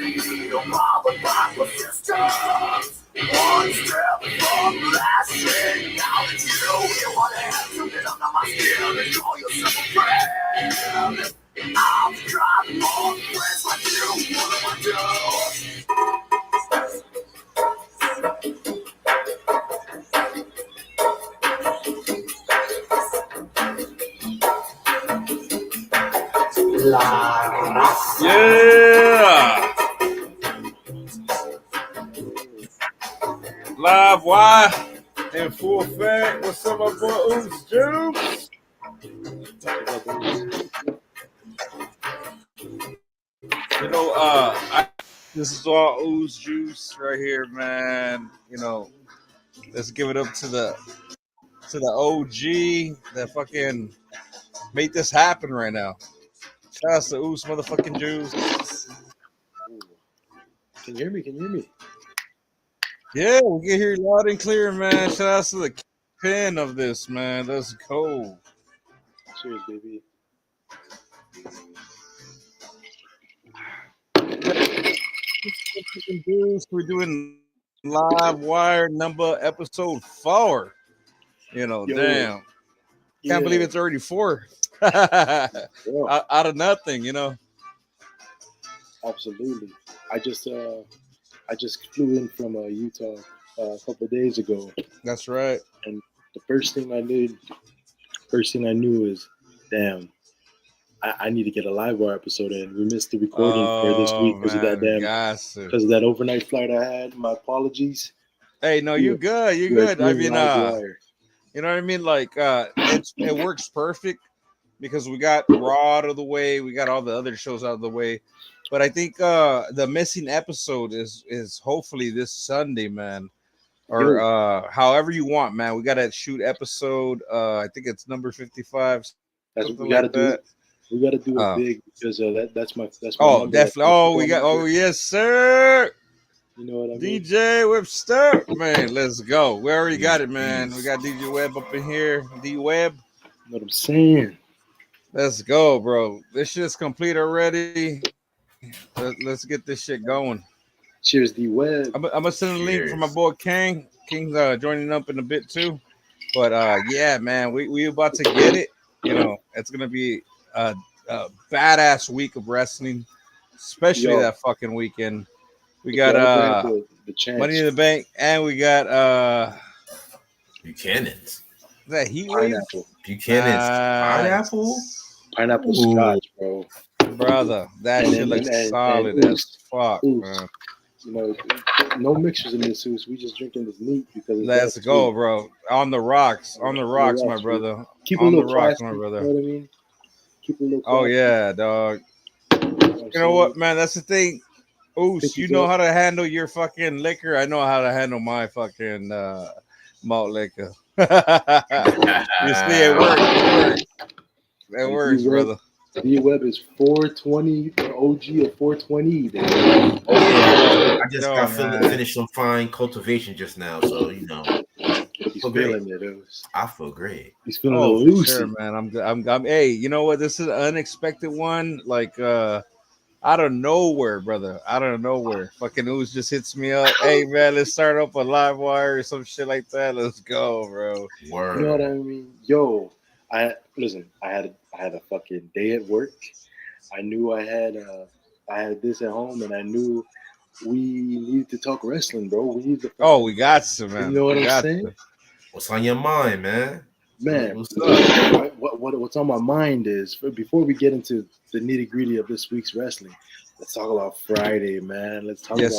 your motherfucker systems. One step from blasting out at you wanna have to get under my skin and call yourself a friend. I've got more friends like you, what do I do? Yeah. Livewire in full effect. What's up, my boy Ooze Juice? You know, this is all Ooze Juice right here, man. You know, let's give it up to the OG that fucking made this happen right now. Shout out to Ooze motherfucking Juice. Can you hear me? Can you hear me? Yeah, we can hear you loud and clear, man. Shout out to the pin of this, man. Let's go. Cheers, baby. We're doing Livewire number episode 4. You know, damn. Can't believe it's already 4. out of nothing, you know. Absolutely. I just flew in from Utah a couple of days ago. That's right. And the first thing I knew is, damn, I need to get a Livewire episode in. We missed the recording for this week because of that overnight flight I had. My apologies. Hey, no, you good. You good. I mean, you know what I mean? Like, it works perfect because we got Raw out of the way. We got all the other shows out of the way. But I think the missing episode is hopefully this Sunday, man. Or however you want, man. We got to shoot episode. I think it's number 55. That's what we got to do. We got to do it big because that's my definitely. Yes, sir. You know what I mean? DJ Webster, man, let's go. We already got it, man. We got DJ Web up in here. D Web. You know what I'm saying? Let's go, bro. This shit's complete already. Let's get this shit going. Cheers, D Web. I'm gonna send a link for my boy King. King's joining up in a bit too. But yeah, man, we about to get it. You know, it's gonna be a badass week of wrestling, especially that fucking weekend. We got the Money in the Bank, and we got Buchanan's. That Heat Pineapple. Buchanan's Pineapple scotch, bro. Brother, that shit looks solid as fuck, man. You know, no mixers in this juice. We just drinking this neat because let's go, bro. On the rocks, my brother. Keep on the rocks, my brother. You know what I mean? Keep a little. Oh yeah, dog. You know what, man? That's the thing. Oos, you know how to handle your fucking liquor. I know how to handle my fucking malt liquor. You see, it works. It works, brother. D-Web is 420, OG of 420. I just got finished some fine cultivation just now, so you know. He's feeling it. I feel great. He's feeling a little loose. Sure, man. I'm. Hey, you know what? This is an unexpected one. Like, out of nowhere, brother. Out of nowhere. Fucking Ooze just hits me up. Hey, man, let's start up a Livewire or some shit like that. Let's go, bro. Word. You know what I mean? Yo, I had a fucking day at work. I knew I had this at home, and I knew we needed to talk wrestling, bro. We need to. We got to, man. You know what I'm saying? What's on your mind, man? Man, what's on my mind is, before we get into the nitty gritty of this week's wrestling, let's talk about Friday, man. Let's talk about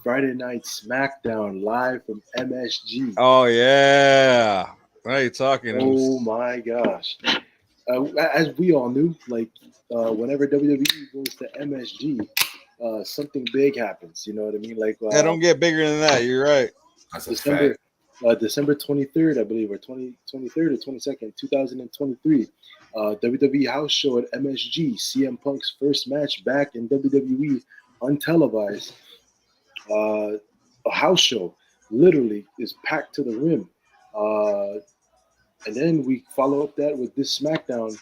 Friday night SmackDown live from MSG. Oh yeah, what are you talking? Oh my gosh! As we all knew, like whenever WWE goes to MSG, something big happens. You know what I mean? Like I don't get bigger than that. You're right. That's a fact. December 23rd, I believe, or 23rd or 22nd, 2023, WWE house show at MSG, CM Punk's first match back in WWE, untelevised. A house show, literally, is packed to the rim. And then we follow up that with this SmackDown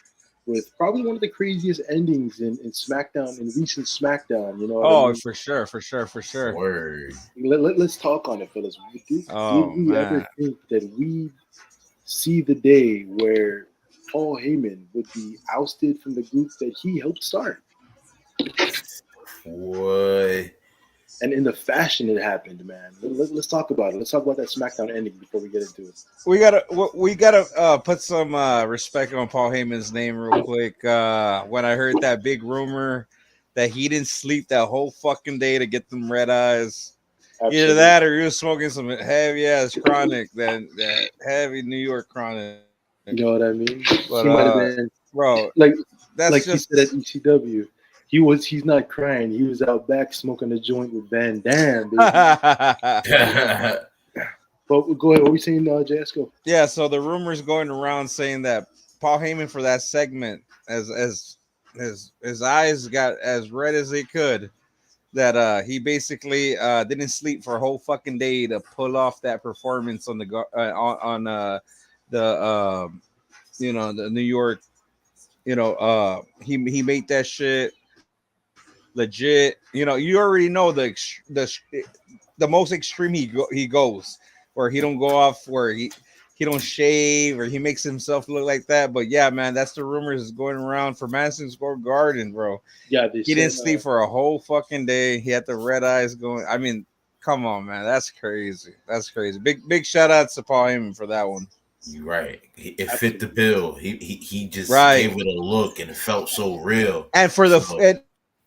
with probably one of the craziest endings in SmackDown, in recent SmackDown. You know what I Oh, mean? for sure. Word. Let's talk on it, fellas. Did Oh we ever man. think that we see the day where Paul Heyman would be ousted from the group that he helped start? Boy. And in the fashion it happened, man. Let's talk about it. Let's talk about that SmackDown ending before we get into it. We gotta put some respect on Paul Heyman's name real quick. When I heard that big rumor that he didn't sleep that whole fucking day to get them red eyes, Absolutely. either that or he was smoking some heavy ass chronic, that heavy New York chronic. You know what I mean? But He might have been bro, like that's he said at ECW. He's not crying. He was out back smoking a joint with Van Dam. But go ahead. What were we saying, Jasco? Yeah, so the rumors going around saying that Paul Heyman for that segment, as his eyes got as red as they could, that he basically didn't sleep for a whole fucking day to pull off that performance on the the the New York, he made that shit legit. You already know the most extreme he goes, where he don't go off, where he don't shave, or he makes himself look like that. But yeah, man, that's the rumors going around for Madison Square Garden, bro. Yeah, he didn't sleep for a whole fucking day. He had the red eyes going. I mean, come on, man, that's crazy. That's crazy. Big shout out to Paul Heyman for that one. You're right. It fit the bill. He just gave it a look, and it felt so real. And for the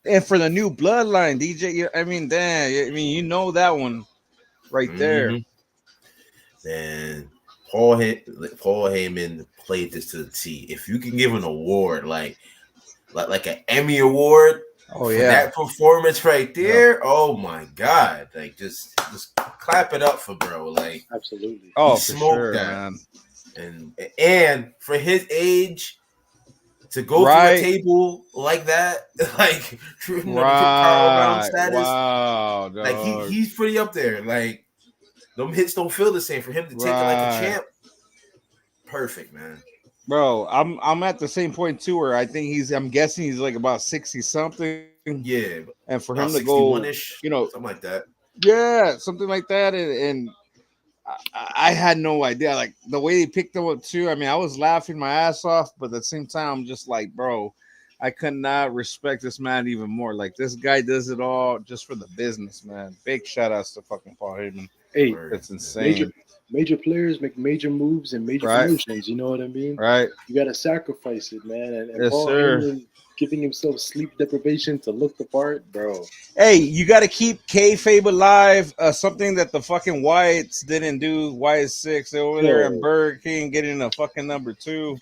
and for the new bloodline, DJ. I mean, damn. I mean, you know that one right there. And Paul Heyman played this to the T. If you can give an award like an Emmy award for that performance right there, oh my God! Like just clap it up for bro. Like absolutely. Oh, for sure, man. And for his age to go through a table like that, like power round status, wow, dog. like he's pretty up there. Like them hits don't feel the same for him to take it like a champ. Perfect, man. Bro, I'm at the same point too, where I think I'm guessing he's like about 60 something. Yeah, and for him to go, something like that. Yeah, something like that, and I had no idea. Like the way they picked him up too. I mean, I was laughing my ass off, but at the same time, I'm just like, bro, I could not respect this man even more. Like this guy does it all just for the business, man. Big shout outs to fucking Paul Heyman. Hey, that's insane. Major players make major moves and major promotions. You know what I mean? Right. You got to sacrifice it, man. And yes, Paul sir. Heyman giving himself sleep deprivation to look the part, bro. Hey, you got to keep kayfabe alive. Something that the fucking Wyatts didn't do. Wyatt 6, they over there in Burger King getting a fucking number 2.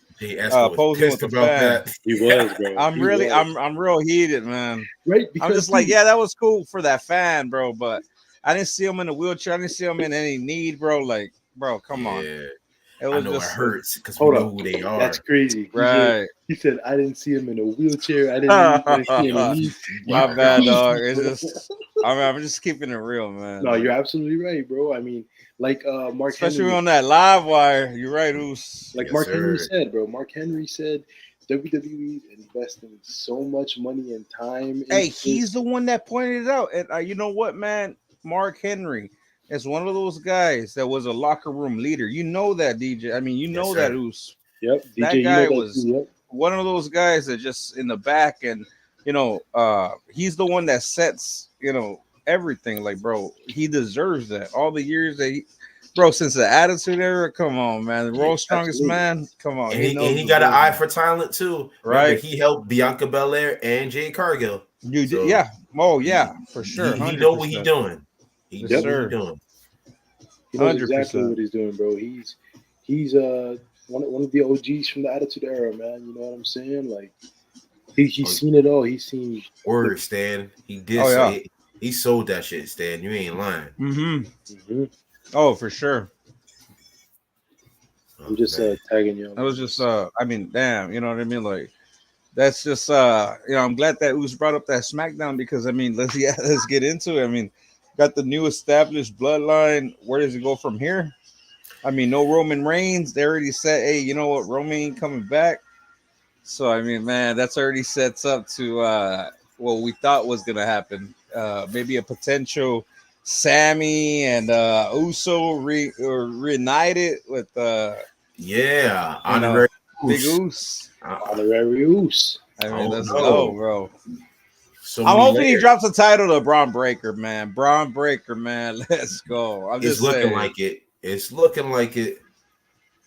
Posing with the fan. He was, bro. I'm real heated, man. Right? Because I'm just like, yeah, that was cool for that fan, bro. But I didn't see him in a wheelchair. I didn't see him in any need, bro. Like, bro, come on. It was it hurts because we know who they are. That's crazy. Right. He said, I didn't see him in a wheelchair. I didn't see him in knee. My bad, dog. It's just, I'm just keeping it real, man. No, you're absolutely right, bro. I mean, like Mark Especially Henry. on that live wire. You're right, Oos. Like Mark Henry said, bro. Mark Henry said WWE investing so much money and time. Hey, he's the one that pointed it out. And you know what, man? Mark Henry is one of those guys that was a locker room leader. You know that, DJ. I mean, you know that, Oos. Yep. DJ, that guy was one of those guys that just in the back, and he's the one that sets, everything. Like, bro, he deserves that. All the years that since the Attitude Era, come on, man. The world's strongest man, come on. And he got an eye for talent too. Right. Remember, he helped Bianca Belair and Jade Cargill. You did, yeah. Oh, yeah, for sure. He know what he's doing. He knows what he's doing. He knows exactly what he's doing, bro. He's one of the OGs from the Attitude Era, man. You know what I'm saying? Like he's seen it all. He's seen word, Stan. He did. He sold that shit, Stan. You ain't lying. Mm-hmm. Oh, for sure. I'm just tagging you. I was just I mean, damn, you know what I mean? Like that's just I'm glad that Oos brought up that SmackDown, because I mean, let's get into it. I mean, got the new established bloodline. Where does it go from here? I mean, no Roman Reigns. They already said, hey, you know what? Roman ain't coming back. So I mean, man, that's already sets up to what we thought was gonna happen. Maybe a potential Sammy and Uso reunited with honorary Big Oos. Honorary Oos. I mean, let's go, bro. So I'm hoping he drops the title to Braun Breaker, man. Braun Breaker, man. Let's go. It's looking like it. It's looking like it.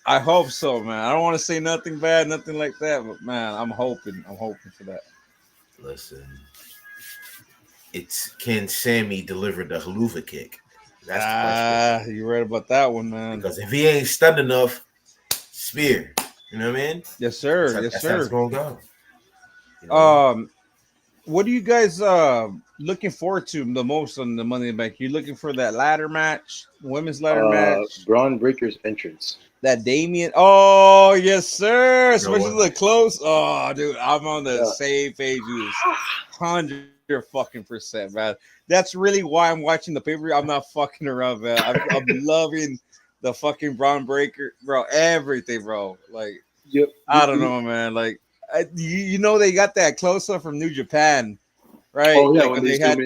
I hope so, man. I don't want to say nothing bad, nothing like that, but man, I'm hoping for that. Listen, can Sammy deliver the haluva kick? That's the question. You're right about that one, man. Because if he ain't stunned enough, spear. You know what I mean? Yes, sir. That's how it's gonna go. You know? What are you guys looking forward to the most on the Money in the Bank? You looking for that ladder match, women's ladder match? Braun Breaker's entrance. That Damien. Oh, yes, sir. Especially the close. Oh, dude, I'm on the same page. 100% man. That's really why I'm watching the pay-per-view. I'm not fucking around, man. I'm loving the fucking Braun Breaker, bro. Everything, bro. Like, I don't know, man. Like, you know they got that close-up from New Japan, right? Oh, yeah, like when they had.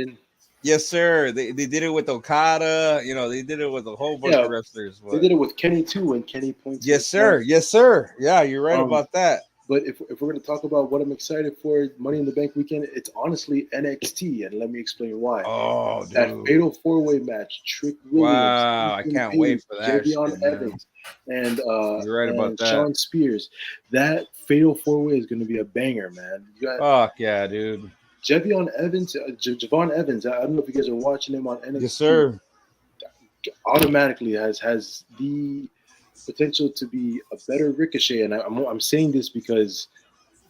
Yes, sir. They did it with Okada. You know, they did it with a whole bunch of wrestlers. They did it with Kenny too, and Kenny points. Yes, sir. Yes, sir. Yeah, you're right about that. But if we're going to talk about what I'm excited for Money in the Bank weekend, it's honestly NXT, and let me explain why. Oh, dude. That fatal 4-way match, Trick Williams. Wow, I can't wait for that. Javion Evans and you're right about that. Sean Spears. That fatal 4-way is going to be a banger, man. Fuck yeah, dude. Javion Evans, Javon Evans. I don't know if you guys are watching him on NXT. Yes, sir. Automatically has the potential to be a better Ricochet, and I'm saying this because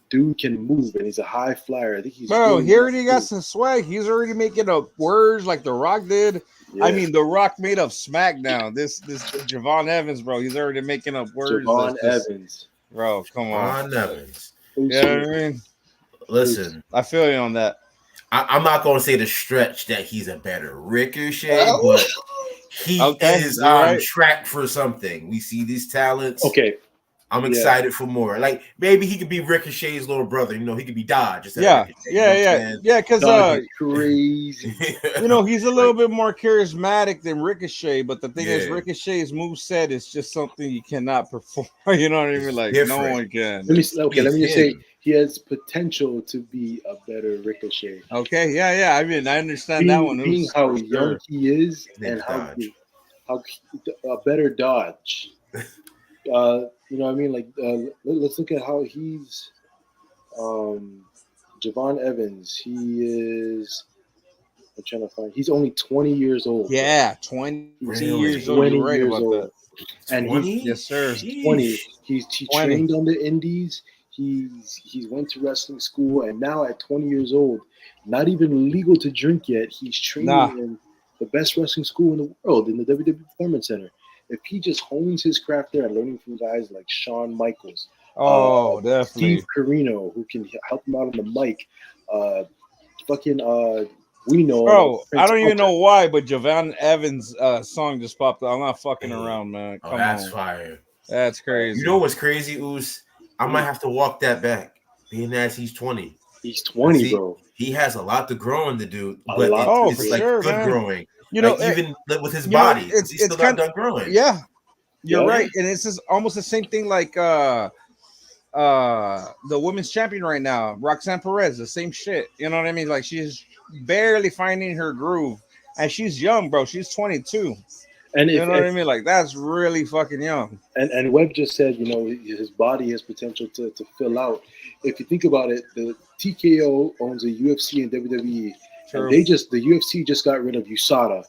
dude can move and he's a high flyer. I think he's. Bro, he already got some swag. He's already making up words like The Rock did. Yeah. I mean, The Rock made up SmackDown. This Javon Evans, bro, he's already making up words. Javon Evans, bro, come on. Javon Evans. You know what I mean? Listen, I feel you on that. I'm not going to say the stretch that he's a better Ricochet, but he is on track for something. We see these talents. Okay. I'm excited for more. Like, maybe he could be Ricochet's little brother. You know, he could be Dodge. Yeah, because crazy. You know, he's a little bit more charismatic than Ricochet, but the thing is, Ricochet's moveset is just something you cannot perform. You know what I mean? Like, no one can. Let me just say he has potential to be a better Ricochet. Okay, yeah. I mean, I understand that one. Being how young he is and how a better Dodge. You know what I mean? Like, let's look at how he's Javon Evans. He is. I'm trying to find. He's only 20 years old. Yeah, 20 years old. You're right about that. And 20? Yes, sir. 20. He trained on the Indies. He's went to wrestling school, and now at 20 years old, not even legal to drink yet, he's training in the best wrestling school in the world, in the WWE Performance Center. If he just hones his craft there and learning from guys like Shawn Michaels, definitely Steve Corino, who can help him out on the mic, we know. Bro, I don't even know why, but Javon Evans' song just popped up. I'm not fucking around, man. Come that's on. Fire. That's crazy. You know what's crazy, Oos? I might have to walk that back, being as he's 20. He's 20, bro. He has a lot to grow in the dude. But it's like good man. Growing. You know, like even with his body, he's still not done growing. Yeah, you're right. And it's just almost the same thing like the women's champion right now, Roxanne Perez, the same shit. You know what I mean? Like, she's barely finding her groove, and she's young, bro. She's 22. And you know what I mean? Like, that's really fucking young. And Webb just said, you know, his body has potential to fill out. If you think about it, the TKO owns a UFC and WWE. True. And the UFC just got rid of USADA.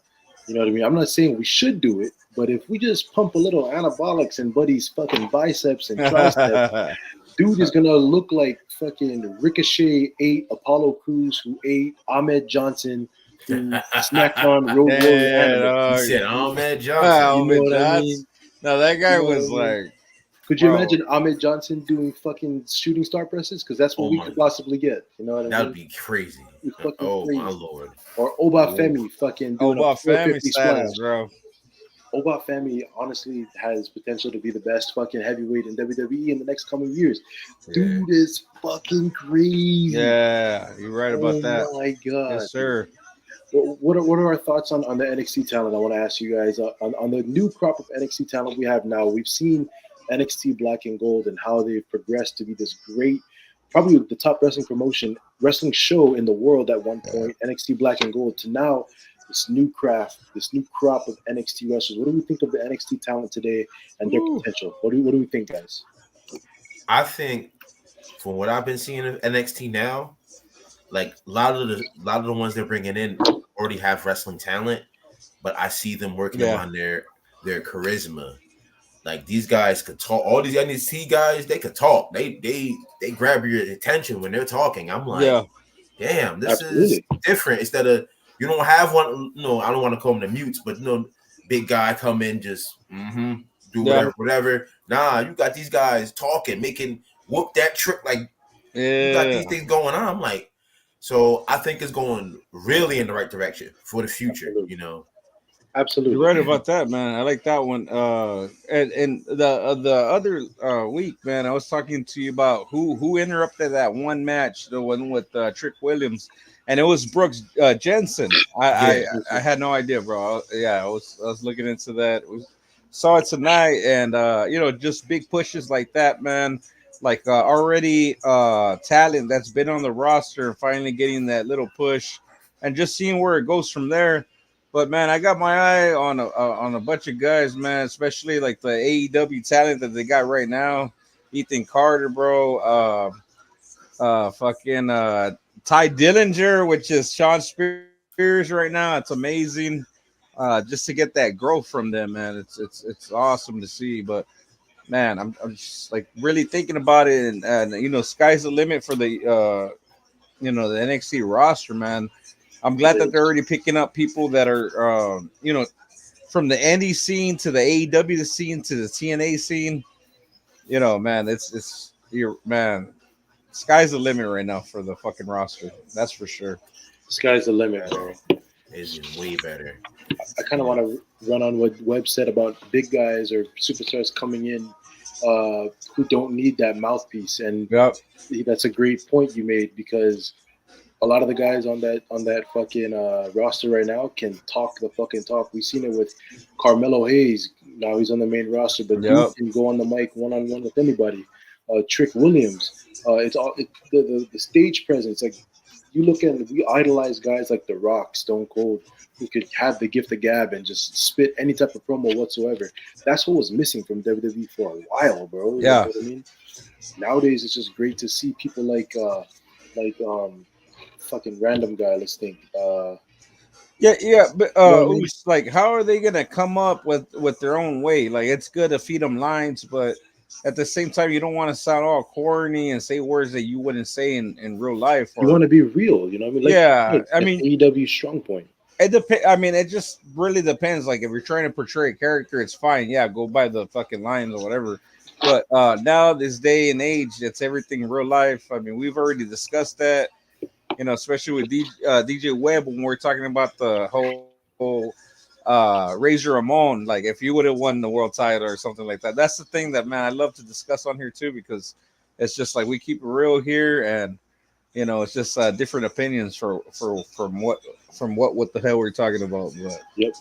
You know what I mean? I'm not saying we should do it, but if we just pump a little anabolics in Buddy's fucking biceps and triceps, dude is gonna look like fucking Ricochet ate Apollo Crews, who ate Ahmed Johnson, who snacked on Road Warrior. He said Ahmed Johnson. You know what I mean? No, that guy was like. Could you imagine Ahmed Johnson doing fucking shooting star presses? Because that's what we could possibly get. You know what I mean? That'd be crazy. Crazy. My lord. Or Obafemi fucking doing Obafemi status, bro. Oba Femi honestly has potential to be the best fucking heavyweight in WWE in the next coming years. Yeah. Dude is fucking crazy. Yeah, you're right about that. Oh my god. Yes, sir. What are our thoughts on the NXT talent? I want to ask you guys on the new crop of NXT talent we have now. We've seen NXT Black and Gold and how they've progressed to be this great, probably the top wrestling show in the world at one point. NXT Black and Gold to now this new crop of NXT wrestlers. What do we think of the NXT talent today and their potential? What do we think, guys? I think from what I've been seeing of NXT now, like a lot of the ones they're bringing in already have wrestling talent, but I see them working on their charisma. Like these guys could talk. All these NXT guys, they could talk. They grab your attention when they're talking. I'm like, damn, this is different. Instead of you don't have one. No, I don't want to call them the mutes, but big guy come in just do whatever. Nah, you got these guys talking, making whoop that trick. Like you got these things going on. I'm like, so I think it's going really in the right direction for the future. Absolutely. You're right about that, man. I like that one. And the other week, man, I was talking to you about who interrupted that one match, the one with Trick Williams, and it was Brooks Jensen. I had no idea, bro. I was looking into that. Saw it tonight, and just big pushes like that, man. Like already talent that's been on the roster and finally getting that little push, and just seeing where it goes from there. But man, I got my eye on a bunch of guys, man, especially like the AEW talent that they got right now. Ethan Carter, bro. Fucking Ty Dillinger, which is Sean Spears right now. It's amazing. Just to get that growth from them, man. It's awesome to see. But man, I'm just like really thinking about it, and sky's the limit for the NXT roster, man. I'm glad that they're already picking up people that are, from the indie scene to the AEW scene to the TNA scene. Man, man. Sky's the limit right now for the fucking roster. That's for sure. Sky's the limit, bro. It's way better. I kind of want to run on what Webb said about big guys or superstars coming in who don't need that mouthpiece, and that's a great point you made because a lot of the guys on that fucking roster right now can talk the fucking talk. We've seen it with Carmelo Hayes. Now he's on the main roster, but dude can go on the mic one-on-one with anybody. Trick Williams. It's all the stage presence. Like you look at it, we idolize guys like The Rock, Stone Cold, who could have the gift of gab and just spit any type of promo whatsoever. That's what was missing from WWE for a while, bro. You know what I mean? Nowadays, it's just great to see people like fucking random guy. Let's think. But like, how are they gonna come up with their own way? Like, it's good to feed them lines, but at the same time, you don't want to sound all corny and say words that you wouldn't say in real life. You want to be real, you know what I mean? I mean, AEW strong point. It depends. I mean, it just really depends. Like, if you're trying to portray a character, it's fine. Yeah, go by the fucking lines or whatever. But now, this day and age, it's everything real life. I mean, we've already discussed that. Especially with DJ Webb when we're talking about the whole Razor Ramon. Like, if you would have won the world title or something like that, that's the thing that, man, I love to discuss on here too, because it's just like we keep it real here, and it's just different opinions from what the hell we're talking about. But yep.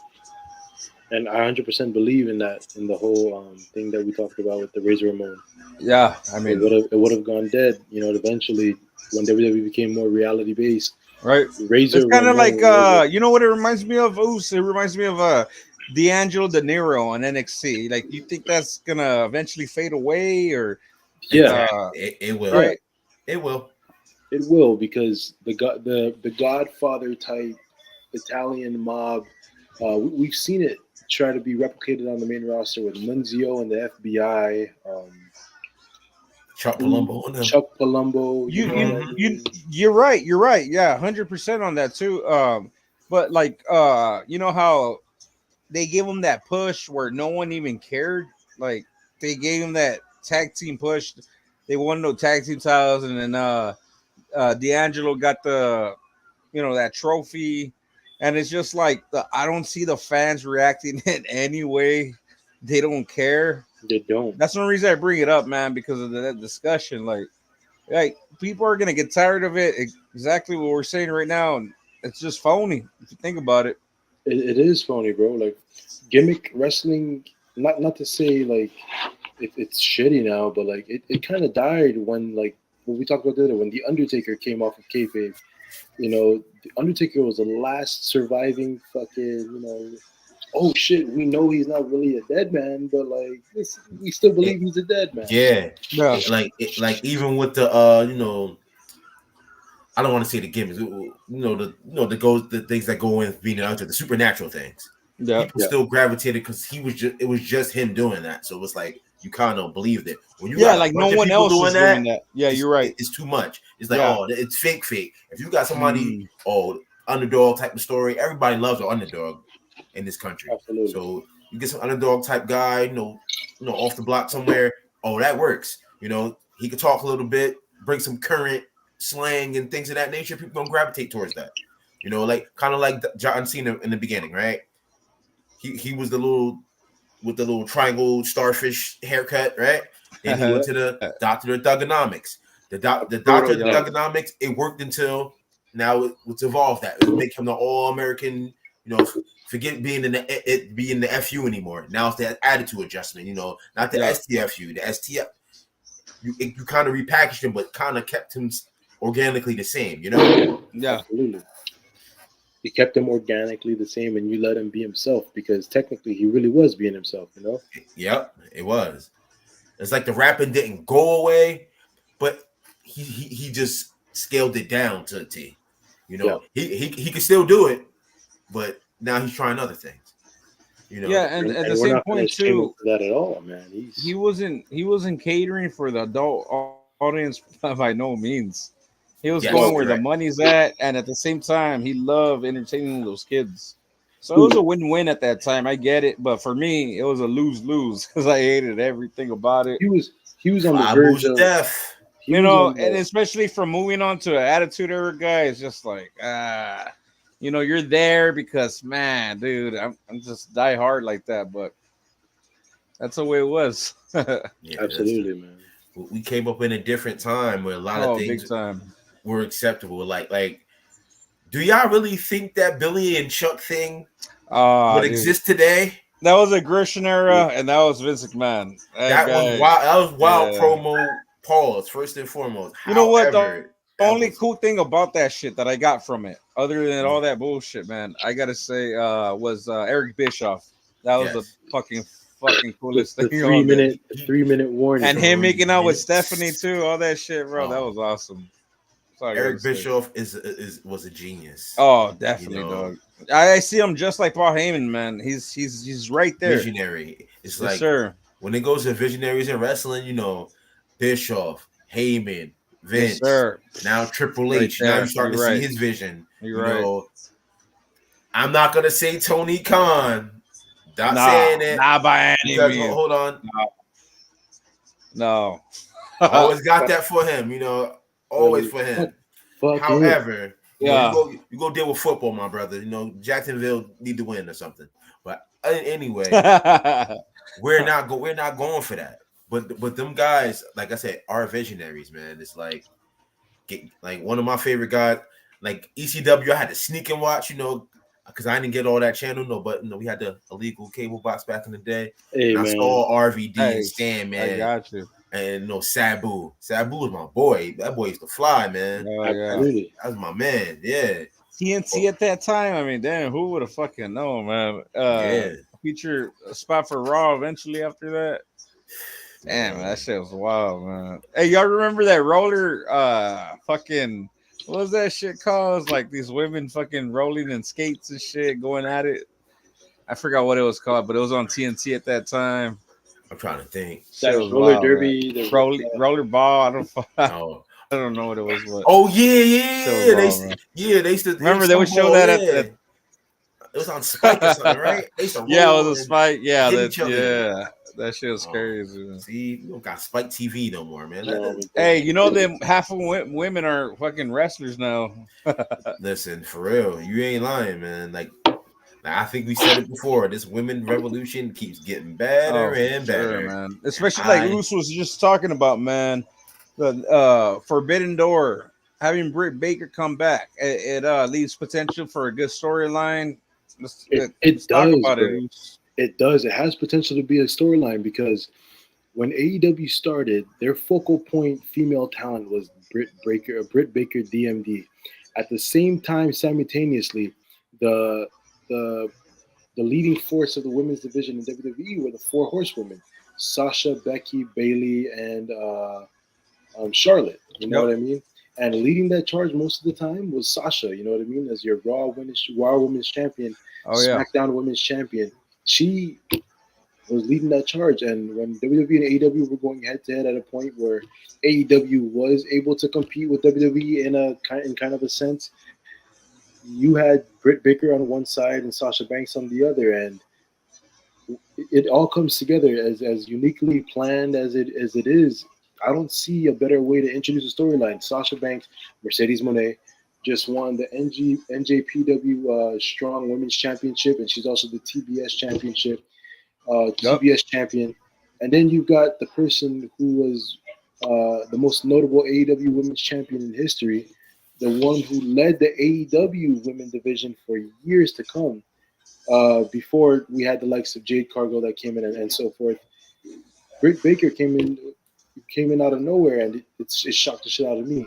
And I 100% believe in that, in the whole thing that we talked about with the Razor Ramon. Yeah, I mean, it would have gone dead, eventually when WWE became more reality based. Right. Razor. It's kind of like you know what it reminds me of? It reminds me of D'Angelo De Niro on NXT. Like, you think that's gonna eventually fade away, or it will. Right. It will. It will, because the Godfather type Italian mob. We've seen it try to be replicated on the main roster with Nunzio and the FBI. Chuck Palumbo. You're right. You're right. Yeah, 100% on that too. But like, how they gave him that push where no one even cared. Like, they gave him that tag team push. They won no tag team titles, and then D'Angelo got the, that trophy. and it's just like I don't see the fans reacting in any way. They don't care. They don't. That's one reason I bring it up, man, because of that discussion. Like people are gonna get tired of it. Exactly what we're saying right now, and it's just phony if you think about it. It is phony, bro. Like gimmick wrestling. Not to say like it's shitty now, but like it kind of died when we talked about the other when the Undertaker came off of kayfabe. You know, the Undertaker was the last surviving fucking. Oh shit, we know he's not really a dead man, but like we still believe he's a dead man. Yeah. Like even with the I don't want to say the gimmicks, the things that go in being out the supernatural things. Yeah. People still gravitated because it was just him doing that. So it was like you kind of believed it. When you like no one else is doing that. Yeah, you're right. It's too much. It's like it's fake. If you got somebody underdog type of story, everybody loves an underdog in this country. Absolutely. So you get some underdog type guy, off the block somewhere. Oh, that works. He could talk a little bit, bring some current slang and things of that nature. People don't gravitate towards that. Like kind of like John Cena in the beginning, right? He was the little triangle starfish haircut, right? Then he went to the Doctor of Thugonomics. The Doctor of Thugonomics, it worked until now it's evolved that. It make him the all-American, forget being in the FU anymore. Now it's that attitude adjustment, not the STFU, the STF. You kind of repackaged him, but kind of kept him organically the same, Yeah, absolutely. You kept him organically the same, and you let him be himself because technically he really was being himself, Yep, it was. It's like the rapping didn't go away, but he just scaled it down to a T. He could still do it, but now he's trying other things. And at the same point too, that at all, man. He wasn't catering for the adult audience by no means. He was going where the money's at, and at the same time, he loved entertaining those kids. So it was a win-win at that time. I get it, but for me, it was a lose-lose because I hated everything about it. He was on the verge of death. And especially from moving on to an Attitude Era guy, it's just like you're there because, man, dude, I'm just die hard like that, but that's the way it was. Absolutely, man. We came up in a different time where a lot of things were acceptable. Like, do y'all really think that Billy and Chuck thing would exist today? That was a Grisham era, and that was Vince McMahon. That was wild promo. Pause first and foremost. You know what? The only cool thing about that shit that I got from it, other than all that bullshit, man, I gotta say, was Eric Bischoff. That was the fucking coolest thing. The 3-minute warning, and him making out with Stephanie too. All that shit, bro. That was awesome. Eric Bischoff was a genius. Oh, definitely, dog. I see him just like Paul Heyman, man. He's right there. Visionary. It's like when it goes to visionaries in wrestling, Bischoff, Heyman, Vince, now Triple H. Now you start to see his vision. I'm not gonna say Tony Khan. Not saying it. Not by any means. Hold on. No. Always got that for him. Always for him. However, you go deal with football, my brother. Jacksonville need to win or something. But anyway, we're not going for that. But them guys, like I said, are visionaries, man. It's like one of my favorite guys, like ECW. I had to sneak and watch, because I didn't get all that channel. But we had the illegal cable box back in the day. Hey, I saw RVD and Stan, man. I got you. And Sabu. Sabu was my boy. That boy used to fly, man. Oh, yeah. Really? That was my man. Yeah. TNT at that time. I mean, damn, who would have fucking known, man? Feature a spot for Raw eventually after that. Damn, that shit was wild, man. Hey, y'all remember that roller? Fucking, what was that shit called? It was like these women fucking rolling in skates and shit, going at it. I forgot what it was called, but it was on TNT at that time. I'm trying to think. That was roller derby, the roller ball. I don't know what it was. But oh yeah. They used to remember they would show that at on Spike or something, right? They used to Yeah, roll it was a Spike. Yeah, hit each other. that shit was crazy. Man. See, we don't got Spike TV no more, man. Hey, you know them half of women are fucking wrestlers now. Listen, for real, you ain't lying, man. Like I think we said it before. This women revolution keeps getting better and better, man. Especially like Us was just talking about, man. The Forbidden Door, having Britt Baker come back, it leaves potential for a good storyline. It does. Talk about it. It does. It has potential to be a storyline because when AEW started, their focal point female talent was Britt Baker DMD. At the same time, simultaneously, the leading force of the women's division in WWE were the Four Horsewomen: Sasha, Becky, Bayley, and Charlotte. You know what I mean? And leading that charge most of the time was Sasha. You know what I mean? As your Raw Women's Champion, SmackDown Women's Champion. She was leading that charge. And when WWE and AEW were going head to head at a point where AEW was able to compete with WWE in kind of a sense, you had Britt Baker on one side and Sasha Banks on the other, and it all comes together as uniquely planned as it is. I don't see a better way to introduce a storyline. Sasha Banks, Mercedes Moné, just won the NJPW Strong Women's Championship, and she's also the TBS Championship, TBS champion. And then you've got the person who was the most notable AEW Women's Champion in history, the one who led the AEW Women division for years to come, before we had the likes of Jade Cargill that came in and so forth. Britt Baker came in out of nowhere, and it shocked the shit out of me.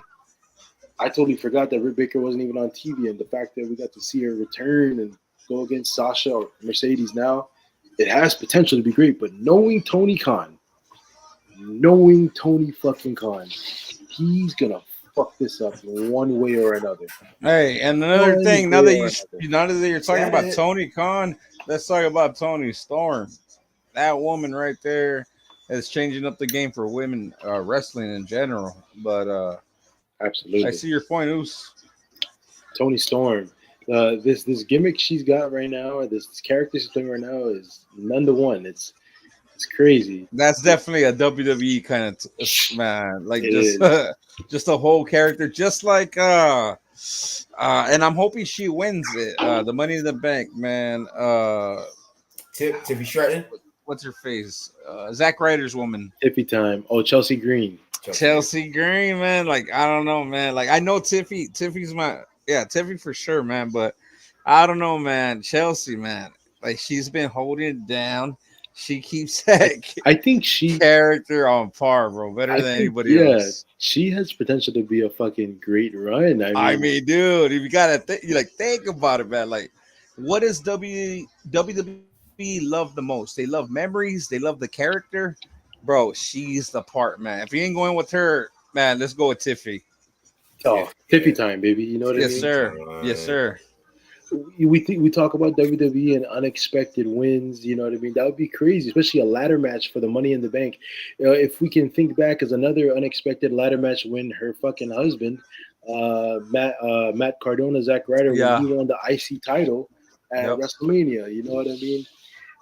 I totally forgot that Britt Baker wasn't even on TV, and the fact that we got to see her return and go against Sasha or Mercedes now, it has potential to be great. But knowing Tony fucking Khan, he's gonna fuck this up one way or another. Hey, and another thing, now that you're talking about Tony Khan, let's talk about Toni Storm. That woman right there is changing up the game for women wrestling in general. But absolutely, I see your point, Oos. Toni Storm, this gimmick she's got right now, or this character she's playing right now, is none to one. It's crazy. That's definitely a WWE kind of man, like just a whole character, just like and I'm hoping she wins it. The Money in the Bank, man. Tiffy Stratton. What's her face? Zack Ryder's woman. Tiffy time. Oh, Chelsea Green. Chelsea Green, man. Like I don't know, man. Like I know Tiffy's Tiffy for sure, man. But I don't know, man. Chelsea, man. Like she's been holding it down. She keeps that. I think she character on par, bro. Better than anybody else. She has potential to be a fucking great run. I mean, dude, if you gotta think about it, man. Like, what does WWE love the most? They love memories. They love the character, bro. She's the part, man. If you ain't going with her, man, let's go with Tiffy. Oh, Tiffy time, baby. You know what I mean? Yes, sir. Yes, sir. We talk about WWE and unexpected wins. You know what I mean? That would be crazy, especially a ladder match for the Money in the Bank. If we can think back as another unexpected ladder match win, her fucking husband, Matt Cardona, Zack Ryder, when he won the IC title at WrestleMania. You know what I mean?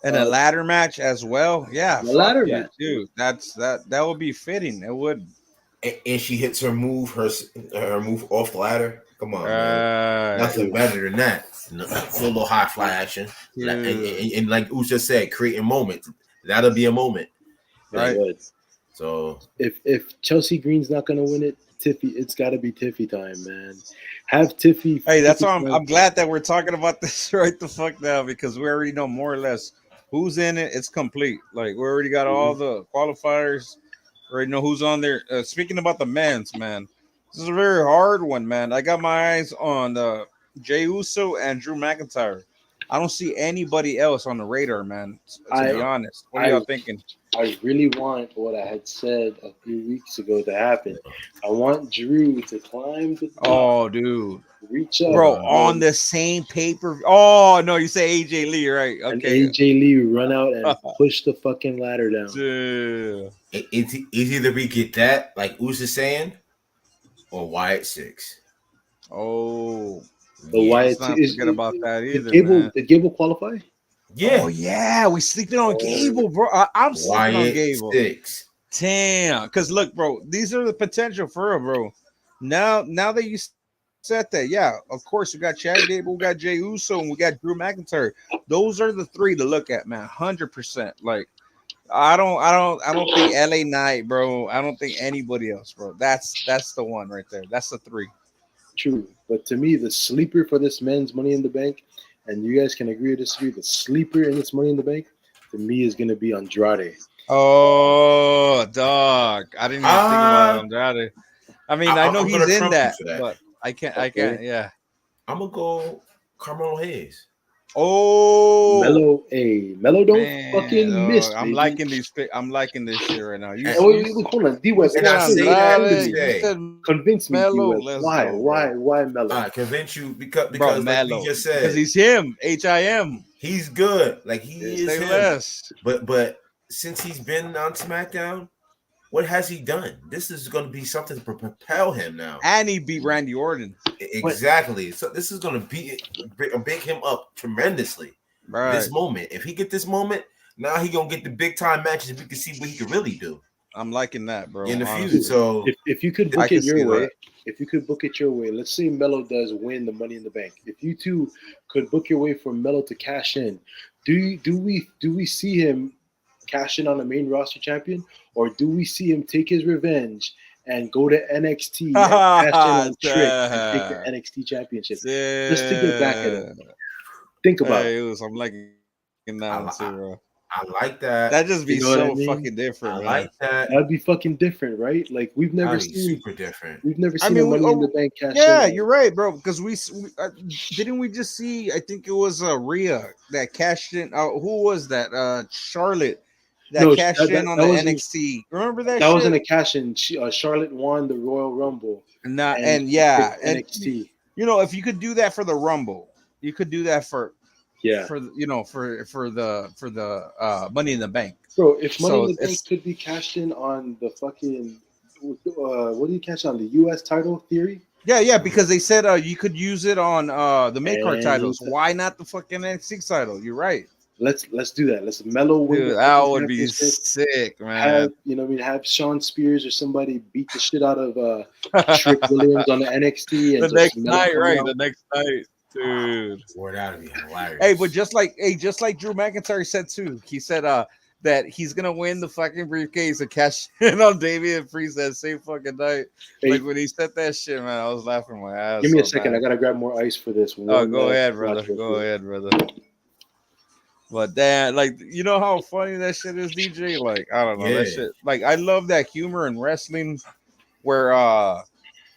And a ladder match as well. Yeah, a ladder match, dude. That would be fitting. It would. And she hits her move off the ladder. Come on, man. Nothing better than that. A little high fly action. And like Us just said, creating moments. That'll be a moment. Right. So if Chelsea Green's not gonna win it, Tiffy, it's gotta be Tiffy time, man. Have Tiffy. Hey, that's why I'm glad that we're talking about this right the fuck now, because we already know more or less who's in it. It's complete. Like we already got all the qualifiers. We already know who's on there. Speaking about the men's, man, this is a very hard one, man. I got my eyes on Jey Uso and Drew McIntyre. I don't see anybody else on the radar, man. To be honest, what are y'all thinking? I really want what I had said a few weeks ago to happen. I want Drew to climb the top. Oh, dude. Reach up. Bro, on the same paper. Oh, no, you say AJ Lee, right? Okay. And AJ Lee run out and push the fucking ladder down. Dude. It's either we get that, like Us is saying, or Wyatt 6. Oh. The Wyatt. Let's not forget about that either, man. Did Gable qualify? Yeah. Oh yeah, we sleeping on Gable, bro. I'm sleeping on Gable. 6. Damn, because look, bro, these are the potential for real, bro. Now that you said that, yeah, of course we got Chad Gable, we got Jey Uso, and we got Drew McIntyre. Those are the three to look at, man. 100%. Like, I don't think LA Knight, bro. I don't think anybody else, bro. That's the one right there. That's the three. True, but to me, the sleeper for this men's Money in the Bank, and you guys can agree or disagree, the sleeper in this Money in the Bank, to me, is going to be Andrade. Oh, dog! I didn't even think about Andrade. I mean, I know he's in that, but I can't. Yeah, I'm gonna go Carmelo Hayes. Oh, Melo don't fucking miss. I'm liking these. I'm liking this shit right now. Hold on, D-Web. And I say that convince me, D-Web. Why Melo? Convince you because like we just said, because he's him. HIM. He's good. Like he is him. Less. But since he's been on SmackDown, what has he done? This is going to be something to propel him now. And he beat Randy Orton. Exactly. So this is going to big him up tremendously. Right. This moment. If he get this moment, now he going to get the big time matches and we can see what he can really do. I'm liking that, bro. In the future. So if you could book it your way, let's say Melo does win the Money in the Bank. If you two could book your way for Melo to cash in, do we see him cash in on the main roster champion, or do we see him take his revenge and go to NXT and cash in on Trick and take the NXT championship just to get back at him? Think about it. I'm liking that too, bro. I like that. That just be fucking different. I like that. That'd be fucking different, right? Like we've never seen super different. We've never seen Money in the Bank cash in. Yeah, you're right, bro. Because we didn't we just see? I think it was Rhea that cashed in. Who was that? Charlotte. That cashed in on the NXT. Remember that? That wasn't a cash in. Charlotte won the Royal Rumble. And NXT. You know, if you could do that for the Rumble, you could do that for the Money in the Bank. Bro, if Money in the Bank could be cashed in on the fucking what do you cash on, the US title theory? Yeah, because they said you could use it on the mid card titles. Why not the fucking NXT title? You're right. Let's do that. Let's Melo win. Dude, that would be sick, man. Have Sean Spears or somebody beat the shit out of Trick Williams on the NXT. And the next night, right? The next night, dude. Word out of me, hilarious. Hey, but just like Drew McIntyre said too. He said that he's gonna win the fucking briefcase and cash in on Damian Priest that same fucking night. Hey, like when he said that shit, man, I was laughing my ass. Give me a second. I gotta grab more ice for this one. Oh, go ahead, brother. Go ahead, brother. But damn, like, you know how funny that shit is, DJ? Like, I don't know that shit. Like, I love that humor in wrestling where,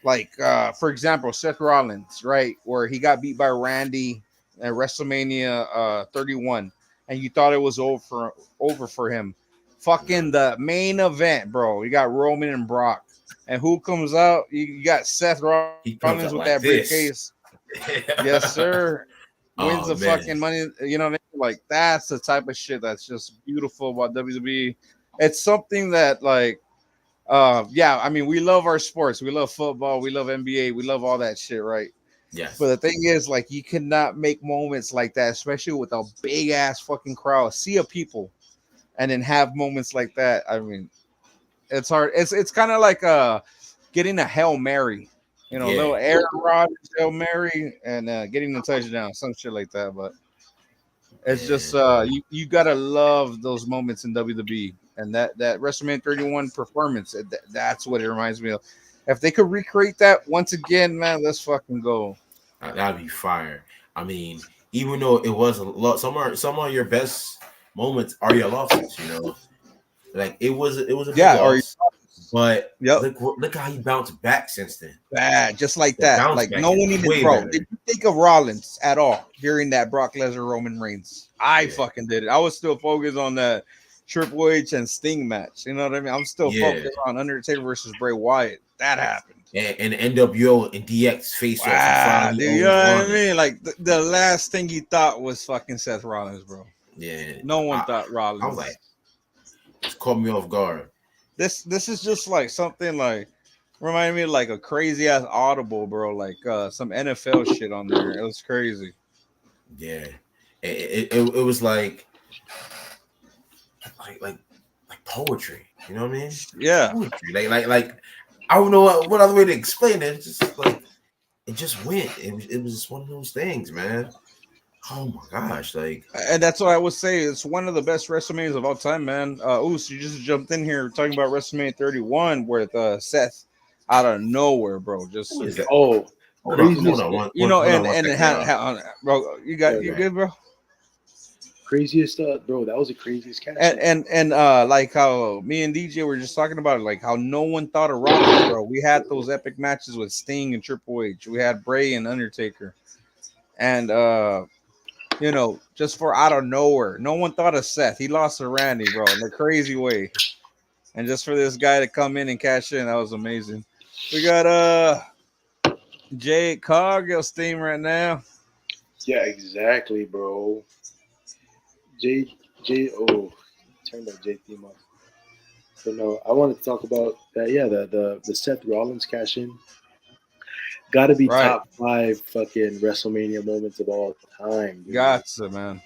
for example, Seth Rollins, right? Where he got beat by Randy at WrestleMania 31, and you thought it was over for him. Fucking the main event, bro. You got Roman and Brock. And who comes out? You got Seth Rollins with like that this. briefcase. Yes, sir. Wins the fucking money, you know what I mean? Like, that's the type of shit that's just beautiful about WWE. It's something that, like, I mean, we love our sports. We love football. We love NBA. We love all that shit, right? Yes. But the thing is, like, you cannot make moments like that, especially with a big ass fucking crowd, sea of people, and then have moments like that. I mean, it's hard. It's kind of like getting a Hail Mary. You know, little Aaron Rodgers, Hail Mary, and getting the touchdown, some shit like that. But it's just you gotta love those moments in WWE, and that WrestleMania 31 performance. That's what it reminds me of. If they could recreate that once again, man, let's fucking go. That'd be fire. I mean, even though it was a lot, some of your best moments are your losses. You know, like it was a big loss. But look how he bounced back since then. Bad, just like that. Like no one even, bro. Did you think of Rollins at all during that Brock Lesnar Roman Reigns? I fucking did it. I was still focused on that Triple H and Sting match. You know what I mean? I'm still focused on Undertaker versus Bray Wyatt. That happened. And NWO and DX face off. Dude, you know what I mean? Like the last thing you thought was fucking Seth Rollins, bro. Yeah. No one thought Rollins. I was like, just caught me off guard. This is just like something like Reminded me of like a crazy ass Audible, bro. Like some NFL shit on there. It was crazy. Yeah, it was like poetry. You know what I mean? Yeah. Poetry. Like I don't know what other way to explain it. It's just like it just went. It was just one of those things, man. Oh my gosh, like, And that's what I would say. It's one of the best WrestleManias of all time, man. Oos, you just jumped in here talking about WrestleMania 31 with Seth out of nowhere, bro. Just who is that? Oh, Hold craziest, on, you know, hold on and one and second, bro, you good, bro? craziest, bro. That was the craziest cash. And like how me and DJ were just talking about it, like how no one thought of Rollins, bro. We had those epic matches with Sting and Triple H. We had Bray and Undertaker, and you know, just for out of nowhere, no one thought of Seth. He lost to Randy, bro, in a crazy way, and just for this guy to come in and cash in, that was amazing. We got Jay Cog, your steam right now. Yeah, exactly, bro. J oh, turn that J theme off. But no, I wanted to talk about that. Yeah, the Seth Rollins cash in. Got to be Right. top 5 fucking WrestleMania moments of all time, dude. Gotcha, man.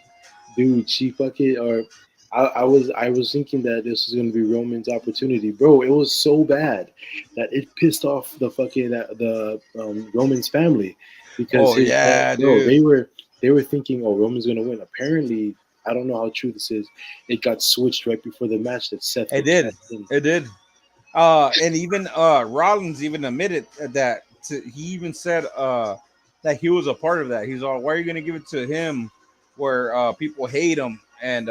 Dude, she fucking or I was thinking that this was gonna be Roman's opportunity, bro. It was so bad that it pissed off the fucking Roman's family because dude. they were thinking, oh, Roman's gonna win. Apparently, I don't know how true this is. It got switched right before the match that Seth. It did. And even Rollins even admitted that he even said that he was a part of that. He's all, why are you gonna give it to him where people hate him and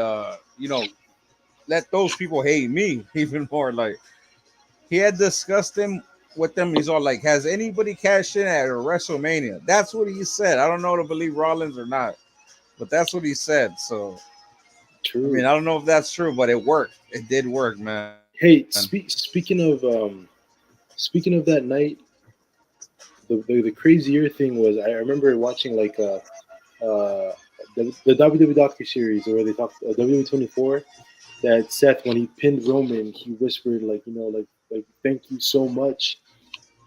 you know, let those people hate me even more. Like he had discussed him with them. He's all like, has anybody cashed in at a WrestleMania? That's what he said. I don't know to believe Rollins or not, but that's what he said. So true. I mean, I don't know if that's true, but it worked. It did work, man. Hey, speaking of that night, the crazier thing was I remember watching like the WWE docu series where they talked WWE 24 that Seth, when he pinned Roman, he whispered like, you know, like thank you so much,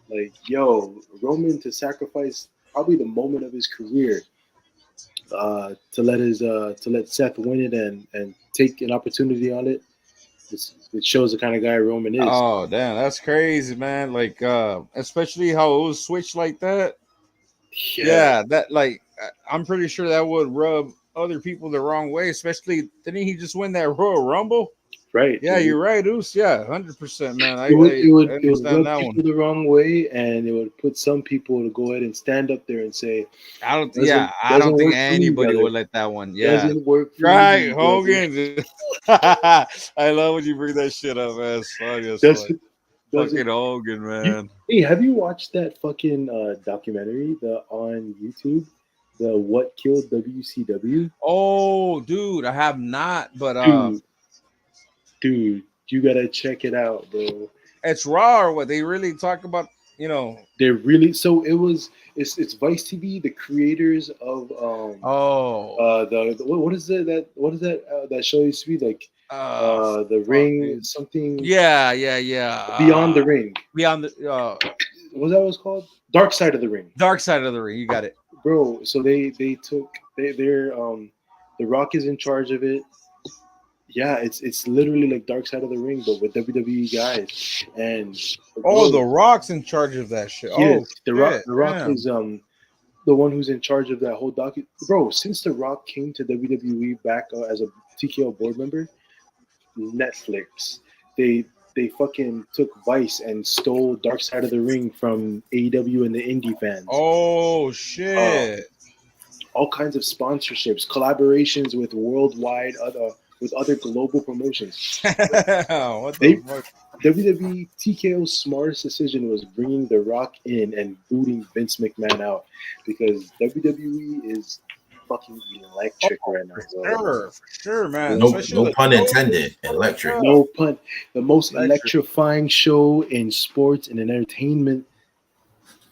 like, yo, Roman to sacrifice probably the moment of his career to let Seth win it and take an opportunity on it. It shows the kind of guy Roman is. Oh damn, that's crazy, man. Like especially how it was switched like that. Yeah, that like I'm pretty sure that would rub other people the wrong way. Especially, didn't he just win that Royal Rumble? Right. Yeah, you're right, Oos. Yeah, 100%, man. I rub understand that one. people the wrong way, and it would put some people to go ahead and stand up there and say, I don't think anybody would let that one. Yeah, doesn't work for right, me, Hogan. I love when you bring that shit up, man. It's funny as fuck. Fucking Hogan, man. Hey, have you watched that fucking documentary on YouTube? The What Killed WCW? Oh, dude, I have not, but dude, you gotta check it out, bro. It's raw or what they really talk about, you know. They're really it's Vice TV, the creators of what is that show used to be like the Ring something. Yeah. Beyond the Ring. Beyond the what that was called? Dark Side of the Ring. Dark Side of the Ring. You got it, bro. So they're The Rock is in charge of it. Yeah, it's literally like Dark Side of the Ring, but with WWE guys. And The Rock's in charge of that shit. Yes, The Rock is the one who's in charge of that whole docu. Bro, since The Rock came to WWE back as a TKO board member, Netflix, they fucking took Vice and stole Dark Side of the Ring from AEW and the indie fans. Oh shit! All kinds of sponsorships, collaborations with worldwide with other global promotions. What the fuck? WWE TKO's smartest decision was bringing The Rock in and booting Vince McMahon out because WWE is fucking electric right now. For sure, man. No pun intended. Electric. No pun. The most electrifying show in sports and in entertainment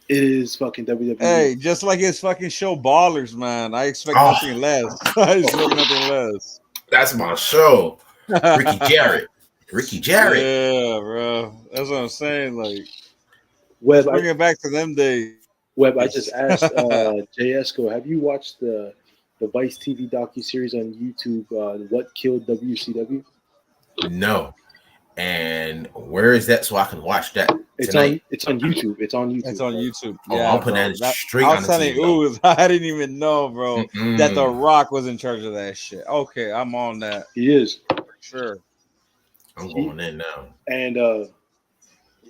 is fucking WWE. Hey, just like his fucking show Ballers, man. I expect nothing less. I expect nothing less. That's my show. Ricky Jarrett. Yeah, bro. That's what I'm saying. Like, Web, Let's bring it back to them days. Web, I just asked Jay Esco, have you watched the Vice TV docuseries on YouTube, What Killed WCW? No. And where is that so I can watch that tonight? It's on YouTube. It's on YouTube. It's on YouTube. Oh, Yeah, I'm putting that straight on the TV. Ooh, I didn't even know, bro, that The Rock was in charge of that shit. Okay, I'm on that. He is. For sure. I'm going in now. And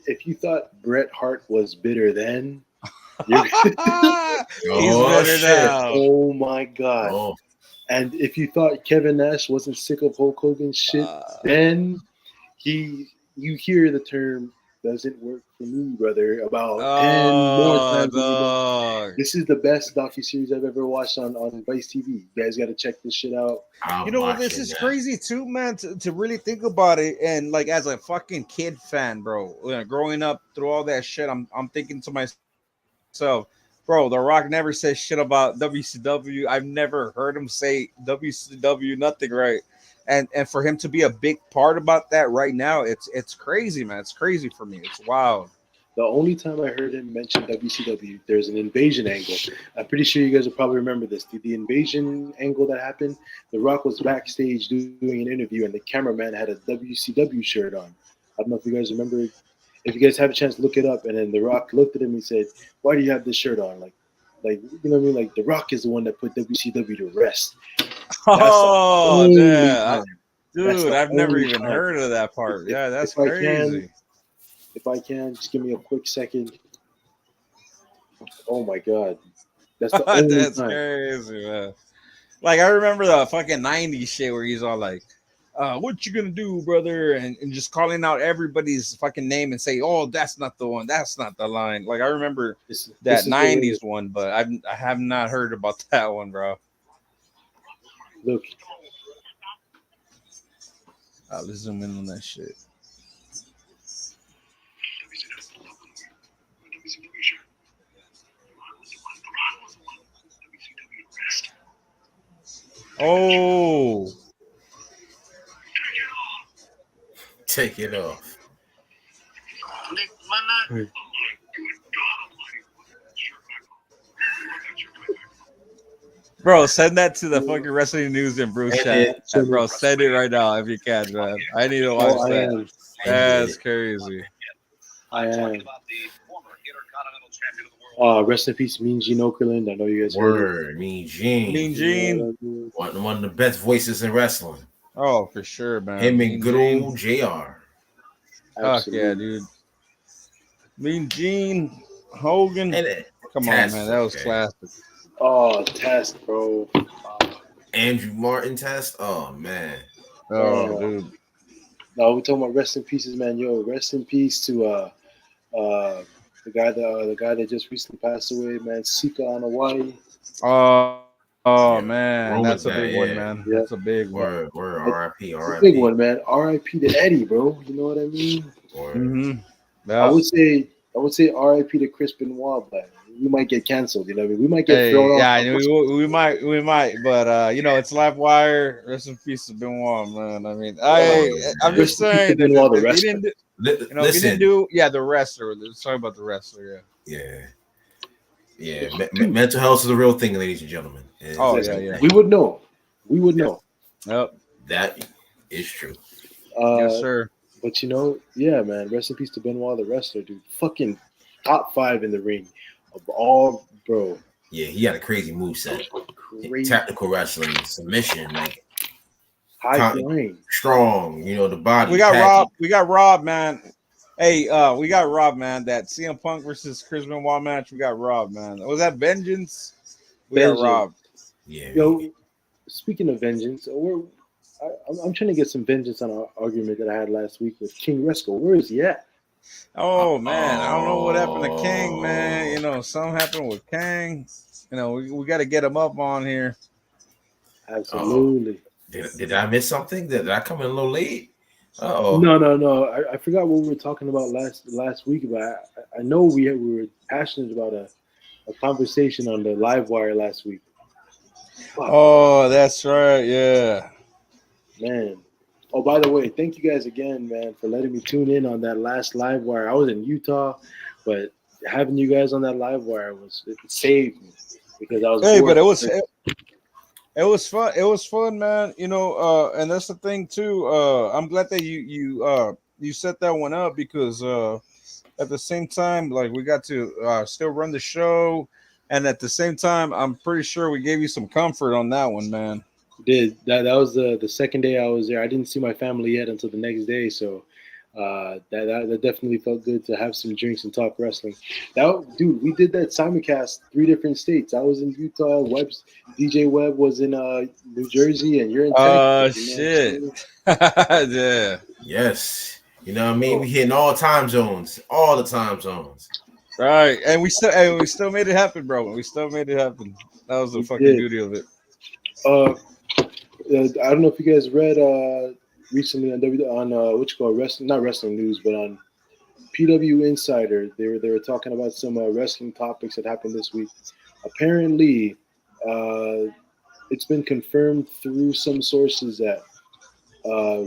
if you thought Bret Hart was bitter then, he's bitter now. Oh my God. Oh. And if you thought Kevin Nash wasn't sick of Hulk Hogan's shit, then you hear the term "doesn't work for me, brother" about 10 more times. This is the best docuseries I've ever watched on Vice TV. You guys got to check this shit out. You know what? This is crazy too, man. To really think about it, and like as a fucking kid fan, bro, growing up through all that shit, I'm thinking to myself, bro, The Rock never says shit about WCW. I've never heard him say WCW nothing, right? And for him to be a big part about that right now, it's crazy, man. It's crazy for me. It's wild. The only time I heard him mention WCW, there's an invasion angle. I'm pretty sure you guys will probably remember this. The invasion angle that happened, The Rock was backstage doing an interview, and the cameraman had a WCW shirt on. I don't know if you guys remember. If you guys have a chance to look it up, and then The Rock looked at him and said, "Why do you have this shirt on?" Like you know what I mean? Like The Rock is the one that put WCW to rest. Oh, yeah. Dude, I've never even heard of that part. Yeah, that's crazy. If I can, just give me a quick second. Oh my God. That's the only that's time. Crazy, man. Like, I remember the fucking 90s shit where he's all like, what you gonna do, brother? And just calling out everybody's fucking name and say, oh, that's not the one. That's not the line. Like, I remember that 90s one, but I have not heard about that one, bro. Look. Let's zoom in on that shit. Oh. Take it off. Bro, send that to the fucking wrestling news and Bruce chat. Bro, send it right now if you can, man. I need to watch that. That's crazy. I am. Rest in peace, Mean Gene Okerlund. I know you guys heard. Mean Gene. Mean Gene. One of the best voices in wrestling. Oh, for sure, man. Him and good old JR. Fuck yeah, dude. Mean Gene, Hogan. Come on, man. That was classic. Oh, Test, bro. Andrew Martin Test. Oh, man. Oh, dude. No, we're talking about rest in pieces, man. Yo, rest in peace to the guy that just recently passed away, man. Sika on Hawaii. Oh man, that's a big one, man. Yeah. That's a big one. Word, R.I.P. Big one, man. R.I.P. to Eddie, bro. You know what I mean? Mm-hmm. Yeah. I would say R.I.P. to Chris Benoit, but we might get canceled. You know what I mean? We might get thrown off. Yeah, we might. But you know, it's Livewire. Rest in peace to Benoit, man. I mean, I'm just saying. Benoit, the wrestler. We didn't do the wrestler. Let's talk about the wrestler. Yeah. Mental health is a real thing, ladies and gentlemen. Yeah. We would know. Yep. That is true. Yes, sir. But you know, yeah, man. Rest in peace to Benoit, the wrestler, dude. Fucking top 5 in the ring of all, bro. Yeah, he had a crazy moveset. Tactical wrestling, submission, like high flying, strong. You know, the body. We got Rob, man. Hey, we got Rob, man. That CM Punk versus Chris Benoit match. We got Rob, man. Was that Vengeance? We got Rob. Yeah. Yo, speaking of vengeance, I'm trying to get some vengeance on an argument that I had last week with King Resco. Where is he at? Oh man, I don't know what happened to King, man. You know, something happened with King. You know, we got to get him up on here. Absolutely. Did I miss something? Did I come in a little late? Uh-oh. No. I forgot what we were talking about last week, but I know we were passionate about a conversation on the Livewire last week. Wow. Oh, that's right. Yeah. Man. Oh, by the way, thank you guys again, man, for letting me tune in on that last Livewire. I was in Utah, but having you guys on that Livewire it saved me because I was Hey, bored. but it was fun. It was fun, man. And that's the thing too. I'm glad that you set that one up because at the same time, like we got to still run the show, and at the same time, I'm pretty sure we gave you some comfort on that one, man. Did that was the second day I was there. I didn't see my family yet until the next day, so that definitely felt good to have some drinks and talk wrestling. Dude, we did that simulcast 3 different states. I was in Utah. DJ Webb was in New Jersey, and you're in Texas. Shit. Yeah. Yes. You know what I mean? We hitting all time zones, all the time zones. Right, and we still made it happen, bro. We still made it happen. That was the fucking beauty of it. I don't know if you guys read recently on what you call wrestling, not wrestling news, but on PW Insider. They were talking about some wrestling topics that happened this week. Apparently, it's been confirmed through some sources that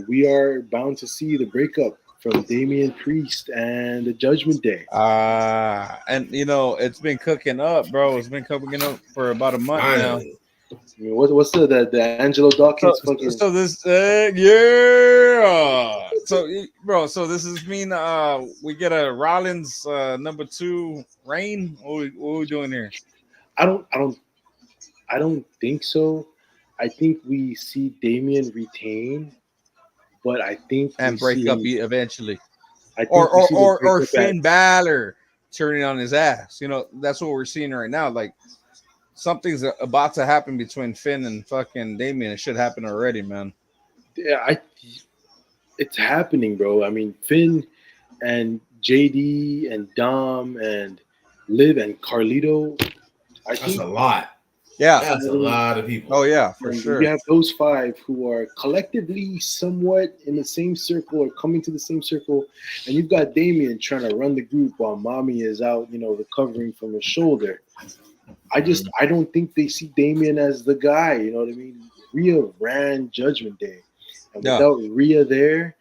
we are bound to see the breakup from Damian Priest and the Judgment Day. And it's been cooking up, bro. It's been cooking up for about a month now. I mean, what's the Angelo Dawkins fucking? So this yeah. So this is mean we get a Rollins number 2 reign. What we doing here? I don't think so. I think we see Damian retain, but I think and break up eventually. I think or Finn Balor turning on his ass. That's what we're seeing right now. Like something's about to happen between Finn and fucking Damian. It should happen already, man. Yeah, it's happening, bro. I mean, Finn and JD and Dom and Liv and Carlito. That's a lot. Yeah, that's a lot of people. Oh yeah, for sure. You have those 5 who are collectively somewhat in the same circle or coming to the same circle, and you've got Damian trying to run the group while Mommy is out, recovering from his shoulder. I don't think they see Damian as the guy. You know what I mean? Rhea ran Judgment Day, and without Rhea there,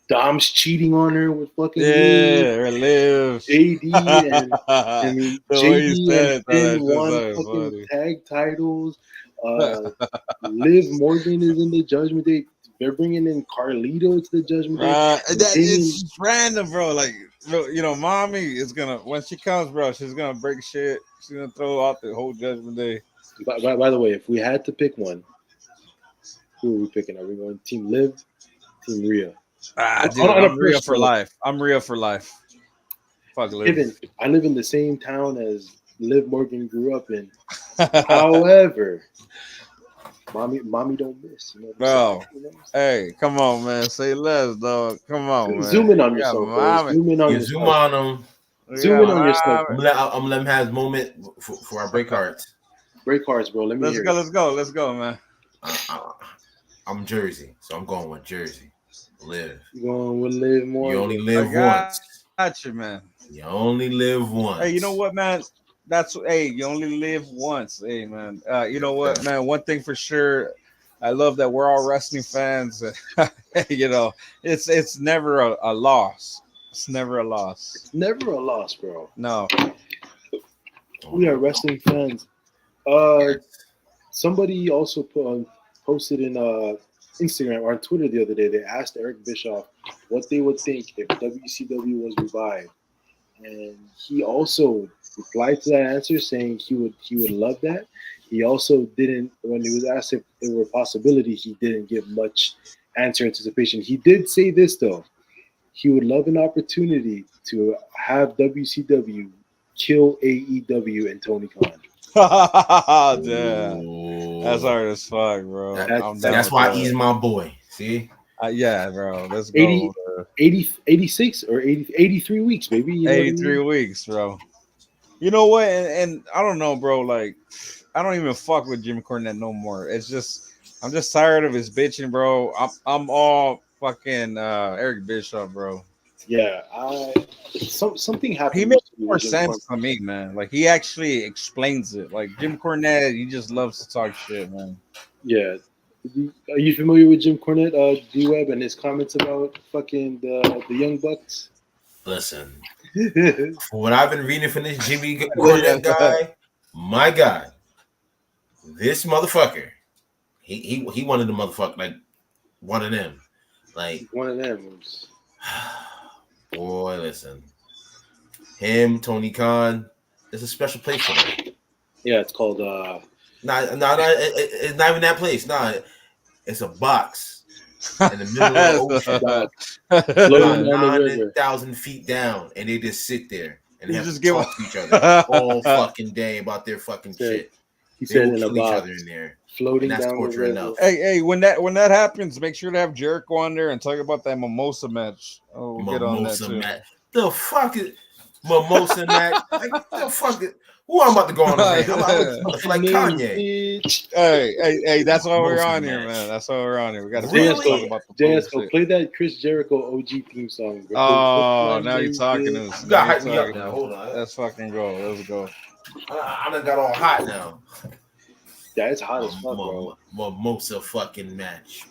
Dom's cheating on her with fucking Liv. JD and I mean JD and Finn won fucking tag titles. Liv Morgan is in the Judgment Day. They're bringing in Carlito to the Judgment Day. It's random, bro. Like, Mommy is gonna when she comes, bro. She's gonna break shit. She's gonna throw out the whole Judgment Day. By the way, if we had to pick one, who are we picking? Are we going Team Liv, Team Rhea? Dude, I'm Rhea for life. I'm Rhea for life. Fuck Liv. I live in the same town as Liv Morgan grew up in. However, mommy don't miss. Bro, hey, come on, man. Say less, dog. Come on, man. Zoom in on yourself. Zoom in on yourself. Zoom on them. Zoom in on yourself. I'm gonna let him have his moment for our break cards. Break cards, bro. Let me hear it. Let's go, man. I'm Jersey, so I'm going with Jersey. Liv. You going with Liv more? You only live once. Gotcha, man. You only live once. Hey, you know what, man? You only live once. Hey, man. You know what, man? One thing for sure, I love that we're all wrestling fans. It's never a loss. It's never a loss. It's never a loss, bro. No. We are wrestling fans. Somebody also posted in Instagram or on Twitter the other day. They asked Eric Bischoff what they would think if WCW was revived, and he also replied to that answer saying he would love that. He also didn't, when he was asked if there were a possibility, he didn't give much answer anticipation. He did say this though: he would love an opportunity to have WCW kill AEW and Tony Khan. Damn. That's hard as fuck, bro. That's why he's my boy. See? Yeah, bro. Let's go. 86 or 83 weeks, baby. 83 weeks, bro. You know what? And I don't know, bro. Like, I don't even fuck with Jim Cornette no more. It's just, I'm just tired of his bitching, bro. I'm all fucking Eric Bischoff, bro. Yeah, something happened. He makes more sense to me, man. Like, he actually explains it. Like, Jim Cornette, he just loves to talk shit, man. Yeah. Are you familiar with Jim Cornette, D-Web, and his comments about fucking the Young Bucks? Listen, For what I've been reading from this Jimmy Cornette guy, my God, this motherfucker, he one of the motherfuckers, like one of them, like one of them. Boy, listen, him, Tony Khan, there's a special place for them. Yeah, it's called. It's not even that place. Nah, it's a box in the middle of the ocean, floating down the river, 9,000 feet down, and they just sit there and have to talk to each other all fucking day about their fucking shit. He said in a kill each box, other in there, floating and that's down torture the river. enough. Hey, when that happens, make sure to have Jericho on there and talk about that mimosa match. Oh, we'll get on that too. Match. The fuck is mimosa match? Like the fuck is. Who I'm about to go on a rant? I'm like Kanye. Hey, that's why we're on here, man. That's why we're on here. We got to talk about the JSO, play that Chris Jericho OG theme song. Bro. Oh, now you're talking to us. You got hype me up now. Hold on. Let's fucking go. Let's go. I done got all hot now. Yeah, it's hot as fuck, bro. Mimosa fucking match.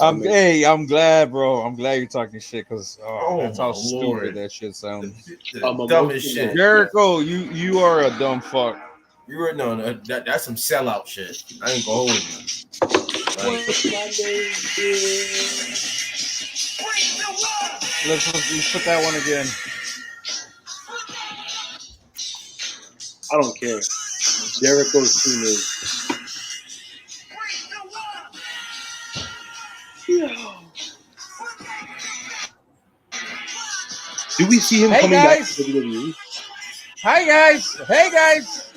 I'm glad, bro. I'm glad you're talking shit because that's how stupid that shit sounds. Dumbest shit. Jericho, you are a dumb fuck. You were that's some sellout shit. I ain't gonna hold you. Let's put that one again. I don't care. Jericho's team is. Do we see him coming back to WWE? Hi guys. Hey guys.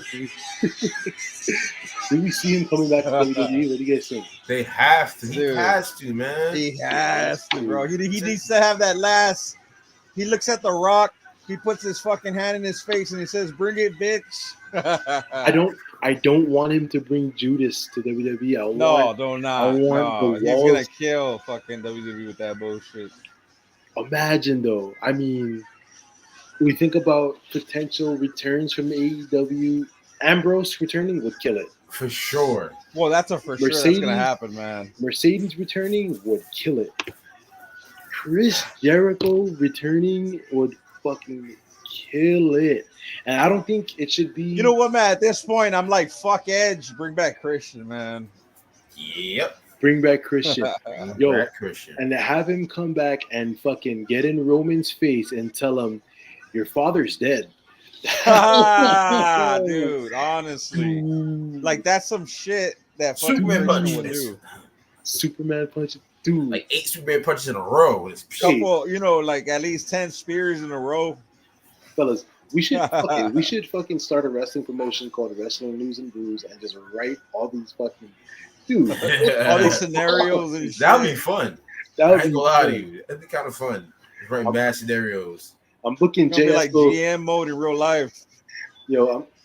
Do we see him coming back to WWE? What do you guys think? They have to. He has to, man. He has to, bro. He needs to have that last. He looks at The Rock. He puts his fucking hand in his face and he says, "Bring it, bitch." I don't want him to bring Judas to WWE. He's gonna kill fucking WWE with that bullshit. Imagine though. I mean, we think about potential returns from AEW. Ambrose returning would kill it for sure. Well, that's a for sure. That's gonna happen, man. Mercedes returning would kill it. Chris Jericho returning would fucking kill it. And I don't think it should be. You know what, man? At this point, I'm like, fuck Edge. Bring back Christian, man. Yep. Bring back Christian. Christian. And to have him come back and fucking get in Roman's face and tell him, your father's dead. Dude, honestly. Like, that's some shit that fucking Superman would do. Superman punches. Dude. Like 8 Superman punches in a row. Couple, like at least 10 spears in a row. Fellas, we should fucking start a wrestling promotion called Wrestling News and Brews and just write all these fucking all these scenarios and shit. That'd be fun. I ain't gonna lie to you. That'd be kind of fun. Write bad scenarios. I'm booking Jay like GM mode in real life.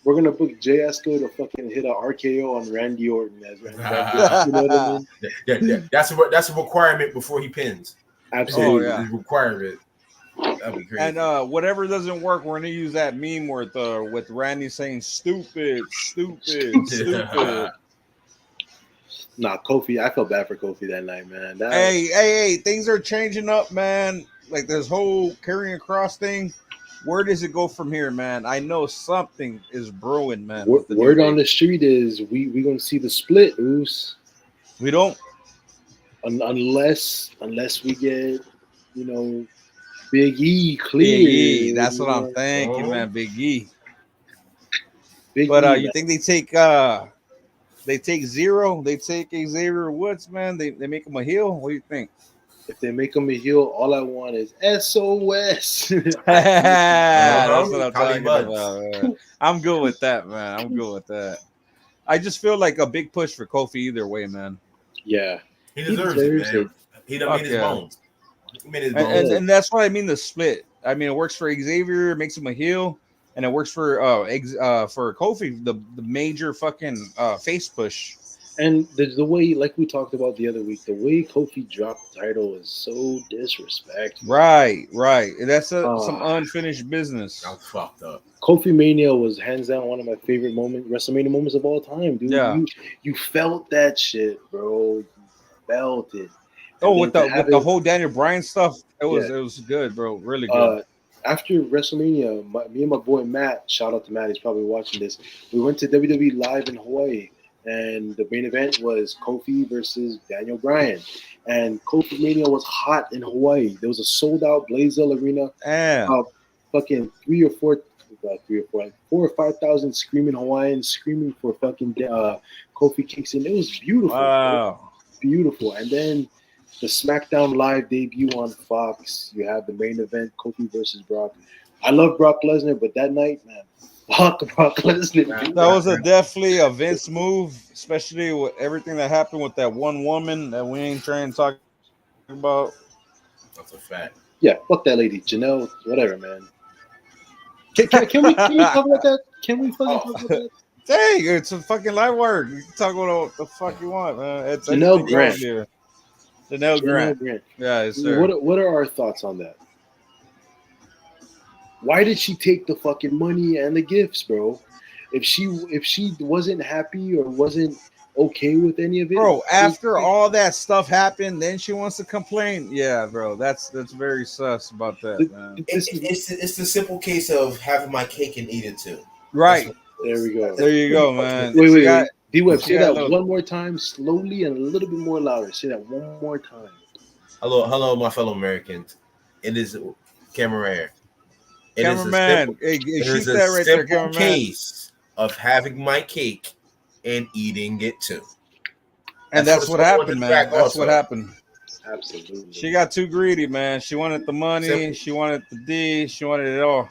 We're gonna book Jay Esco to fucking hit an RKO on Randy Orton as Randy Orton. You know what I mean? Yeah. That's a requirement before he pins. Absolutely, it's a requirement. That'd be crazy. And whatever doesn't work, we're gonna use that meme with Randy saying "stupid." Nah, Kofi. I felt bad for Kofi that night, man. Hey, things are changing up, man. Like this whole carrying cross thing. Where does it go from here, man? I know something is brewing, man. Word on the street is we gonna see the split, Oos. We don't, unless we get, Big E clear. Big E, that's what I'm thinking, man. Big E. But you think they take Zero? They take Xavier Woods, man. They make him a heel. What do you think? If they make him a heel, all I want is SOS. That's what I'm talking about. Man. I'm good with that, man. I'm good with that. I just feel like a big push for Kofi either way, man. Yeah. He deserves it, man. He done made his bones. And that's what I mean, the split. I mean, it works for Xavier, it makes him a heel, and it works for Kofi, the major fucking face push. And the way, like we talked about the other week, the way Kofi dropped the title is so disrespectful. Right. That's some unfinished business. I'm fucked up. Kofi Mania was hands down one of my favorite WrestleMania moments of all time, dude. Yeah. You felt that shit, bro. You felt it. With the whole Daniel Bryan stuff, it was good, bro. Really good. after WrestleMania, me and my boy Matt, shout out to Matt, he's probably watching this. We went to WWE Live in Hawaii, and the main event was Kofi versus Daniel Bryan. And Kofi Mania was hot in Hawaii. There was a sold out Blaisdell Arena. Fucking 4 or 5,000 screaming Hawaiians screaming for fucking Kofi Kingston. It was beautiful. Wow. Beautiful. And then the SmackDown Live debut on Fox. You have the main event, Kofi versus Brock. I love Brock Lesnar, but that night, man, fuck Brock Lesnar. That was definitely a Vince move, especially with everything that happened with that one woman that we ain't trying to talk about. That's a fact. Yeah, fuck that lady, Janelle, whatever, man. Can we talk about that? Can we fucking talk about that? Dang, it's a fucking live work. You can talk about what the fuck you want, man. It's Janelle Grant. Janelle Grant. Yeah, sir. What are our thoughts on that? Why did she take the fucking money and the gifts, bro? If she wasn't happy or wasn't okay with any of it, bro, after all that stuff happened, then she wants to complain. Yeah, bro, that's very sus about that, man. It's the simple case of having my cake and eat it too. Right. There we go. There you go, man. Wait. D-Web, say that one more time, slowly and a little bit more louder. Say that one more time. Hello, my fellow Americans. It is camera here. Cameraman, it is a simple case of having my cake and eating it too. And that's what happened, man. That's what happened. Absolutely. She got too greedy, man. She wanted the money. She wanted the D. She wanted it all.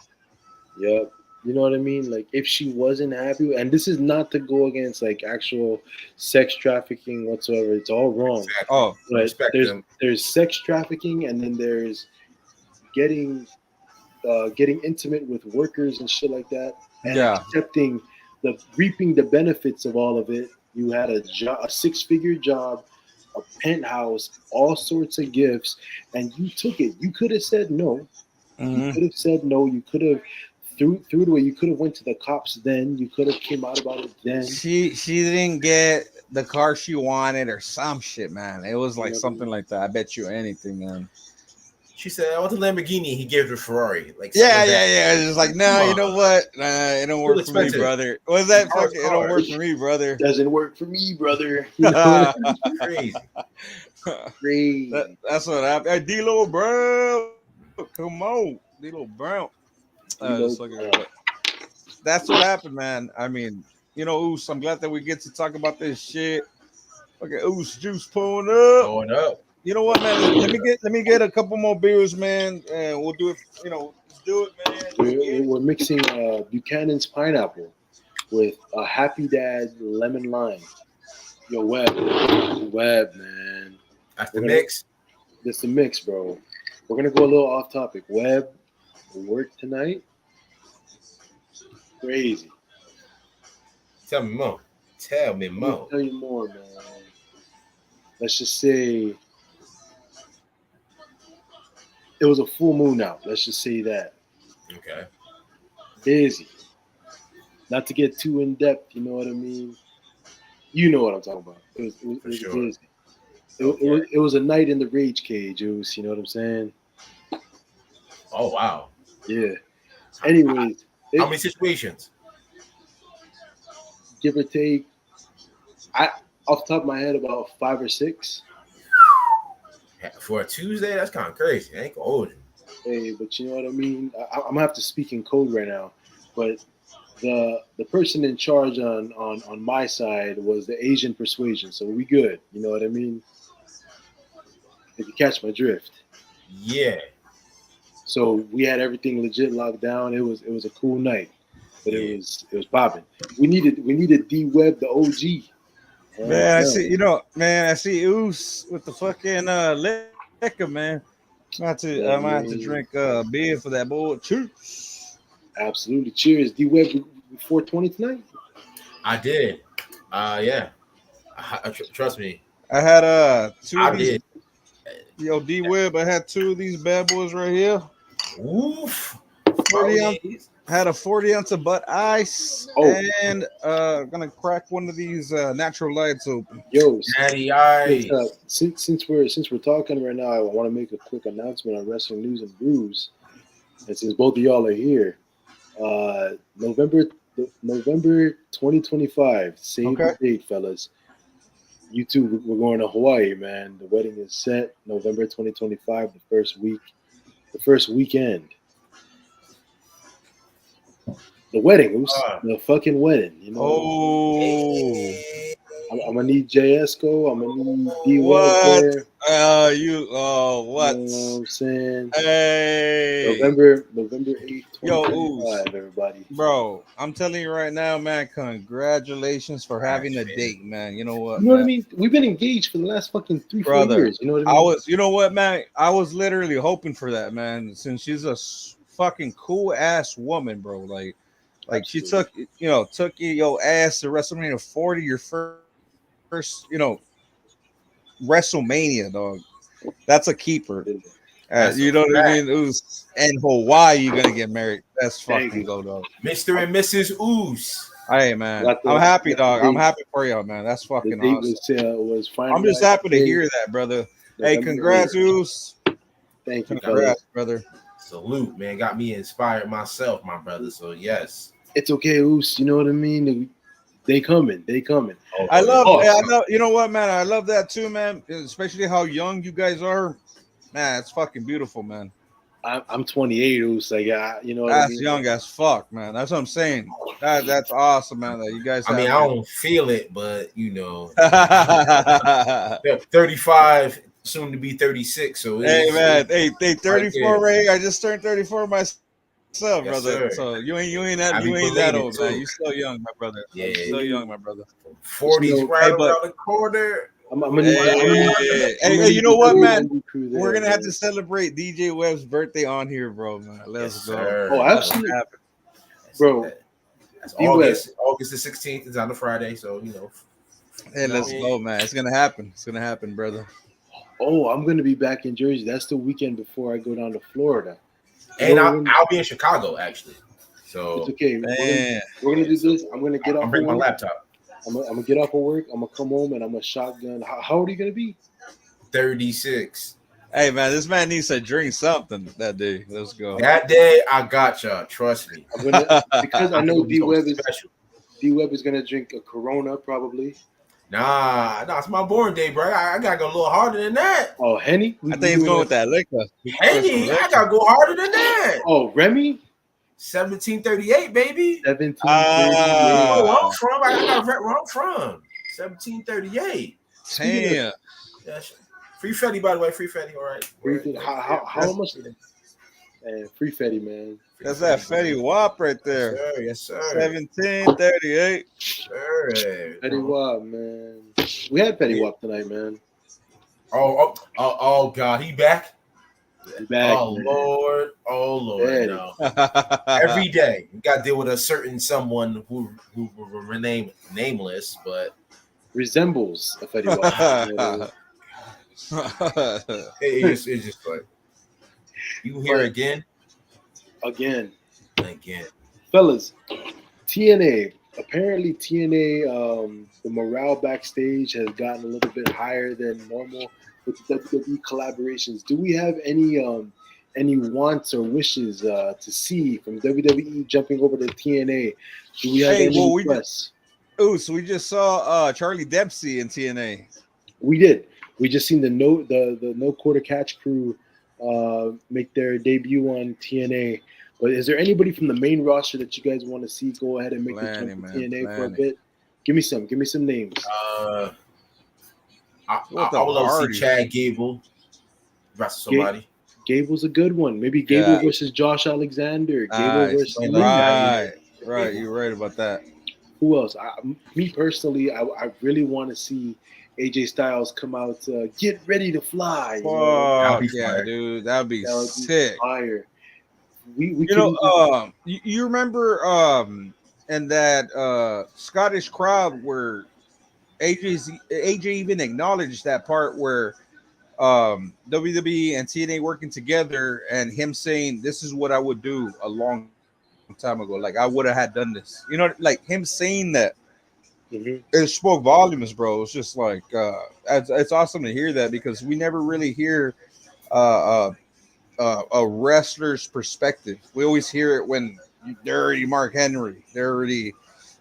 Yep. You know what I mean? Like, if she wasn't happy, and this is not to go against like actual sex trafficking whatsoever. It's all wrong. Exactly. Oh, but there's sex trafficking, and then there's getting intimate with workers and shit like that, and accepting reaping the benefits of all of it. You had a 6-figure job, a penthouse, all sorts of gifts, and you took it. You could have said no. Mm-hmm. You could have said no. You could have threw it away. You could have went to the cops then. You could have came out about it then. She didn't get the car she wanted or some shit, man. It was like something like that. I bet you anything, man. She said, "I want the Lamborghini." He gave her a Ferrari. Like, yeah. It's like, no, you know what? It don't work for me, brother. What's that? Fucking, it don't work for me, brother. Doesn't work for me, brother. You know? Crazy. That's what happened. Hey, D-Lo Brown, come on, D-Lo Brown. That's what happened, man. I mean, you know, Oos, I'm glad that we get to talk about this shit. Okay, Oos juice pulling up. You know what, man? Let me get a couple more beers, man, and we'll do it. You know, let's do it, man. We're mixing Buchanan's pineapple with a Happy Dad lemon lime. Yo, Web, man. That's the mix. That's the mix, bro. We're gonna go a little off topic. Web, work tonight. Crazy. Tell me more. Tell you more, man. Let's just say it was a full moon out. Let's just say that. Okay. Busy. Not to get too in depth, you know what I mean? You know what I'm talking about. It was busy. It was a night in the rage cage. It was, you know what I'm saying? Oh, wow. Yeah. Anyways. How many situations? Give or take. Off the top of my head, about 5 or 6. For a Tuesday, that's kind of crazy. I ain't gonna hold it. Hey, but you know what I mean? I'm gonna have to speak in code right now. But the person in charge on my side was the Asian persuasion, so we good. You know what I mean? If you catch my drift. Yeah. So we had everything legit locked down. It was a cool night, but it was popping. We needed D-Web, the OG. Man, I see Oos with the fucking liquor, man. I might have to drink beer for that boy. Cheers. Absolutely. Cheers. D-Web 420 tonight? I did. Yeah. Trust me. I had 2 I of these. did. Yo, D-Web, I had 2 of these bad boys right here. Oof. 40 ounce. Had a 40 ounce of Bud Ice, and gonna crack one of these natural lights open. Yo, Natty Ice. Since we're talking right now, I want to make a quick announcement on Wrestling News and Brews. And since both of y'all are here, November 2025. Save the date, fellas. You two, we're going to Hawaii, man. The wedding is set November 2025, the first weekend. The wedding, the fucking wedding, you know. Oh, I'm gonna need JSco. I'm gonna need D what? there. What? You know what I'm saying? Hey, November 8th, 2025, everybody. Bro, I'm telling you right now, man. Congratulations for having a date, man. You know what? You know what I mean? We've been engaged for the last fucking 3-4 years. You know what I mean? You know what, man? I was literally hoping for that, man. Since she's a fucking cool ass woman, bro. Like she took your ass to WrestleMania 40, your first, WrestleMania, dog. That's a keeper. You know what I mean? Ooze. And Hawaii, you're gonna get married. That's fucking go, dog. Mr. and Mrs. Ooze. Hey, man. I'm happy, dog. I'm happy for y'all, man. That's fucking awesome. Was I'm just happy to hear that, brother. Hey, congrats, Ooze. Thank you, congrats, brother. Salute, man. Got me inspired myself, my brother. So yes. It's okay, Oos. You know what I mean? They coming. I love. You know what, man? I love that too, man. Especially how young you guys are. Man, it's fucking beautiful, man. I'm 28, Oos. Like, you know, that's young as fuck, man. That's what I'm saying. That's awesome, man. That you guys. I don't feel it, but 35, soon to be 36. So hey, man, hey, 34, Ray. I just turned 34 myself. Brother. Sir. So you ain't that old, man. You still young, my brother. Yeah, you still young, my brother. 40s right around the corner. Hey, you know what, man? We're gonna have to celebrate DJ Webb's birthday on here, bro. Man, let's go. Sir. Oh, absolutely, bro. That's August the 16th is on a Friday, so Hey, let's go, man. It's gonna happen. It's gonna happen, brother. Oh, I'm gonna be back in Jersey. That's the weekend before I go down to Florida. And I'll be in Chicago, actually. So it's okay. We're gonna do this. I'm gonna get off. I'm bringing my laptop. I'm gonna get off of work. I'm gonna come home and I'm gonna shotgun. How old are you gonna be? 36. Hey, man, this man needs to drink something that day. Let's go. That day, I got y'all. Trust me. Because I know D Webb is gonna drink a Corona probably. Nah, it's my born day, bro. I gotta go a little harder than that. Oh, Henny? I think he's going with that liquor. Henny, I gotta go harder than that. Oh, Remy? 1738, baby. 1738. Where I'm from. I gotta rep where I'm from. 1738. Damn. Free Fetty, by the way. Free Fetty, all right. How much? Man, free Fetty, man. That's that Fetty Wap right there. Yes, sir. 1738. Sure. Fetty Wap, man. We had Fetty Wap tonight, man. Oh, God, he back. Back, oh man. Lord, no. Every day you got to deal with a certain someone who will remain nameless, but resembles a Fetty Wap. It's just like you hear again, fellas. TNA. Apparently, TNA. The morale backstage has gotten a little bit higher than normal with the WWE collaborations. Do we have any wants or wishes to see from WWE jumping over to TNA? Do we have any requests? So we just saw Charlie Dempsey in TNA. We did. We just seen the No Quarter Catch crew make their debut on TNA. But is there anybody from the main roster that you guys want to see go ahead and make the jump to TNA for a bit? Give me some names. I would love to see Chad Gable wrestle somebody. Gable's a good one. Maybe Gable versus Josh Alexander. Gable versus right. You're right about that. Who else? Me personally, I really want to see AJ Styles come out. Get ready to fly. Dude, that'd be sick. Fire. You remember in that Scottish crowd where AJ even acknowledged that part where WWE and TNA working together and him saying this is what I would do a long time ago. Like I would have had done this. You know, like him saying that. Mm-hmm. It spoke volumes, bro. It's just like it's awesome to hear that because we never really hear a wrestler's perspective. We always hear it when dirty Mark Henry, dirty,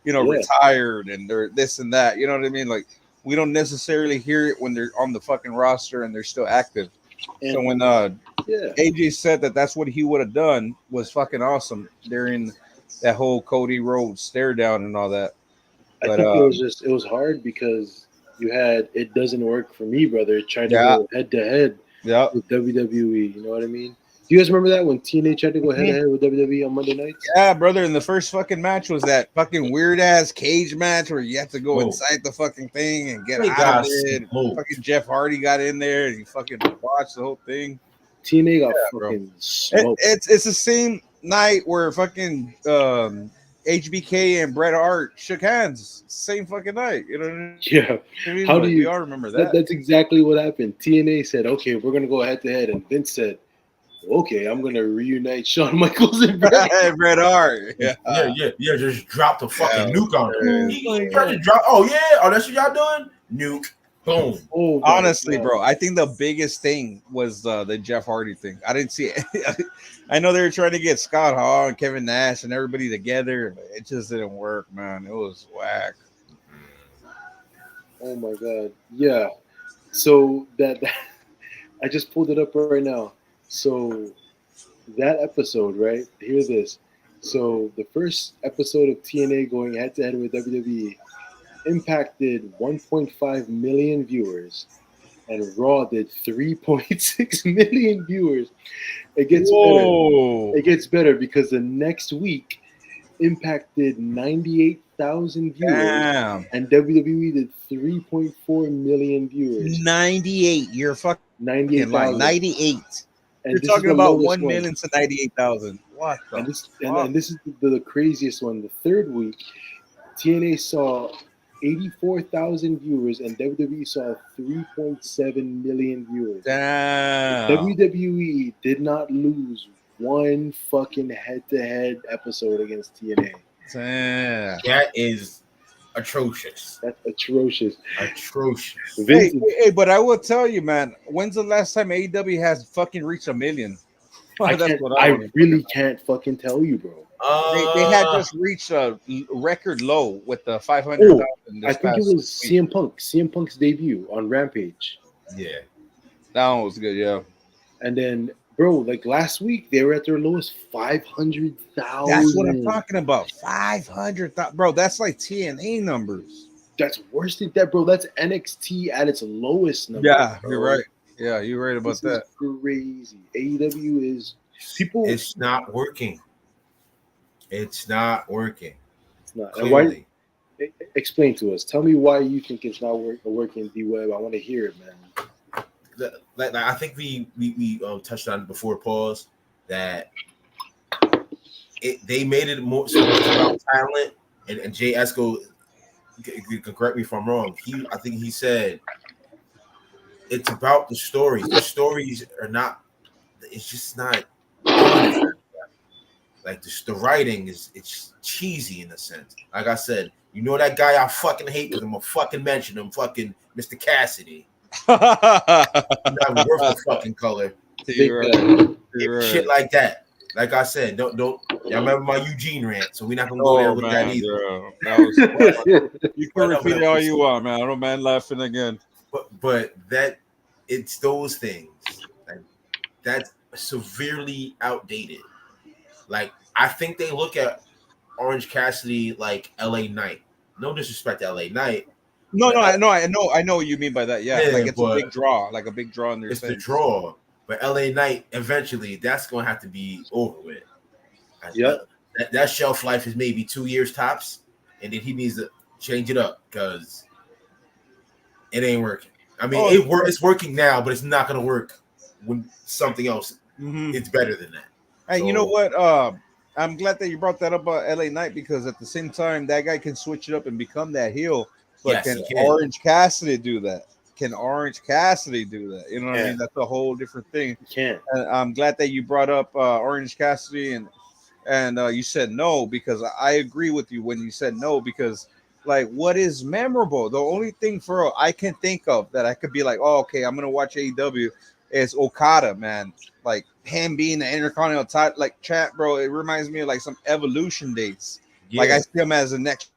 retired, and they're this and that. You know what I mean? Like we don't necessarily hear it when they're on the fucking roster and they're still active. And so when AJ said that that's what he would have done was fucking awesome during that whole Cody Rhodes stare down and all that. But, I think it was hard because you had it doesn't work for me, brother. Trying to go head to head with WWE. You know what I mean? Do you guys remember that when TNA tried to go head to head with WWE on Monday nights? Yeah, brother. And the first fucking match was that fucking weird ass cage match where you have to go inside the fucking thing and get out of it. Fucking Jeff Hardy got in there and he fucking watched the whole thing. TNA got fucking smoked. It's the same night where fucking HBK and Bret Hart shook hands. Same fucking night. You know what I mean? Yeah. How do you all remember that? That's exactly what happened. TNA said, okay, we're going to go head to head. And Vince said, okay, I'm going to reunite Shawn Michaels and Bret Hart. Yeah. Just drop the fucking nuke on him. He tried to drop. Oh, that's what y'all doing? Nuke. Boom. Oh, honestly, bro, I think the biggest thing was the Jeff Hardy thing. I didn't see it. I know they were trying to get Scott Hall and Kevin Nash and everybody together. It just didn't work, man. It was whack. Oh my god. Yeah. So that I just pulled it up right now. So that episode, right? Hear this. So the first episode of TNA going head to head with WWE impacted 1.5 million viewers, and Raw did 3.6 million viewers. It gets better. It gets better because the next week impacted 98,000 viewers, and WWE did 3.4 million viewers. 98. You're fucking 98,000. 98. And you're talking about 1 million to 98,000. What the and this is the craziest one. The third week, TNA saw 84,000 viewers and WWE saw 3.7 million viewers. Damn. WWE did not lose one fucking head-to-head episode against TNA. Damn. That is atrocious. That's atrocious. Hey, but I will tell you, man, when's the last time AEW has fucking reached 1 million? I really can't fucking tell you, bro. They had just reached a record low with the 500,000. I think it was CM Punk. CM Punk's debut on Rampage. Yeah, that one was good. Yeah, and then, bro, like last week they were at their lowest 500,000. That's what I'm talking about. 500,000, bro. That's like TNA numbers. That's worse than that, bro. That's NXT at its lowest number. Yeah, bro. You're right. Yeah, you're right about that. Crazy. AEW is people. It's not working. It's not working. It's not. And why, explain to us. Tell me why you think it's not working, D-Web. I want to hear it, man. I think we touched on it before, pause, that they made it more so much about talent. And Jay Esco, you can correct me if I'm wrong. I think he said it's about the stories. The stories are not. It's just not. Like the writing it's cheesy in a sense. Like I said, you know that guy I fucking hate because I'm gonna fucking mention him, fucking Mr. Cassidy. Not worth the fucking color. You're right. Shit like that. Like I said, don't. Y'all remember my Eugene rant, so we're not gonna go there with that either. That was, you can repeat it all you want, man. I don't mind laughing again. But that it's those things like that's severely outdated. Like, I think they look at Orange Cassidy like LA Knight. No disrespect to LA Knight. No, I know what you mean by that. Yeah, like it's a big draw, in their sense. It's the draw. But LA Knight, eventually, that's going to have to be over with. Yeah. That shelf life is maybe 2 years tops, and then he needs to change it up because it ain't working. I mean, it's working now, but it's not going to work when something else it's better than that. And you know what? I'm glad that you brought that up about LA Knight because at the same time, that guy can switch it up and become that heel. But can Orange Cassidy do that? Can Orange Cassidy do that? You know what I mean? That's a whole different thing. You can't. And I'm glad that you brought up Orange Cassidy and you said no because I agree with you when you said no because like what is memorable? The only thing I can think of that I could be like, oh, okay, I'm gonna watch AEW is Okada, man. Like him being the Intercontinental title, like chat, bro. It reminds me of like some Evolution dates. Yeah. Like I see him as the next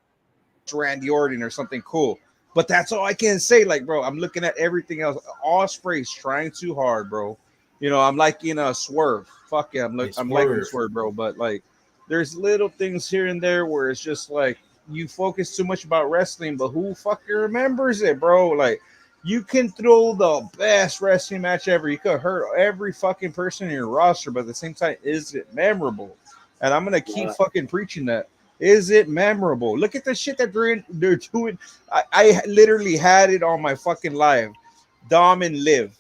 Randy Orton or something cool. But that's all I can say. Like, bro, I'm looking at everything else. Osprey's trying too hard, bro. You know, I'm liking Swerve. Fuck yeah, I'm liking Swerve, bro. But like, there's little things here and there where it's just like you focus too much about wrestling, but who fucking remembers it, bro? Like, you can throw the best wrestling match ever. You could hurt every fucking person in your roster, but at the same time, is it memorable? And I'm gonna keep fucking preaching that. Is it memorable? Look at the shit that they're doing. I literally had it on my fucking live. Dom and Liv.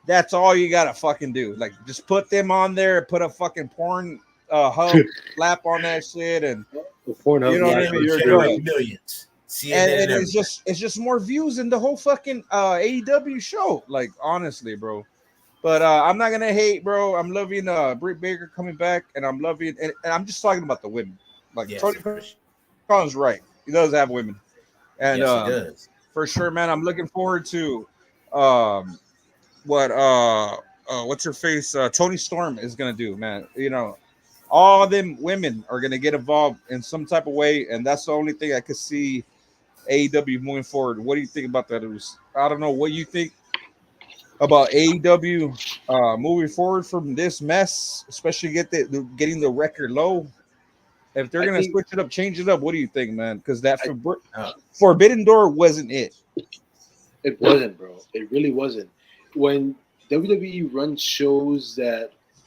That's all you gotta fucking do. Like, just put them on there, put a fucking porn hub slap on that shit, and you know what I mean. You're good. Millions. And it's just more views than the whole fucking AEW show. Like, honestly, bro. But I'm not gonna hate, bro. I'm loving Britt Baker coming back, and I'm loving, and I'm just talking about the women. Like, Tony Khan's right. He does have women, and yes, he does. For sure, man. I'm looking forward to what's her face Tony Storm is gonna do, man. You know, all them women are gonna get involved in some type of way, and that's the only thing I could see AEW moving forward. What do you think about that? I don't know what you think about AEW moving forward from this mess, especially getting the record low. If they're gonna switch it up, change it up, what do you think, man? Because that Forbidden Door wasn't it. It wasn't, bro. It really wasn't. When WWE runs shows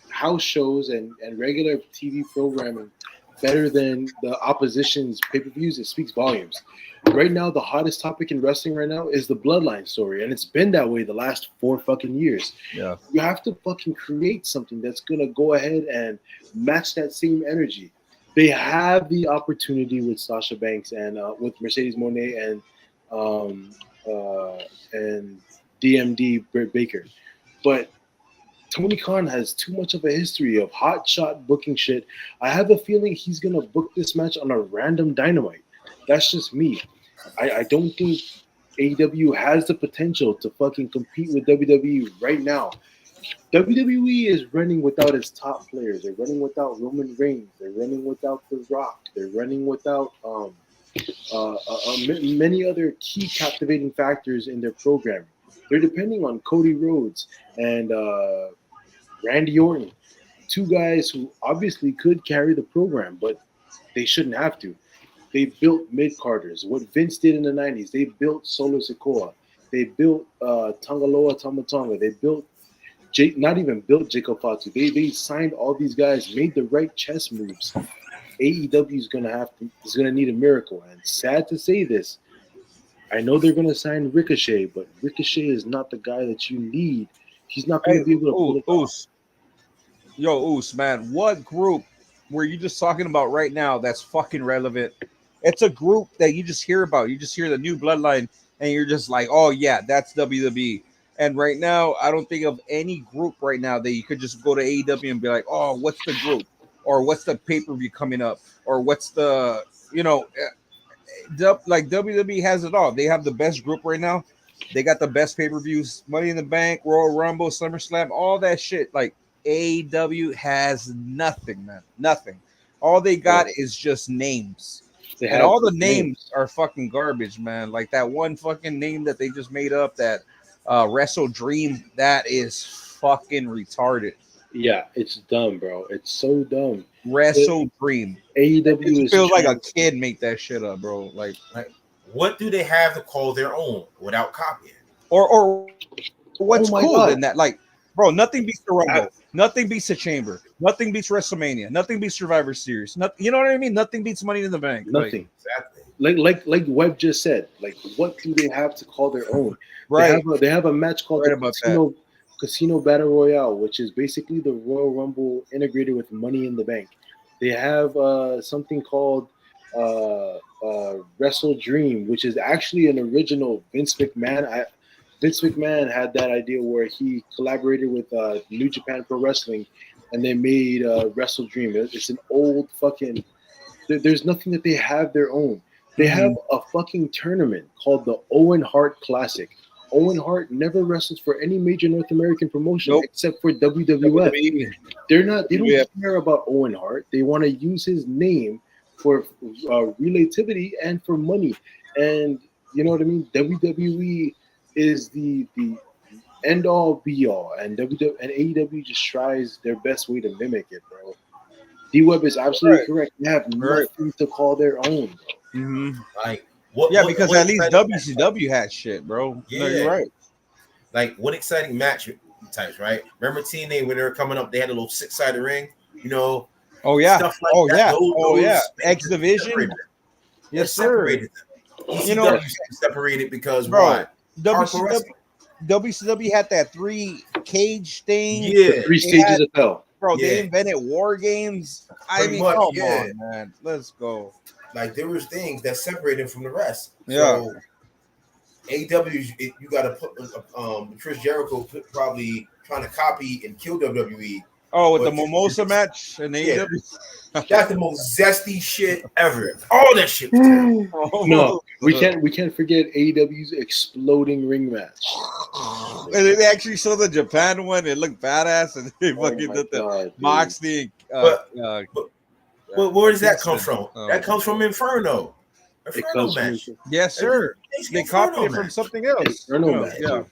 house shows and regular TV programming better than the opposition's pay-per-views, it speaks volumes. Right now, the hottest topic in wrestling right now is the Bloodline story, and it's been that way the last 4 fucking years. Yeah, you have to fucking create something that's gonna go ahead and match that same energy. They have the opportunity with Sasha Banks and with Mercedes Moné and DMD Britt Baker, but Tony Khan has too much of a history of hot shot booking shit. I have a feeling he's gonna book this match on a random Dynamite. That's just me. I don't think AEW has the potential to fucking compete with WWE right now. WWE is running without its top players. They're running without Roman Reigns. They're running without The Rock. They're running without many other key captivating factors in their programming. They're depending on Cody Rhodes and Randy Orton, 2 guys who obviously could carry the program, but they shouldn't have to. They built mid-carders. What Vince did in the 90s, they built Solo Sikoa. They built Tangaloa Tamatonga. They built not even built Jacob Fatu. They signed all these guys, made the right chess moves. AEW is gonna need a miracle. And sad to say this, I know they're gonna sign Ricochet, but Ricochet is not the guy that you need. He's not gonna be able to pull it off. Yo, Oos, man, what group were you just talking about right now that's fucking relevant? It's a group that you just hear about. You just hear the new Bloodline, and you're just like, oh yeah, that's WWE. And right now, I don't think of any group right now that you could just go to AEW and be like, oh, what's the group? Or what's the pay-per-view coming up? Or what's the, like WWE has it all. They have the best group right now. They got the best pay-per-views, Money in the Bank, Royal Rumble, SummerSlam, all that shit. Like, AEW has nothing, man. Nothing. All they got is just names. And all the names are fucking garbage, man. Like that one fucking name that they just made up, that Wrestle Dream, that is fucking retarded. Yeah, it's dumb, bro. It's so dumb. Wrestle Dream. AEW feels like a kid make that shit up, bro. Like what do they have to call their own without copying? Or what's cool in that? Like, bro, nothing beats the Rumble. Nothing beats the Chamber. Nothing beats WrestleMania. Nothing beats Survivor Series. You know what I mean? Nothing beats Money in the Bank. Nothing. Like Webb just said. Like, what do they have to call their own? Right. They have a match called the Casino Battle Royale, which is basically the Royal Rumble integrated with Money in the Bank. They have something called Wrestle Dream, which is actually an original Vince McMahon. Vince McMahon had that idea where he collaborated with New Japan Pro Wrestling, and they made Wrestle Dream. It's an old fucking. There's nothing that they have their own. They have a fucking tournament called the Owen Hart Classic. Owen Hart never wrestles for any major North American promotion except for WWF. They don't care about Owen Hart. They want to use his name for relativity and for money. And you know what I mean? WWE is the end all be all, and AEW just tries their best way to mimic it, bro. D-Web is absolutely correct. They have nothing to call their own, bro. Mm-hmm. Like because at least WCW had shit, bro. Yeah, no, you're right. Like what exciting match types, right? Remember TNA when they were coming up, they had a little 6-sided ring, you know. Oh yeah. Stuff like that. Those X Division. Yes, sir. You know, separated because why? WCW had that 3 cage thing. Yeah, 3 stages of hell. Bro, they invented war games. I mean, come on, man. Let's go. Like there was things that separated from the rest. Yeah. So, AEW, you got to put Chris Jericho probably trying to copy and kill WWE. Oh, with the Mimosa match and AEW. That's the most zesty shit ever. All that shit. No, we can't forget AEW's exploding ring match. And they actually showed the Japan one. It looked badass, and they fucking did the Moxley. But where does that come from? That comes from Inferno. Inferno match. Yes, sir. They copied it from something else. Inferno match. Yeah.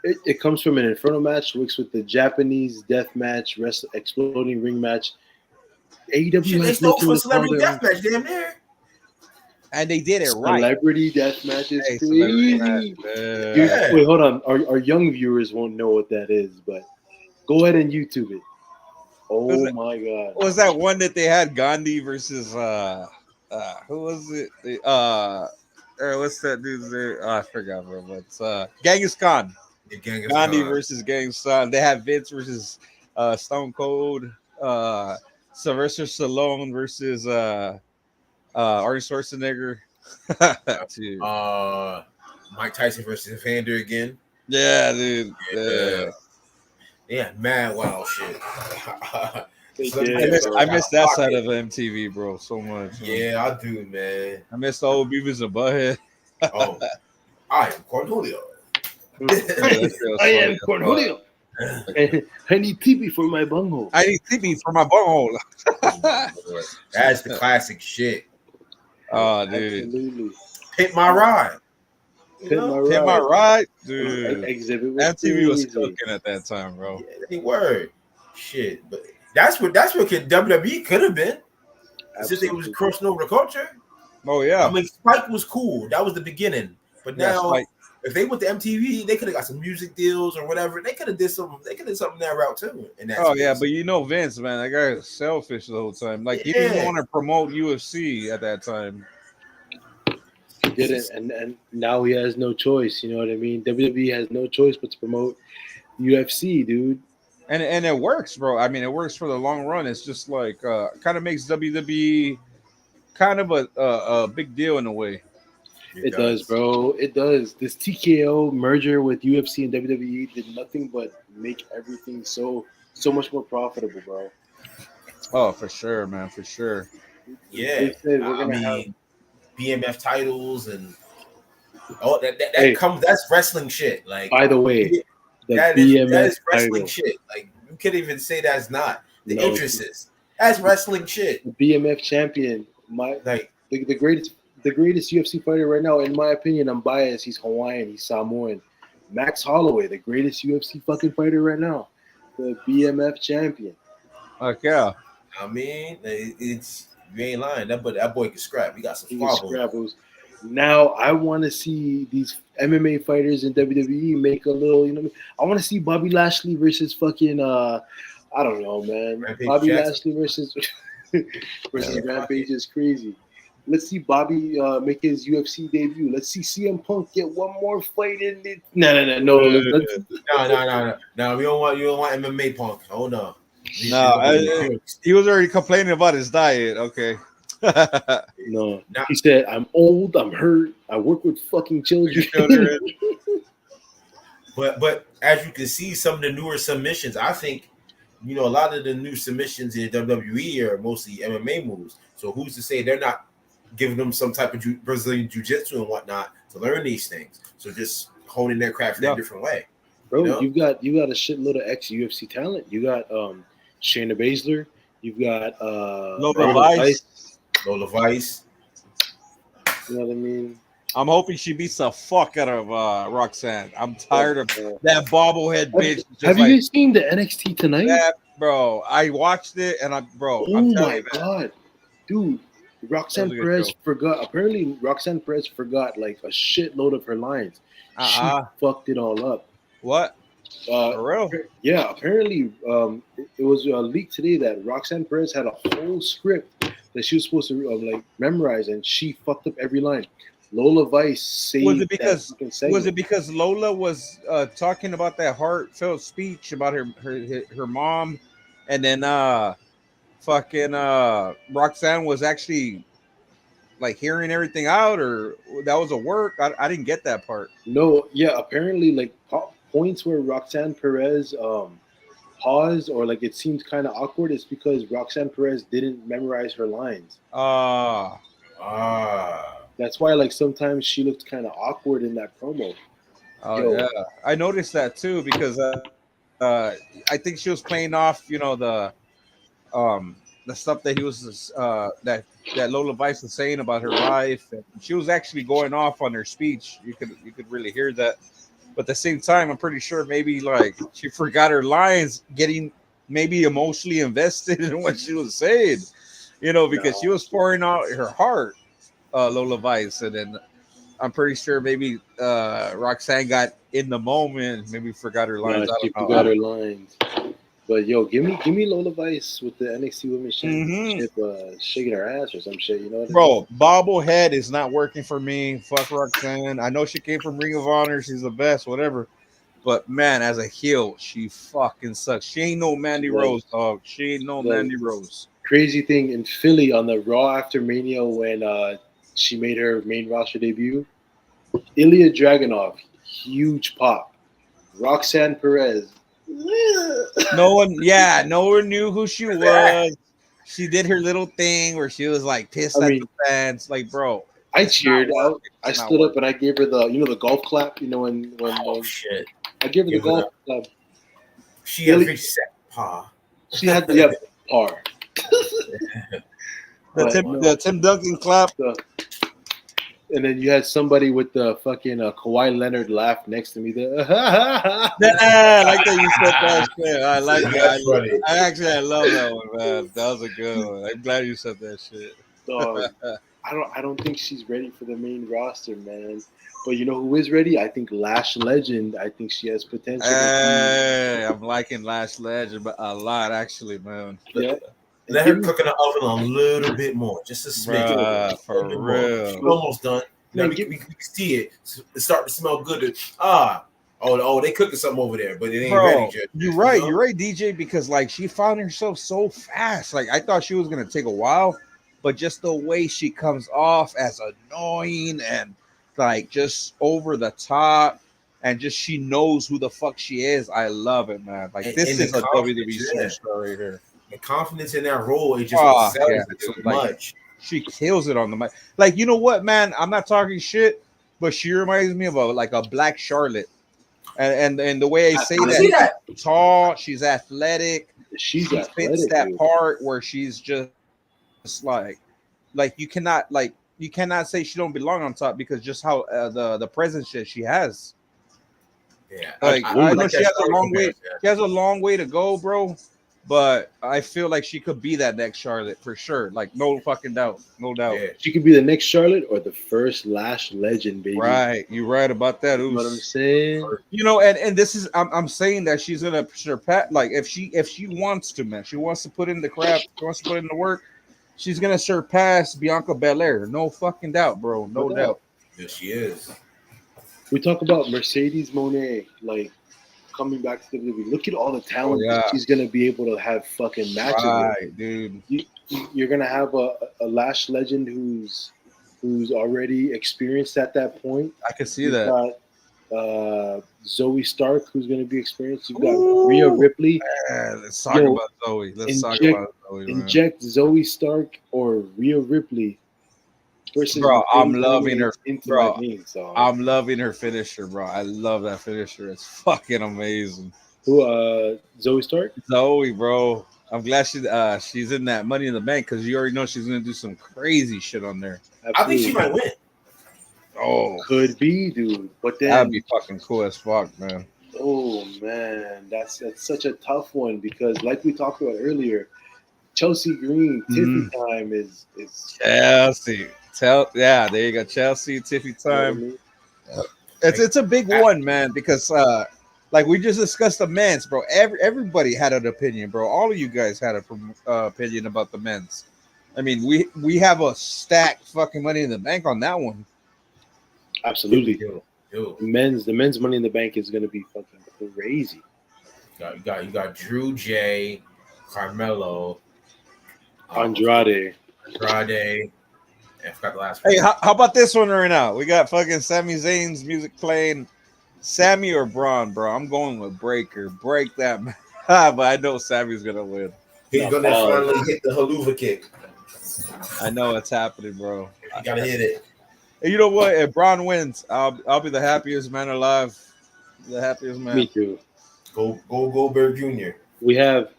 It comes from an Inferno match, mixed with the Japanese death match, exploding ring match. AEW they stole for celebrity death match, damn near. And they did it right. Celebrity death match is crazy. Wait, hold on. Our young viewers won't know what that is, but go ahead and YouTube it. Oh my god. Was that one that they had Gandhi versus who was it? What's that dude's name? I forgot, bro. But Genghis Khan. Gandhi versus Genghis Khan. They had Vince versus Stone Cold. Sylvester Stallone versus Arnold Schwarzenegger. Mike Tyson versus Evander again. Yeah, dude. Yeah, mad wild shit. I miss that side of MTV, bro, so much. Man. Yeah, I do, man. I miss the old Beavis and Butthead. I am Cornelio. I am Cornelio. I need TV for my bunghole. I need TV for my bunghole. That's the classic shit. Oh, dude. Absolutely. Hit my ride. Hit my ride, dude. Exhibit MTV was cooking at that time, bro. Yeah, they were. Shit, but that's what WWE could have been. Since it was crossing over the culture. Oh yeah. I mean, Spike was cool. That was the beginning. But now, if they went to MTV, they could have got some music deals or whatever. They could have did something. They could have something that route too. Yeah, but you know Vince, man, that guy was selfish the whole time. Like he didn't want to promote UFC at that time. He didn't, and now he has no choice. You know what I mean? WWE has no choice but to promote UFC, dude. And it works, bro. I mean, it works for the long run. It's just like kind of makes WWE kind of a big deal in a way. It does, bro. It does. This TKO merger with UFC and WWE did nothing but make everything so much more profitable, bro. Oh, for sure, man, for sure. Yeah, we're gonna have BMF titles and that comes. That's wrestling shit. Like, by the way, that is wrestling shit. Like, you can't even say that's not the entrances. That's wrestling shit. The BMF champion, the greatest UFC fighter right now, in my opinion. I'm biased. He's Hawaiian. He's Samoan. Max Holloway, the greatest UFC fucking fighter right now, the BMF champion. Like, yeah. I mean, it's you ain't lying. That boy can scrap. He got some squabbles. Now I want to see these MMA fighters in WWE make a little. You know, I want to see Bobby Lashley versus fucking. I don't know, man. Rampage Bobby Jackson. Lashley versus Rampage is crazy. Let's see Bobby make his UFC debut. Let's see CM Punk get one more fight in it. No. No. We don't want MMA Punk. Oh no. He was already complaining about his diet. Okay. No. He said, "I'm old. I'm hurt. I work with fucking children." But as you can see, some of the newer submissions, I think, a lot of the new submissions in WWE are mostly MMA moves. So who's to say they're not giving them some type of Brazilian jiu-jitsu and whatnot to learn these things? So just honing their craft in a different way. Bro, you got a shitload of ex-UFC talent. You got Shayna Baszler. You've got Lola Vice. Lola Vice. You know what I mean? I'm hoping she beats the fuck out of Roxanne. I'm tired of that bobblehead bitch. Have you guys seen the NXT tonight? Bro, I watched it and I'm my god, dude. Roxanne Perez forgot. Apparently, Roxanne Perez forgot like a shitload of her lines. She fucked it all up. What? For real? Yeah. Apparently, it was leaked today that Roxanne Perez had a whole script that she was supposed to like memorize, and she fucked up every line. Lola Vice saved was it because Lola was talking about that heartfelt speech about her mom, and then Roxanne was actually like hearing everything out, or that was a work? I didn't get that part. No, yeah, apparently like points where Roxanne Perez paused or like it seemed kind of awkward is because Roxanne Perez didn't memorize her lines. That's why like sometimes she looked kind of awkward in that promo. Yeah, I noticed that too because I think she was playing off, the stuff that he was that Lola Vice was saying about her life, and she was actually going off on her speech. You could really hear that, but at the same time, I'm pretty sure maybe like she forgot her lines, getting maybe emotionally invested in what she was saying, because she was pouring out her heart, Lola Vice, and then I'm pretty sure maybe Roxanne got in the moment, maybe forgot her lines. She forgot her lines. But yo, give me Lola Vice with the NXT Women's Championship, shaking her ass or some shit. You know what I mean? Bobblehead is not working for me. Fuck Roxanne. I know she came from Ring of Honor. She's the best, whatever. But man, as a heel, she fucking sucks. She ain't no Mandy Rose, dog. She ain't no Mandy Rose. Crazy thing in Philly on the Raw after Mania when she made her main roster debut, Ilya Dragunov, huge pop. Roxanne Perez. No one knew who she was. She did her little thing where she was like pissed at the fans. Like, bro, I cheered out. I stood up and I gave her the golf clap. When shit. I gave her the golf clap. She had a set par. She had the par. The Tim Duncan clap. And then you had somebody with the fucking Kawhi Leonard laugh next to me. I like that you said that shit. I like that. I love that one, man. That was a good one. I'm glad you said that shit. I don't think she's ready for the main roster, man. But you know who is ready? I think Lash Legend. I think she has potential. Hey, I'm liking Lash Legend, but a lot actually, man. Yeah. Let her cook in the oven a little bit more, just a smidge. For real. She's almost done. Now we can see it. It's starting to smell good. They cooking something over there, but it ain't ready yet. You're right, DJ, because like she found herself so fast. Like I thought she was gonna take a while, but just the way she comes off as annoying and like just over the top, and just she knows who the fuck she is. I love it, man. Like this is a WWE superstar right here. The confidence in that role is just selling so much. She kills it on the mic. Like, you know what, man? I'm not talking shit, but she reminds me of a Black Charlotte. And the way I say that, tall, she's athletic. She fits that part where she's just like you cannot say she don't belong on top because just how the presence that she has. Yeah, I know she has a long way. She has a long way to go, bro. But I feel like she could be that next Charlotte for sure. Like no fucking doubt, no doubt. Yeah. She could be the next Charlotte or the first Lash Legend, baby. Right, you're right about that. You know what I'm saying? And this is I'm saying that she's gonna surpass. Like if she wants to, man, she wants to put in the craft, she wants to put in the work. She's gonna surpass Bianca Belair. No fucking doubt, bro. No doubt. Yes, she is. We talk about Mercedes Moné, like coming back to WWE. Look at all the talent that she's gonna be able to have fucking matches with. Dude. You're gonna have a Lash Legend who's already experienced at that point. I can see that. Got Zoe Stark, who's gonna be experienced. You've got Rhea Ripley. Let's talk about Zoe. Let's talk about Zoe. Inject Zoe Stark or Rhea Ripley versus bro. I'm bringing loving it her, into bro. my veins. So I'm loving her finisher, bro. I love that finisher. It's fucking amazing. who? Zoe Stark. Zoe, bro. I'm glad she's in that Money in the Bank because you already know she's gonna do some crazy shit on there. Absolutely. I think she might win. Oh, Could be, dude. But then that'd be fucking cool as fuck, man. oh man, that's such a tough one because, like we talked about earlier, Chelsea Green, Tiffy time is Chelsea. There you go, Chelsea, Tiffy time. You know It's a big one, man, because like we just discussed the men's, bro. Everybody had an opinion, bro. All of you guys had an opinion about the men's. I mean, we have a stacked fucking Money in the Bank on that one. Absolutely. Yo. The men's Money in the Bank is gonna be fucking crazy. You got Drew J, Carmelo, Andrade. I forgot the last one. Hey, how about this one right now? We got fucking Sami Zayn's music playing. Sammy or Braun, bro? I'm going with Breaker. Break that, man. But I know Sammy's gonna win. He's gonna finally hit the haluva kick. I know it's happening, bro. You gotta hit it. And you know what? If Braun wins, I'll be the happiest man alive. The happiest man. Me too. Go Goldberg Jr. We have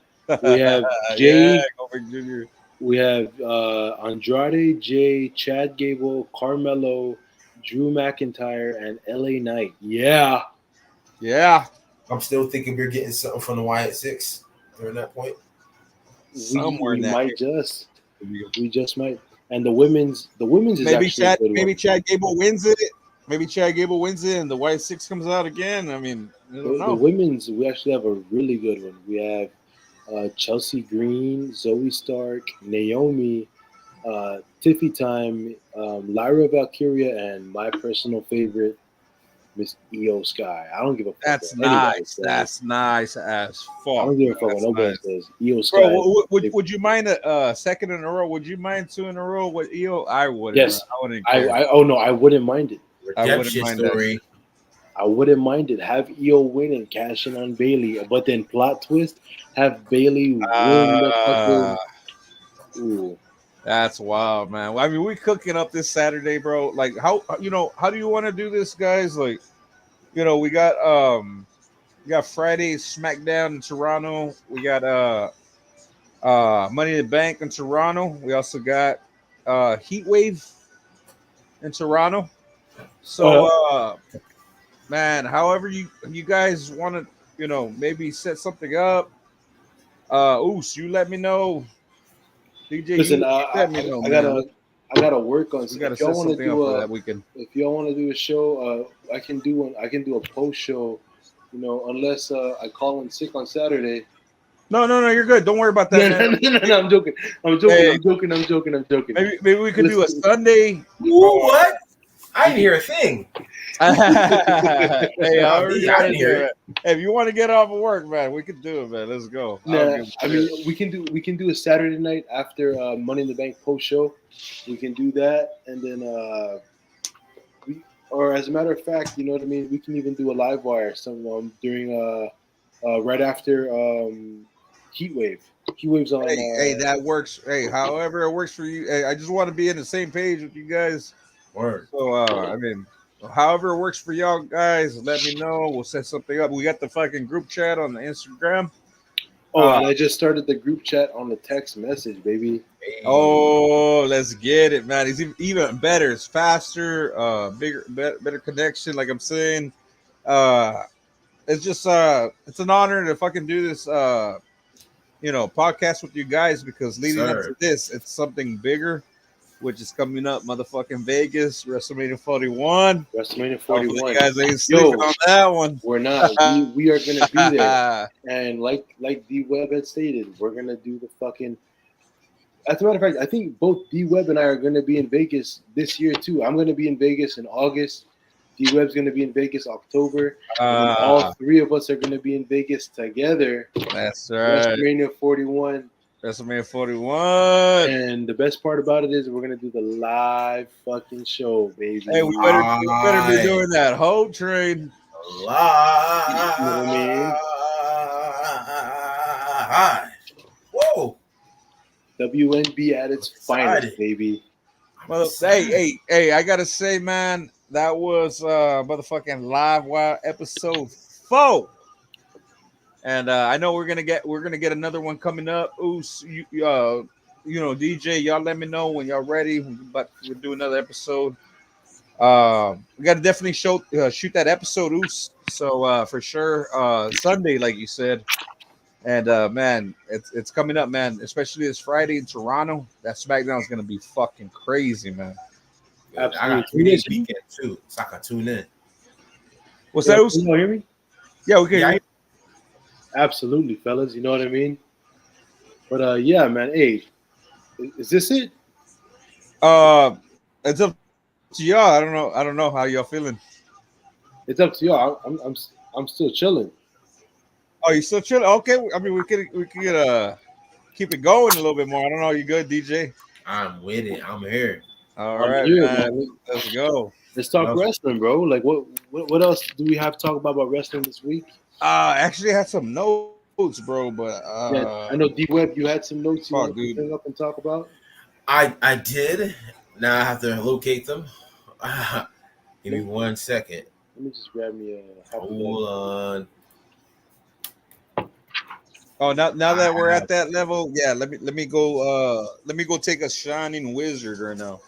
Jay. Yeah, Goldberg Jr. We have Andrade, Jay, Chad Gable, Carmelo, Drew McIntyre, and LA Knight. Yeah. I'm still thinking we're getting something from the Wyatt Six during that point. Somewhere we in that might just. We just might. And the women's is maybe actually Chad. a good Maybe one. Chad Gable wins it. Maybe Chad Gable wins it, and the White Six comes out again. I mean, I don't know. The women's, we actually have a really good one. We have Chelsea Green, Zoe Stark, Naomi, Tiffy Time, Lyra Valkyria, and my personal favorite, Miss Io Sky. I don't give a fuck. That's what anybody nice. says. That's nice as fuck. I don't give a fuck what That's nobody nice. says. Io Sky. Bro, would you mind a second in a row? Would you mind 2 in a row with EO? I wouldn't. Yes. I wouldn't care. I wouldn't mind it. Redemption story. I wouldn't mind it. Have Io win and cash in on Bailey, but then plot twist, have Bailey win the fucking. Ooh. That's wild, man. I mean, we cooking up this Saturday, bro. Like, how do you want to do this, guys? Like, we got Friday SmackDown in Toronto. We got Money in the Bank in Toronto. We also got Heat Wave in Toronto. So man, however you guys want to, maybe set something up. Oos, you let me know. DJ, Listen, let me know, I gotta work on. We gotta set something up for that weekend. If y'all want to do a show, I can do one. I can do a post show. Unless I call in sick on Saturday. No, you're good. Don't worry about that. No, I'm joking. Hey. I'm joking. Maybe we could do a Sunday. What? I didn't hear a thing. Hey, if you want to get off of work, man, we could do it, man. Let's go. Nah, I mean, we can do a Saturday night after Money in the Bank post show. We can do that, and then or as a matter of fact, you know what I mean. We can even do a live wire during right after Heat Wave. Heat Wave's on. Hey, that works. Hey, however it works for you. Hey, I just want to be in the same page with you guys. Word. So I mean, however it works for y'all guys, let me know. We'll set something up. We got the fucking group chat on the Instagram. And I just started the group chat on the text message, baby. Oh, let's get it, man. It's even better. It's faster, bigger, better connection. Like I'm saying, it's just it's an honor to fucking do this podcast with you guys, because leading up to this, it's something bigger, which is coming up, motherfucking Vegas, WrestleMania 41. WrestleMania 41. You guys ain't sleeping on that one. We're not. we are gonna be there. And like D Web had stated, we're gonna do the fucking. As a matter of fact, I think both D Web and I are gonna be in Vegas this year too. I'm gonna be in Vegas in August. D Web's gonna be in Vegas October. And all three of us are gonna be in Vegas together. That's right. WrestleMania 41. WrestleMania 41. And the best part about it is we're gonna do the live fucking show, baby. Hey, we better be doing that whole train live. You know what I mean? Whoa. WNB at its finest, baby. I'm Well, hey! I gotta say, man, that was motherfucking Livewire episode 4. And I know we're gonna get another one coming up. Ooh, DJ, y'all let me know when y'all ready. But we'll do another episode. We got to definitely shoot that episode. Ooh, so for sure, Sunday, like you said. And man, it's coming up, man. Especially this Friday in Toronto. That SmackDown is gonna be fucking crazy, man. Absolutely. I got 3 days weekend too, so I can tune in. What's that? You hear me? Yeah, we can. Yeah. Absolutely, fellas. You know what I mean? But yeah, man. Hey, is this it? It's up to y'all. I don't know how y'all feeling. It's up to y'all. I'm still chilling. Oh, you still chilling? Okay. I mean, we could keep it going a little bit more. I don't know. You good, DJ? I'm with it. I'm here. All right, man. Let's go. Let's talk wrestling, bro. Like, what else do we have to talk about wrestling this week? Actually, I had some notes, bro. But yeah, I know D-Web, you had some notes you want to bring up and talk about. I did. Now I have to locate them. Give me 1 second. Let me just grab me a. Hold on. Oh, now that we're at that level, yeah. Let me go take a shining wizard right now.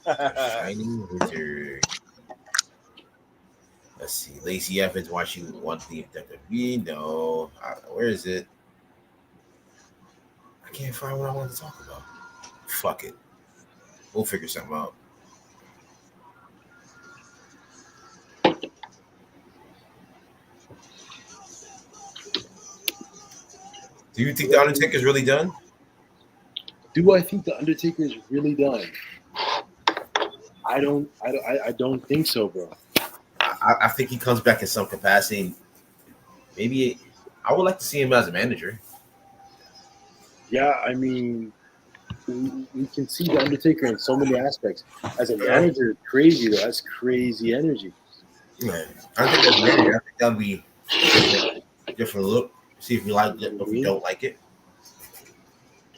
Shining wizard. Let's see. Lacey Evans watching one thing WWE. No, where is it? I can't find what I want to talk about. Fuck it. We'll figure something out. Do you think the Undertaker is really done? Do I think the Undertaker is really done? I don't think so, bro. I think he comes back in some capacity. Maybe I would like to see him as a manager. Yeah, I mean, we can see the Undertaker in so many aspects. As a manager, crazy though. That's crazy energy. Man, I think as a manager, I think that'll be a different look. See if we like it, or if we don't like it.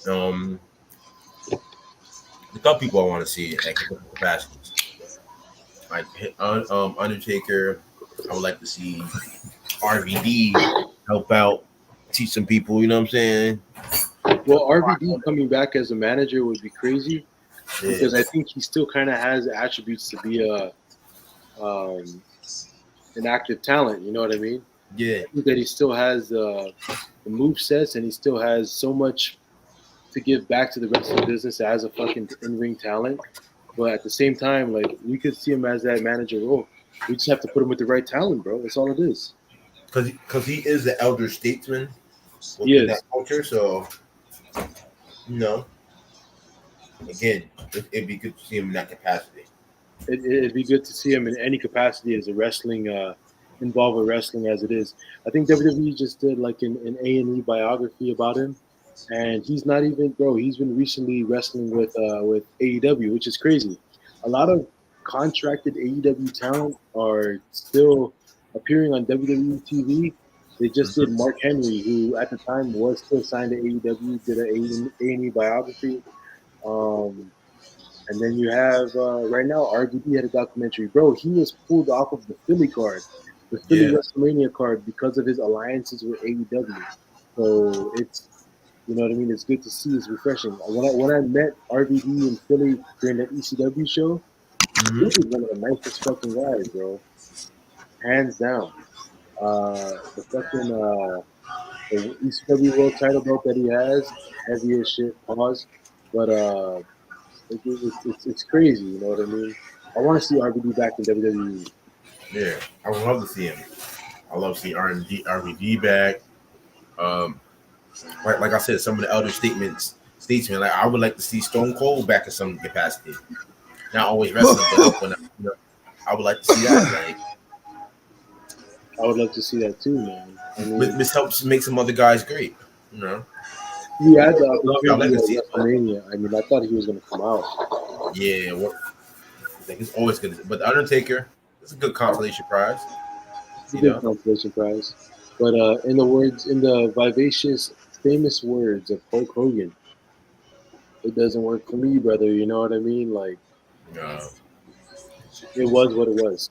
The couple people I want to see at different capacities. Like Undertaker, I would like to see RVD help out, teach some people. You know what I'm saying? Well, RVD coming back as a manager would be crazy because I think he still kind of has attributes to be an active talent. You know what I mean? Yeah. I think that he still has the move sets and he still has so much to give back to the wrestling business as a fucking in-ring talent. But at the same time, like, we could see him as that manager role. We just have to put him with the right talent, bro. That's all it is. Because he is the elder statesman within that culture. So, again, it'd be good to see him in that capacity. It'd be good to see him in any capacity as a wrestling, involved with wrestling as it is. I think WWE just did like an A&E biography about him. And he's not even, bro. He's been recently wrestling with AEW, which is crazy. A lot of contracted AEW talent are still appearing on WWE TV. They just did Mark Henry, who at the time was still signed to AEW, did an A&E biography. And then you have right now RVD had a documentary, bro. He was pulled off of the Philly card, the Philly WrestleMania card, because of his alliances with AEW. So it's. You know what I mean? It's good to see. It's refreshing. When I met RVD in Philly during that ECW show, he was one of the nicest fucking guys, bro. Hands down. The fucking the ECW world title belt that he has, heavy as shit. Pause. But it's crazy. You know what I mean? I want to see RVD back in WWE. Yeah, I would love to see him. I love to see RVD back. Like I said, some of the elder statesmen. Like I would like to see Stone Cold back in some capacity. Not always wrestling, but when I would like to see that. Like, I would love to see that too, man. I mean, this helps make some other guys great. You know. He had the opportunity at WrestleMania. I mean, I thought he was going to come out. Yeah, I think it's always good. But the Undertaker, it's a good consolation prize. It's a good consolation prize. But in the vivacious, famous words of Hulk Hogan, it doesn't work for me, brother. You know what I mean? Like, It was what it was.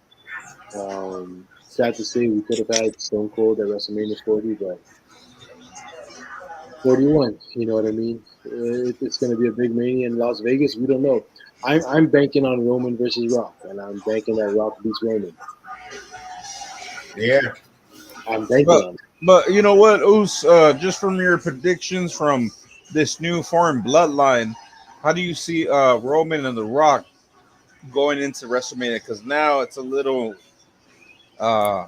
Sad to say, we could have had Stone Cold at WrestleMania 40, but 41. You know what I mean? It's going to be a big mania in Las Vegas. We don't know. I'm banking on Roman versus Rock, and I'm banking that Rock beats Roman. Yeah, I'm banking on it. But you know what, Oos? Just from your predictions from this new foreign bloodline, how do you see Roman and The Rock going into WrestleMania? Because now it's a little uh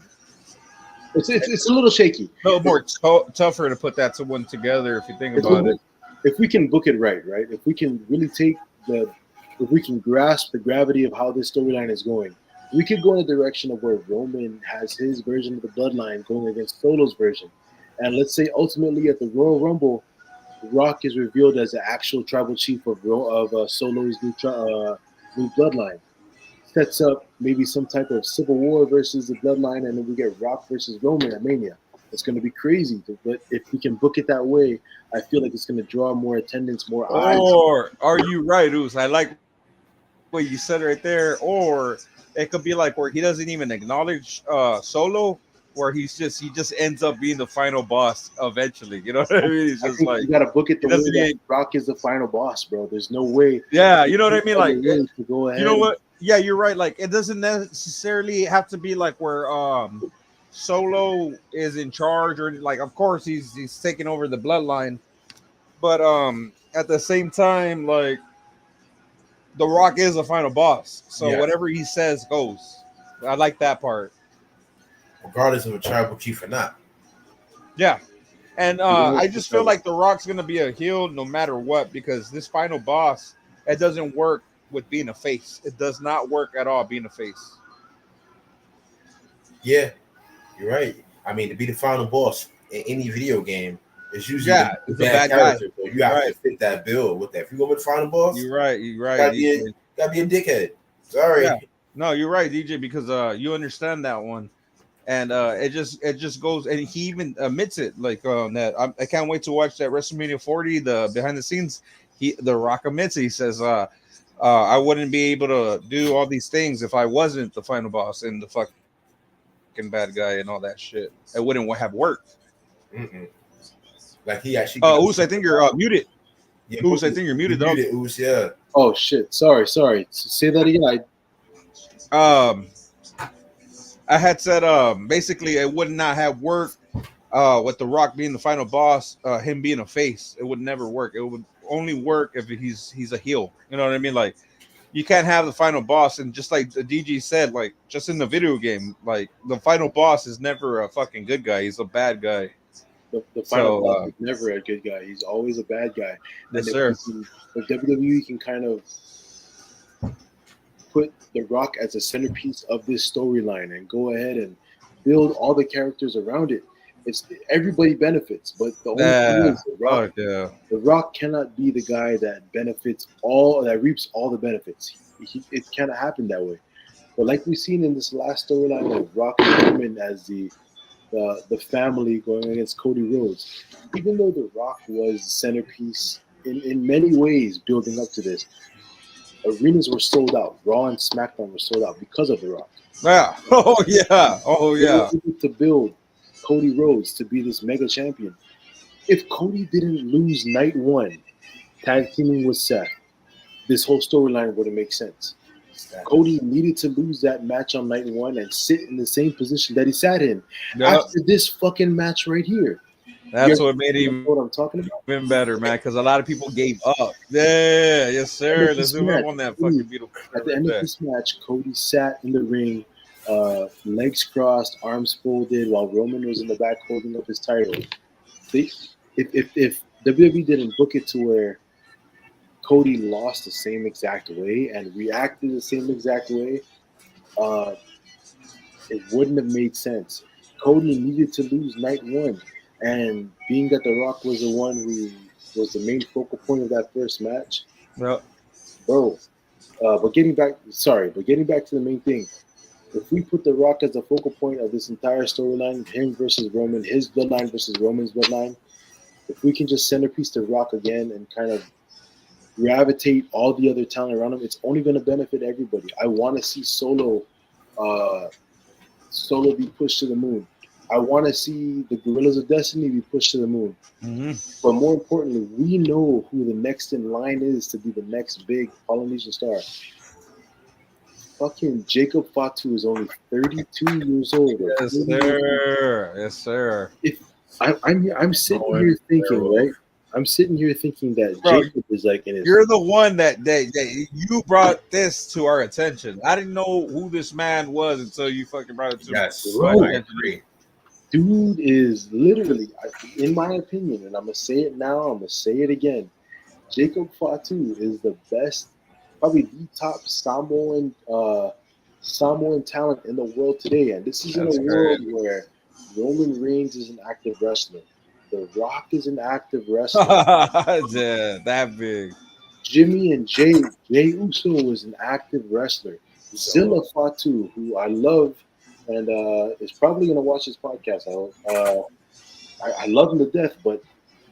It's a little shaky. more tougher to put that to one together if you think about it. If we can book it right, if we can really if we can grasp the gravity of how this storyline is going, we could go in the direction of where Roman has his version of the bloodline going against Solo's version. And let's say ultimately at the Royal Rumble, Rock is revealed as the actual tribal chief of Solo's new bloodline. Sets up maybe some type of civil war versus the bloodline, and then we get Rock versus Roman at Mania. It's going to be crazy, but if we can book it that way, I feel like it's going to draw more attendance, more eyes. Or are you right, Oos? I like what you said right there. Or it could be like where he doesn't even acknowledge Solo, where he just ends up being the final boss eventually. You know what I mean? He's just like you got to book it the way that Rock is the final boss, bro. There's no way. Yeah, you know what I mean? Like, to go ahead. You know what? Yeah, you're right. Like, it doesn't necessarily have to be like where Solo is in charge, or like, of course he's taking over the bloodline, but at the same time, like, The Rock is the final boss, so whatever he says goes. I like that part, regardless of a tribal chief or not. Yeah, and I just feel like The Rock's gonna be a heel no matter what, because this final boss, it doesn't work with being a face. It does not work at all being a face. Yeah, you're right. I mean, to be the final boss in any video game is usually the bad character. So you have to fit that bill with that. If you go with the final boss, you're right. Gotta be a dickhead. Sorry. Yeah. No, you're right, DJ, because you understand that one. And it just goes, and he even admits it, like that. I can't wait to watch that WrestleMania 40, the behind the scenes. The Rock admits it. He says, I wouldn't be able to do all these things if I wasn't the final boss and the fucking bad guy and all that shit. It wouldn't have worked. Mm-mm. Like he actually. Oos, I think you're muted. Yeah, Oos, I think you're muted. Oos, yeah. Oh shit! Sorry. Say that again. I had said basically it would not have worked with The Rock being the final boss, him being a face. It would never work. It would only work if he's a heel. You know what I mean? Like, you can't have the final boss, and just like the DG said, like, just in the video game, like, the final boss is never a fucking good guy. He's a bad guy. The final boss is never a good guy. He's always a bad guy. Yes, sir. If WWE can kind of put The Rock as a centerpiece of this storyline and go ahead and build all the characters around it, everybody benefits. But the only thing is, The Rock cannot be the guy that reaps all the benefits. It cannot happen that way. But like we've seen in this last storyline of Rock and Roman as the family going against Cody Rhodes, even though The Rock was the centerpiece in many ways building up to this, arenas were sold out. Raw and SmackDown were sold out because of The Rock. Yeah. Oh yeah. To build Cody Rhodes to be this mega champion. If Cody didn't lose night one, tag teaming with Seth, this whole storyline wouldn't make sense. Cody needed to lose that match on night one and sit in the same position that he sat in after this fucking match right here. That's what made him what I'm talking about. Even better, man, because a lot of people gave up. Yeah, yes, sir. Let's move up on that fucking beautiful. At the end of this match, Cody sat in the ring, legs crossed, arms folded, while Roman was in the back holding up his title. If WWE didn't book it to where Cody lost the same exact way and reacted the same exact way, it wouldn't have made sense. Cody needed to lose night one. And being that The Rock was the one who was the main focal point of that first match, bro. But getting back to the main thing, if we put The Rock as the focal point of this entire storyline, him versus Roman, his bloodline versus Roman's bloodline, if we can just centerpiece The Rock again and kind of gravitate all the other talent around him, it's only going to benefit everybody. I want to see Solo be pushed to the moon. I want to see the Gorillas of Destiny be pushed to the moon. Mm-hmm. But more importantly, we know who the next in line is to be the next big Polynesian star. Fucking Jacob Fatu is only 32 years old. Yes, sir. Yes, sir. If I'm sitting here thinking, right? I'm sitting here thinking that Jacob is like in his. You're the one that you brought this to our attention. I didn't know who this man was until you fucking brought it to me. Bro, I agree. Dude is literally, in my opinion, and I'm gonna say it now, I'm gonna say it again. Jacob Fatu is the best, probably the top Samoan talent in the world today, and this is in a world where Roman Reigns is an active wrestler. The Rock is an active wrestler. Yeah, that big. Jimmy and Jay Uso is an active wrestler. Zilla Fatu, who I love, and is probably going to watch this podcast. I love him to death, but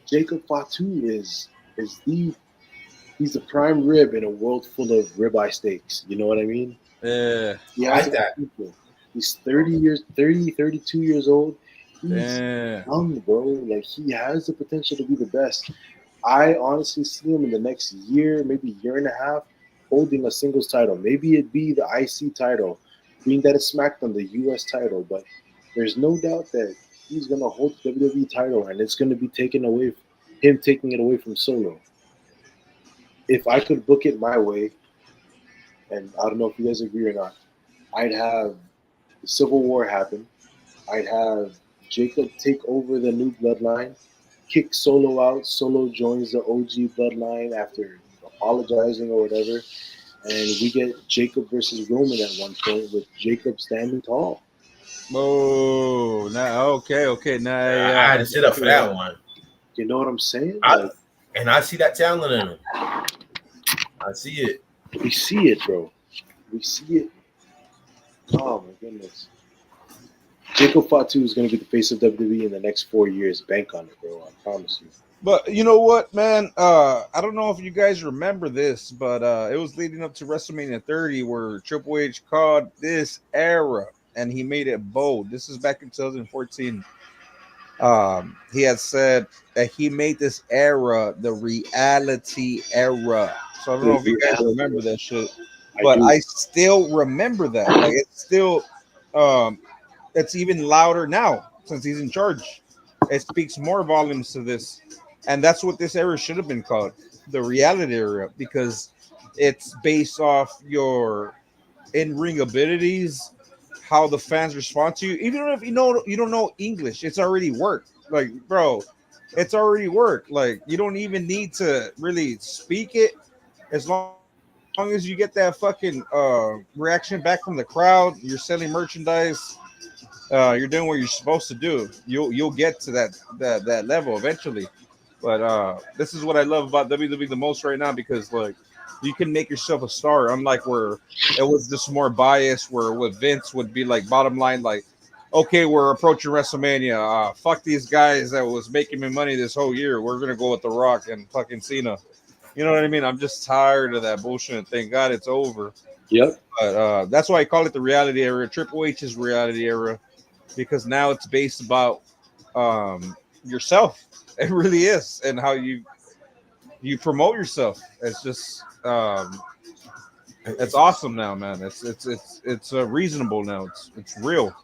Jacob Fatu he's the prime rib in a world full of ribeye steaks. You know what I mean? Yeah, I like that. He's 32 years old. He's young, bro. Like, he has the potential to be the best. I honestly see him in the next year, maybe year and a half, holding a singles title. Maybe it'd be the IC title, being that it's SmackDown, the US title. But there's no doubt that he's gonna hold the WWE title, and it's gonna be taking it away from Solo. If I could book it my way, and I don't know if you guys agree or not, I'd have the Civil War happen. I'd have Jacob take over the new bloodline, kick Solo out. Solo joins the OG bloodline after apologizing or whatever. And we get Jacob versus Roman at one point with Jacob standing tall. Oh, now okay. Now I had to sit up for that one. You know what I'm saying? And I see that talent in him. I see it. We see it, bro. We see it. Oh my goodness. Jacob Fatu is going to be the face of WWE in the next 4 years. Bank on it, bro. I promise you. But you know what, man? I don't know if you guys remember this, but it was leading up to WrestleMania 30 where Triple H called this era, and he made it bold. This is back in 2014. He had said that he made this era the reality era. So I don't know if you guys remember that shit, but I still remember that. Like, it's still, it's even louder now since he's in charge. It speaks more volumes to this, and that's what this era should have been called, the reality era, because it's based off your in-ring abilities, how the fans respond to you. Even if you don't know English, it's already worked. Like, bro, it's already worked. Like, you don't even need to really speak it. As long as you get that fucking reaction back from the crowd, you're selling merchandise, you're doing what you're supposed to do. You'll get to that level eventually. But this is what I love about WWE the most right now, because like, you can make yourself a star, unlike where it was just more biased, where with Vince would be like, bottom line, like, okay, we're approaching WrestleMania. Fuck these guys that was making me money this whole year. We're gonna go with The Rock and fucking Cena. You know what I mean? I'm just tired of that bullshit. Thank God it's over. Yep. But that's why I call it the reality era, Triple H's reality era, because now it's based about yourself. It really is, and how you promote yourself. It's just it's awesome now, man. It's reasonable now. It's real.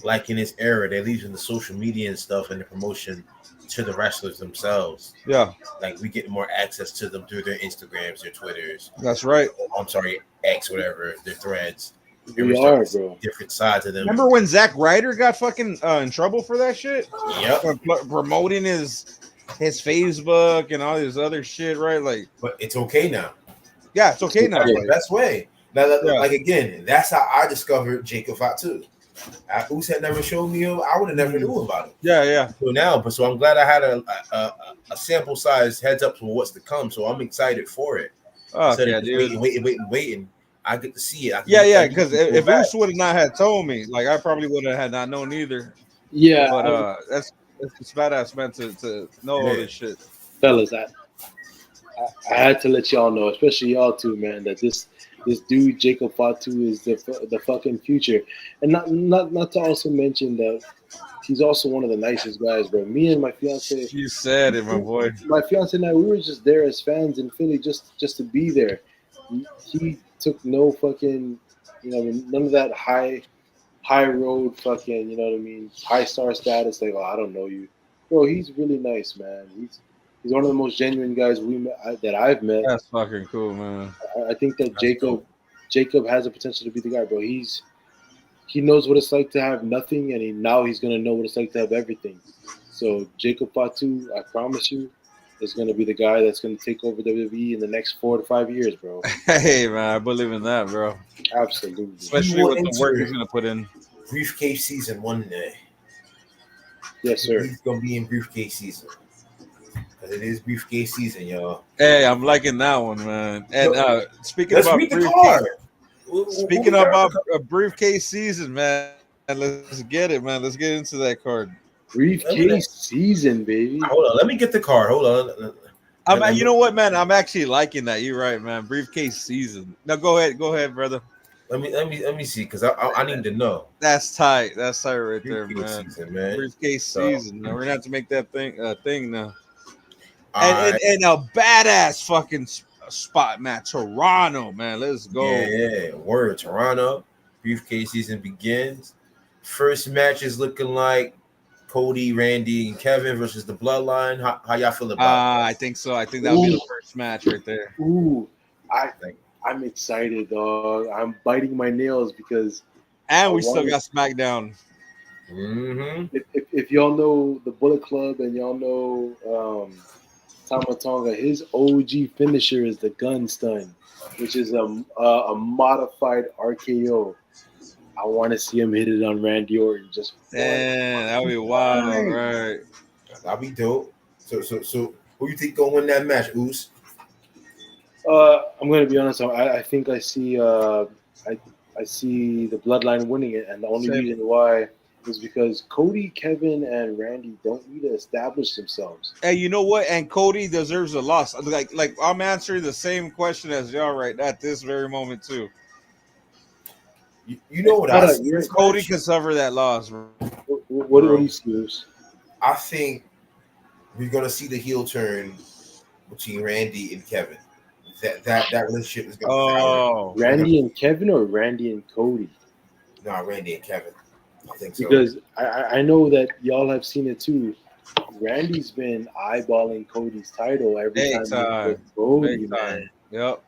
Like in this era, they're leaving the social media and stuff and the promotion to the wrestlers themselves. Yeah, like we get more access to them through their Instagrams, their Twitters. That's right. I'm sorry, X, whatever, their threads. We are, bro. Different sides of them. Remember when Zack Ryder got fucking in trouble for that shit? Yep. For promoting his Facebook and all this other shit, right? Like, but it's okay now. Yeah, it's okay now. The best way. Now, like again, that's how I discovered Jacob Fatu. Us had never showed me him. I would have never knew about it. Yeah. So I'm glad I had a sample size heads up for what's to come. So I'm excited for it. Oh, yeah, dude. Waiting. I get to see it. Yeah. Because if Us would have not had told me, like, I probably would have had not known either. Yeah. But that's badass, man, to know all this shit. Fellas, I had to let y'all know, especially y'all too, man, that this dude Jacob Fatu is the fucking future, and not to also mention that he's also one of the nicest guys, bro. Me and my fiance, You said it, my boy. my fiance and I, we were just there as fans in Philly, just to be there. He took no fucking, none of that high road fucking, you know what I mean, high star status. Like, oh, I don't know you, bro. He's really nice, man. He's one of the most genuine guys that I've met. That's fucking cool, man. I think that That's dope. Jacob has the potential to be the guy, bro. He knows what it's like to have nothing, and now he's gonna know what it's like to have everything. So Jacob Fatu, I promise you, is gonna be the guy that's gonna take over WWE in the next 4 to 5 years, bro. Hey, man, I believe in that, bro. Absolutely. Especially with the work he's gonna put in. Briefcase season one day. Yes, sir. He's gonna be in briefcase season. Cause it is briefcase season, y'all. Hey, I'm liking that one, man. And speaking Let's about read the briefcase, card. speaking about a briefcase season, man, let's get it, man. Let's get into that card. Briefcase season, baby. Hold on, let me get the card. Hold on. You know what, man? I'm actually liking that. You're right, man. Briefcase season. No, go ahead, brother. Let me see, because I need to know. That's tight. That's tight right there, Briefcase man. season, man. Briefcase season. Now we're gonna have to make that thing now. Right. And a badass fucking spot match, Toronto, man. Let's go. Yeah. Word, Toronto. Briefcase season begins. First match is looking like Cody, Randy, and Kevin versus the Bloodline. How y'all feel about that? I think so. I think that'll be the first match right there. Ooh, I'm excited, dog. I'm biting my nails because. And we still got SmackDown. Mm-hmm. If y'all know the Bullet Club and y'all know Tama Tonga, his OG finisher is the gun stun, which is a modified RKO. I want to see him hit it on Randy Orton. Just that'll be wild, right? That'll be dope. So who you think gonna win that match, Oos? I'm gonna be honest. I think I see I see the Bloodline winning it, and the only reason why is because Cody, Kevin, and Randy don't need to establish themselves. Hey, you know what? And Cody deserves a loss. Like I'm answering the same question as y'all right at this very moment too. You know what I see? Cody can suffer that loss, bro. What do you see? I think we're gonna see the heel turn between Randy and Kevin. That relationship is gonna be Randy and Kevin or Randy and Cody? No, Randy and Kevin. I think so. Because I know that y'all have seen it too. Randy's been eyeballing Cody's title every time. Cody, man. Yep.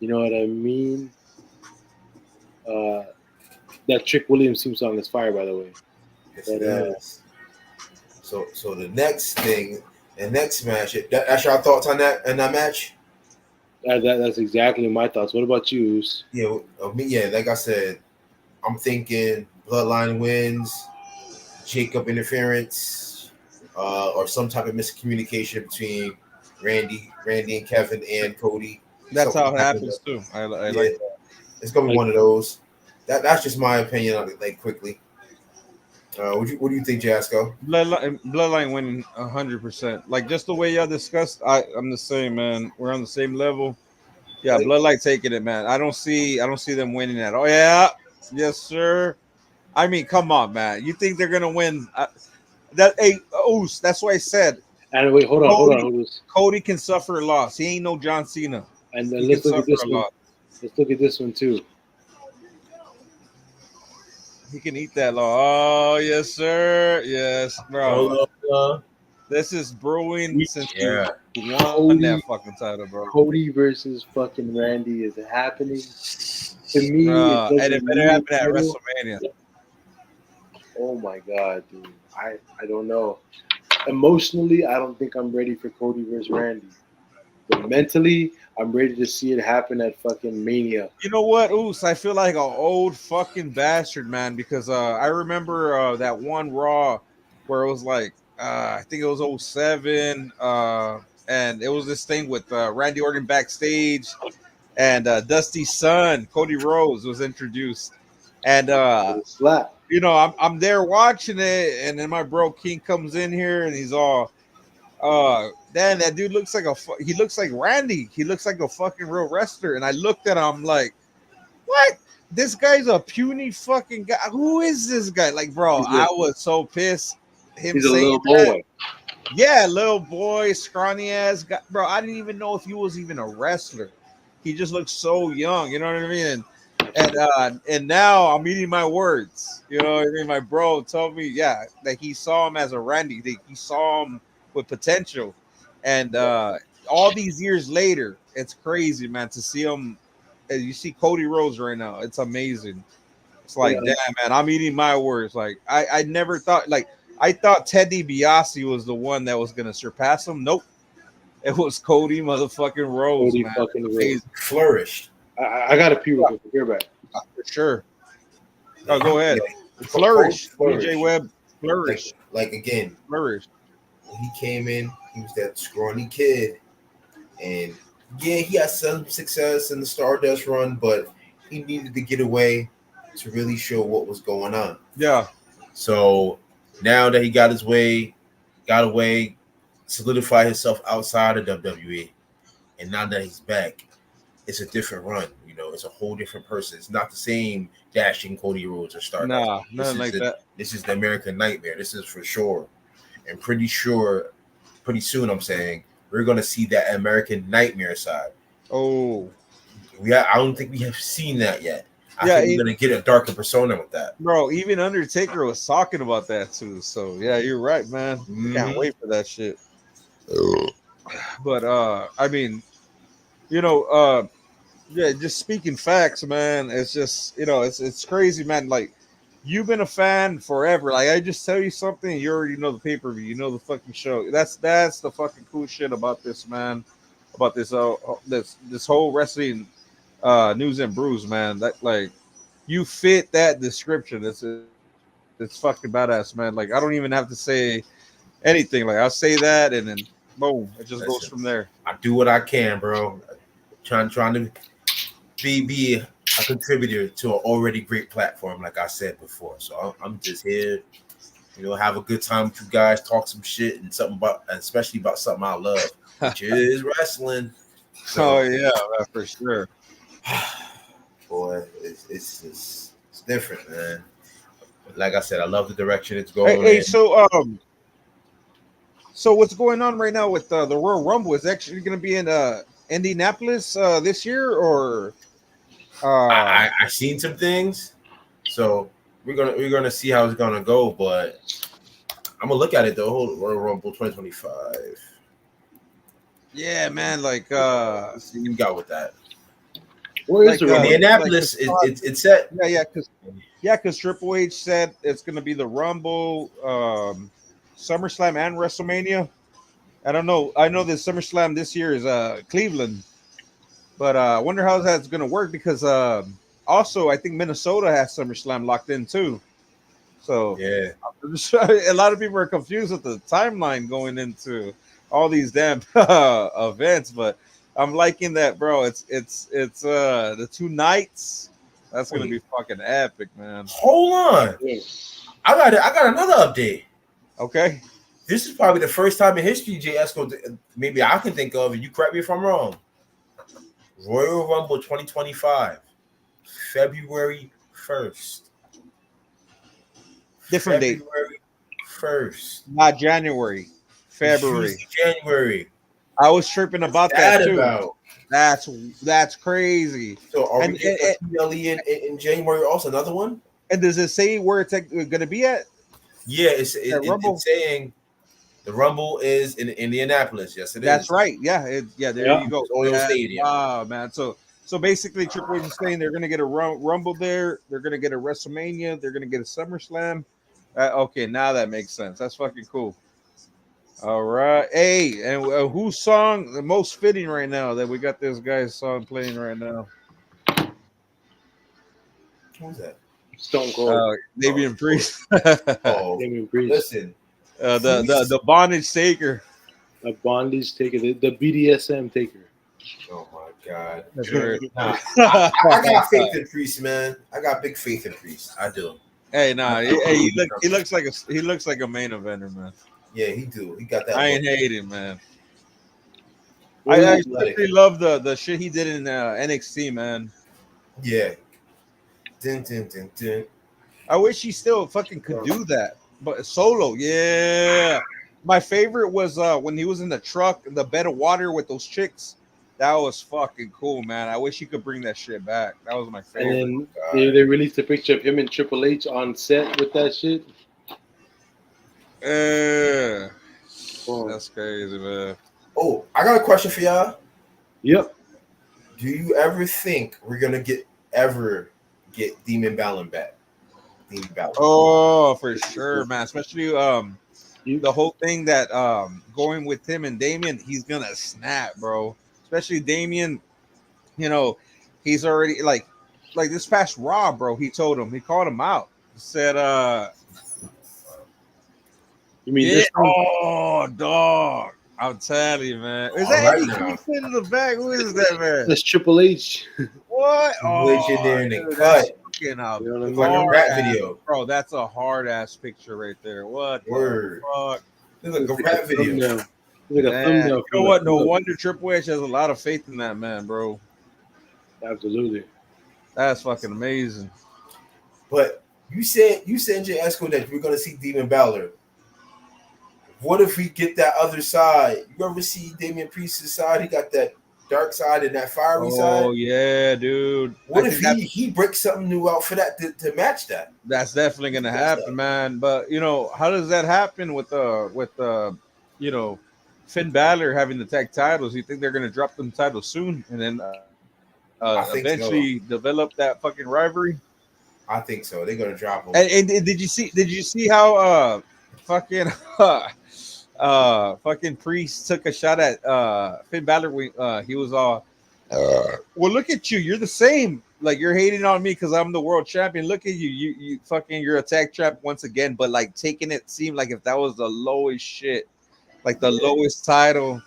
You know what I mean? That Trick Williams theme song is fire, by the way. Yes, it is. So the next match, that's your thoughts on that match? That's exactly my thoughts. What about you? Yeah, like I said, I'm thinking Bloodline wins, Jacob interference, or some type of miscommunication between Randy and Kevin and Cody. That's how it happens too. I like that. It's gonna be one of those. That's just my opinion on it. Like quickly. What do you think, Jasco? Bloodline winning 100%. Like just the way y'all discussed, I'm the same, man. We're on the same level. Yeah, Bloodline taking it, man. I don't see them winning at all. Yeah, yes, sir. I mean, come on, man. You think they're gonna win? That's why I said. And wait, hold on. Cody can suffer a loss. He ain't no John Cena. And then let's look at this one. Let's look at this one too. He can eat that law. Oh, yes, sir. Yes, bro. This is brewing since he won that fucking title, bro. Cody versus fucking Randy is happening. To me, and it better happen at WrestleMania. Oh my god, dude. I don't know. Emotionally, I don't think I'm ready for Cody versus Randy. But mentally, I'm ready to see it happen at fucking Mania. You know what, Oos? I feel like an old fucking bastard, man, because I remember that one Raw where it was like, I think it was 07, and it was this thing with Randy Orton backstage, and Dusty's son, Cody Rhodes, was introduced. And, you know, I'm there watching it, and then my bro King comes in here, and he's all, damn, that dude looks like he looks like Randy. He looks like a fucking real wrestler. And I looked at him like, what? This guy's a puny fucking guy. Who is this guy? Like, bro, I was so pissed. He's a little boy. Yeah, little boy, scrawny ass guy. Bro, I didn't even know if he was even a wrestler. He just looks so young, you know what I mean? And now I'm eating my words. You know what I mean? My bro told me, yeah, that he saw him as a Randy. That he saw him with potential. And all these years later, it's crazy, man, to see him. You see Cody Rhodes right now. It's amazing. It's like, damn, man, I'm eating my words. Like, I never thought, like, I thought Ted DiBiase was the one that was going to surpass him. Nope. It was Cody motherfucking Rhodes. Cody man. fucking Rhodes. Flourished. I got to pee real quick. Hear back. For sure. Oh, go ahead. Flourish. DJ Webb. Flourish. Like again. Flourish. When he came in, he was that scrawny kid. And yeah, he had some success in the Stardust run, but he needed to get away to really show what was going on. Yeah. So now that he got away, solidified himself outside of WWE, and now that he's back, it's a different run. You know, it's a whole different person. It's not the same dashing Cody Rhodes or Stardust. Nah, nothing like that. This is the American Nightmare. This is for sure. And pretty soon, I'm saying, we're going to see that American Nightmare side. Oh. I don't think we have seen that yet. I think we're going to get a darker persona with that. Bro, even Undertaker was talking about that too. So, yeah, you're right, man. Can't wait for that shit. But, I mean, you know, yeah, just speaking facts, man. It's just, you know, it's crazy, man. Like, you've been a fan forever. Like, I just tell you something, you already know the pay-per-view, you know the fucking show. That's the fucking cool shit about this, man. About this this whole wrestling news and brews, man. That, like, you fit that description. It's fucking badass, man. Like, I don't even have to say anything. Like, I'll say that and then boom, it just goes from there. I do what I can, bro. Trying to be a contributor to an already great platform, like I said before. So I'm just here, you know, have a good time with you guys, talk some shit and especially about something I love, which is wrestling. So, oh yeah, for sure. Boy, it's different, man. Like I said, I love the direction it's going. Hey, so what's going on right now with the Royal Rumble? Is actually going to be in Indianapolis this year, or? I seen some things, so we're gonna see how it's gonna go. But I'm gonna look at it though. Royal Rumble 2025. Yeah, man. Like, let's see what you got with that. Where is Indianapolis? Like, it's set. Because Triple H said it's gonna be the Rumble, SummerSlam, and WrestleMania. I don't know. I know that SummerSlam this year is Cleveland, but I wonder how that's going to work because also I think Minnesota has SummerSlam locked in too. So yeah, a lot of people are confused with the timeline going into all these damn events, but I'm liking that, bro. It's the 2 nights. That's going to be fucking epic, man. Hold on, I got another update. Okay. This is probably the first time in history, J. Esco, maybe I can think of, and you correct me if I'm wrong. Royal Rumble 2025, February 1st. Different date. February 1st. Not January. February. January. I was tripping about that too. That's crazy. So are we getting PLE in January also? Another one? And does it say where it's going to be at? Yeah, it's saying the Rumble is in Indianapolis. Yes, it is. That's right. Yeah, there you go. Oil Stadium. Wow, man. So basically, Triple H is saying they're going to get a Rumble there. They're going to get a WrestleMania. They're going to get a SummerSlam. Okay, now that makes sense. That's fucking cool. All right. Hey, and whose song the most fitting right now that we got this guy's song playing right now? Who's that? Stone Cold. Damian Priest. Damian Priest. Listen. The bondage taker. The bondage taker. The BDSM taker. Oh my God. That's right. I got faith in Priest, man. I got big faith in Priest. I do. Hey, he looks like a main eventer, man. Yeah, he do. He got that. I ain't hating, man. I especially love the shit he did in NXT, man. Yeah. Dun, dun, dun, dun. I wish he still fucking could do that. But solo, yeah. My favorite was when he was in the truck, the bed of water with those chicks. That was fucking cool, man. I wish he could bring that shit back. That was my favorite. And then they released a picture of him and Triple H on set with that shit. That's crazy, man. Oh, I got a question for y'all. Yep. Do you ever think we're gonna get Demon Balor back? Demon Balor. Oh, for sure, man. Especially the whole thing that going with him and Damien, he's gonna snap, bro. Especially Damien, you know, he's already like this past Raw, bro. He called him out. He said, you mean yeah, this one? oh dog. I'm telling you, man. Is that Eddie Kingston in the back? Who is that, man? That's Triple H. What? Triple H in there in the cut. You know, it's like a rap video, bro. That's a hard ass picture right there. What word? The fuck? It's like a rap video. Like a thumbnail. You know what? No wonder Triple H has a lot of faith in that man, bro. Absolutely. That's fucking amazing. But you said Jay Esco that we're gonna see Demon Balor. What if we get that other side? You ever see Damian Priest's side? He got that dark side and that fiery side. Oh yeah, dude. What if he breaks something new out for that to match that? That's definitely gonna happen, man. But you know, how does that happen with you know, Finn Balor having the tag titles? You think they're gonna drop them titles soon and then eventually develop that fucking rivalry? I think so. They're gonna drop them. And did you see how fucking fucking Priest took a shot at Finn Balor? He was all, well, look at you. You're the same. Like, you're hating on me because I'm the world champion. Look at you. You fucking, you're a tag trap once again. But like taking it seemed like if that was the lowest shit, like the lowest title.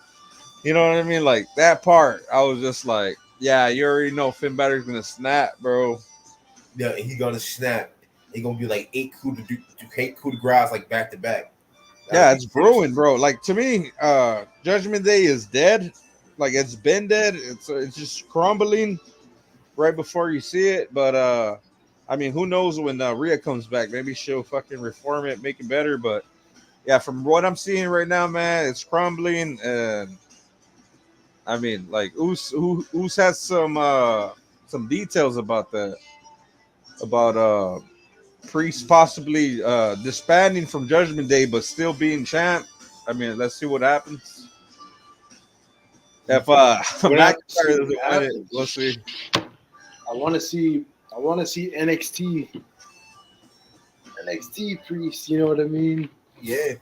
You know what I mean? Like that part, I was just like, yeah, you already know Finn Balor's gonna snap, bro. Yeah, he's gonna snap. He's gonna be like 8 coup de grace like back to back. Yeah, it's brewing, bro. Like, to me, Judgment Day is dead. Like, it's been dead. It's just crumbling right before you see it. But I mean, who knows when Rhea comes back? Maybe she'll fucking reform it, make it better. But yeah, from what I'm seeing right now, man, it's crumbling. And I mean, like, Oos has some details about that. About Priest possibly disbanding from Judgment Day, but still being champ. I mean, let's see what happens. If McIntyre doesn't win it, we'll see. I want to see NXT Priest. You know what I mean? Yeah.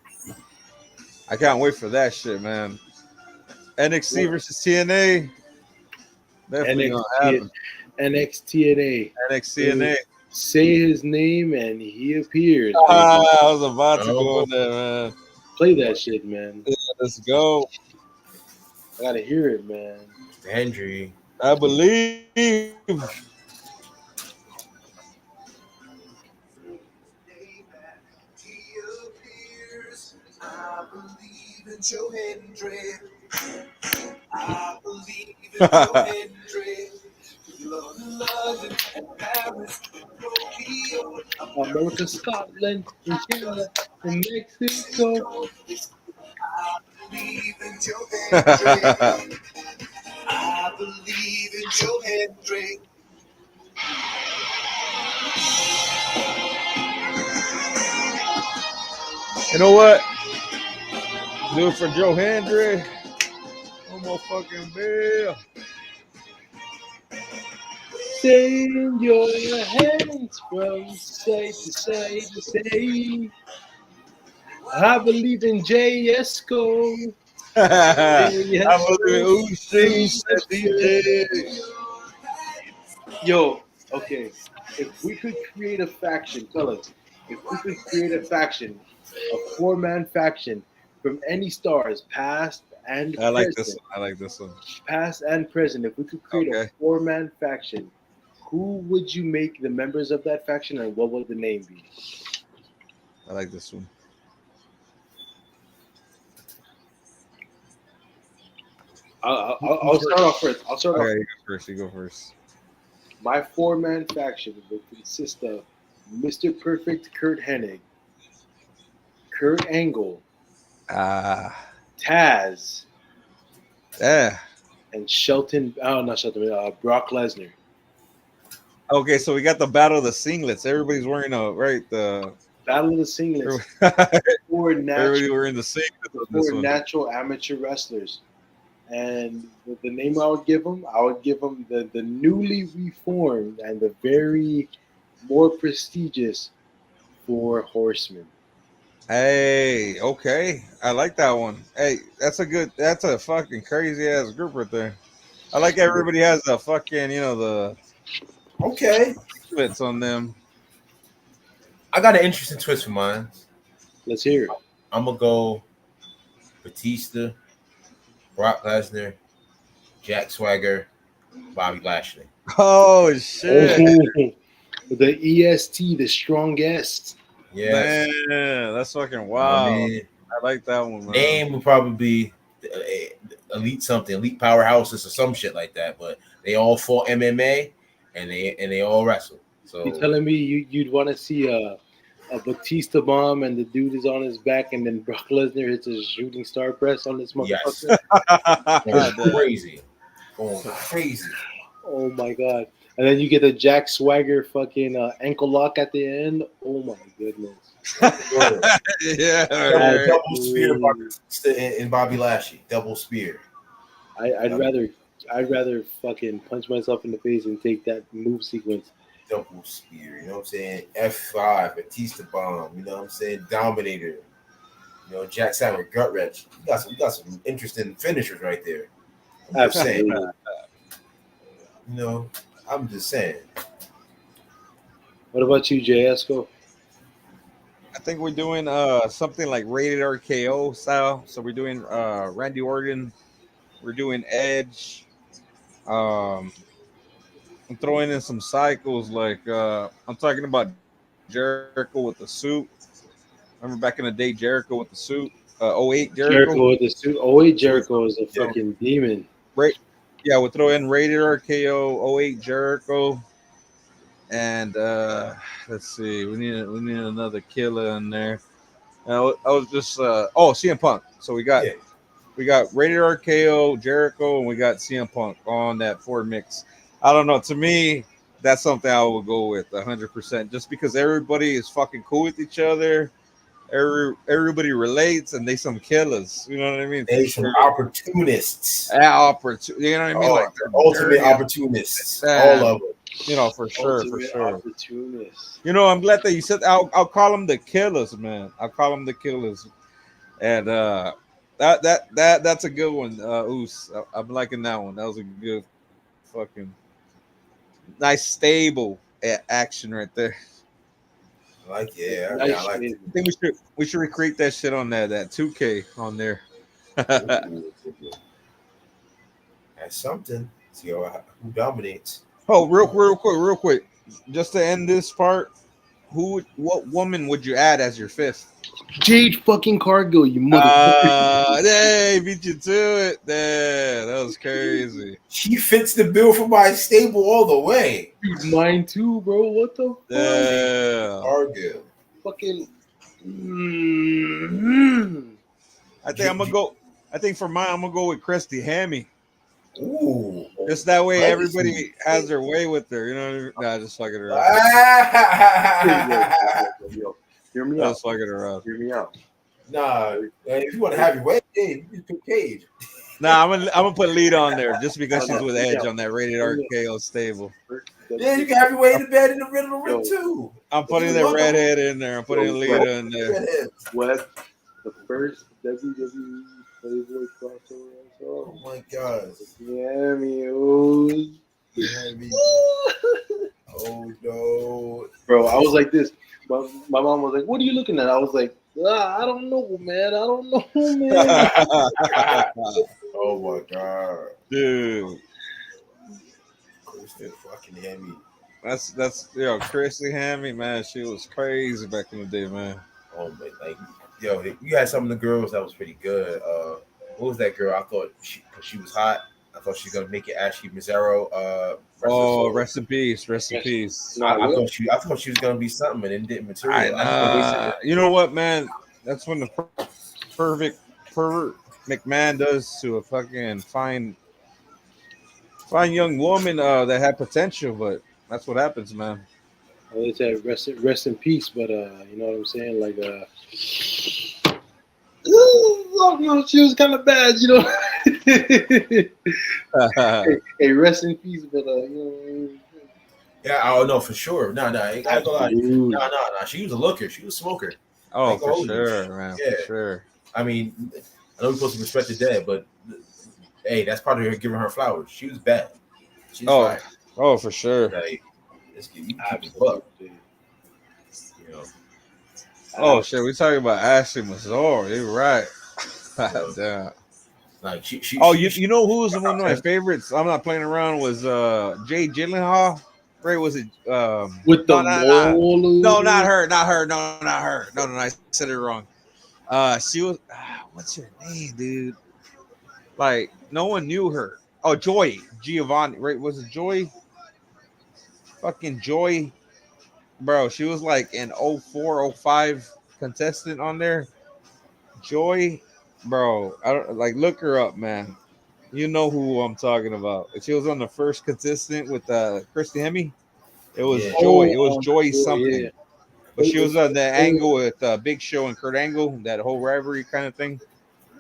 I can't wait for that shit, man. NXT versus TNA. Definitely gonna happen. NXT TNA. Say his name and he appears. I was about to go in there, man. Play that shit, man. Yeah, let's go. I gotta hear it, man. Henry. I believe. I believe in Joe Hendry. I believe in Joe Hendry. London and Paris, Tokyo, America, Scotland, and Canada, and Mexico. I believe in Joe Hendry. I believe in Joe Hendry. You know what? Do it for Joe Hendry. No more fucking bill. Send your hands from side to side to say, I believe in Jay Esco. I believe in DJ. Yo, okay. If we could create a faction, fellas, if we could create a faction, a 4-man faction from any stars, past and I like present, this one. I like this one. past and present, if we could create a 4-man faction, who would you make the members of that faction and what would the name be? I like this one. I'll start off first. Okay, you go first. My 4-man faction will consist of Mr. Perfect Kurt Hennig, Kurt Angle, Taz, yeah, and Shelton. Oh, not Shelton. Brock Lesnar. Okay, so we got the battle of the singlets. Everybody's wearing the Battle of the Singlets. Everybody wearing the singlets. Natural amateur wrestlers. And the name I would give them the newly reformed and the very more prestigious 4 Horsemen. Hey, okay, I like that one. Hey, that's a fucking crazy ass group right there. I like everybody has a fucking the splits on them. I got an interesting twist for mine. Let's hear it. I'm gonna go Batista, Brock Lesnar, Jack Swagger, Bobby Lashley. Oh shit! The EST, the strongest. Yeah, that's fucking wild. I like that one. Man. Name would probably be Elite something, Elite Powerhouses or some shit like that. But they all fought MMA and they all wrestle. So you telling me you'd want to see a Batista bomb and the dude is on his back and then Brock Lesnar hits a shooting star press on this motherfucker? Yes. Crazy. Going crazy. Oh my god. And then you get the Jack Swagger fucking ankle lock at the end. Oh my goodness. Yeah. Double spear in Bobby Lashley. Double spear. I'd rather fucking punch myself in the face and take that move sequence. Double spear, you know what I'm saying? F5, Batista bomb, you know what I'm saying? Dominator, you know, Jack Swagger gut wrench. We got some interesting finishers right there. I'm just saying. You know, I'm just saying. What about you, Jay Esco? I think we're doing something like rated RKO style. So we're doing Randy Orton, we're doing Edge. I'm throwing in some cycles like I'm talking about Jericho with the suit. Remember back in the day, Jericho with the suit. 08 Jericho with the suit. 08 Jericho is a fucking demon. Right. Yeah, we'll throw in rated RKO 08 Jericho. And let's see, we need another killer in there. I was just CM Punk. So we got rated RKO, Jericho, and we got CM Punk on that 4 mix. I don't know. To me, that's something I would go with 100%. Just because everybody is fucking cool with each other, everybody relates, and they some killers. You know what I mean? They some opportunists. You know what I mean? Like ultimate opportunists. All of them. You know, for sure. Opportunists. You know, I'm glad that you said. I'll call them the killers, man. I'll call them the killers, and that's a good one. Oos, I'm liking that one. That was a good, fucking nice, stable action right there. I like it. I think we should recreate that shit on that 2K on there. That's something. See who dominates. Oh, real quick, just to end this part, what woman would you add as your 5th? Jade fucking Cargill, you motherfucker. Hey, beat you to it. Damn, that was crazy. She fits the bill for my stable all the way. Dude, mine too, bro. What the fuck? Yeah. Cargill. Fucking. I think for mine, I'm gonna go with Christy Hammy. Ooh. Just that way, everybody has their way with her. You know, nah, just fucking her out. Hear me out. Just fucking her out. Hear me out. Nah, if you want to have your way, you pick Cage. Nah, I'm gonna put Lead on there just because she's with Edge on that rated RKO stable. Yeah, you can have your way in the bed in the middle of the ring too. I'm putting that redhead in there. I'm putting Lita in there. What? The first WWE Playboy crossover. Oh my God. Yeah, me. Oh no. Bro, I was like this. My mom was like, "What are you looking at?" I was like, "I don't know, man. I don't know, man." Oh my God, dude. Christy fucking Hammy. That's Christy Hammy, man. She was crazy back in the day, man. Oh man, like you had some of the girls that was pretty good. what was that girl? I thought she was hot. I thought she was gonna make it. Ashley Mazzaro. Rest in peace. Rest in peace. No, I thought she was gonna be something, and it didn't materialize. You know what, man? That's when the perfect pervert McMahon does to a fucking fine young woman that had potential, but that's what happens, man. They said rest in peace, but you know what I'm saying? Like she was kind of bad, you know. hey, rest in peace, but you know. Yeah, I don't know for sure. No, I ain't gonna lie. No. She was a looker. She was a smoker. Oh, for sure, man. Yeah. For sure. I mean, I know we're supposed to respect the dead, but hey, that's part of her giving her flowers. She was bad. She's fine. Oh, for sure. Like, you know. Oh shit, we talking about Ashley Mazzaro. You're right. Damn. Like you know who was one of my favorites? I'm not playing around. Was Jay Gyllenhaal? Right? Was it with the no, not her. No, not her. No, I said it wrong. She was. What's her name, dude? Like no one knew her. Oh, Joy Giovanni. Right? Was it Joy? Fucking Joy, bro. She was like an 04, 05 contestant on there. Joy, bro. I don't like look her up, man. You know who I'm talking about. She was on the first contestant with Christy Hemme. It was Joy. It was Joy something. Yeah. But she was on the angle with Big Show and Kurt Angle, that whole rivalry kind of thing.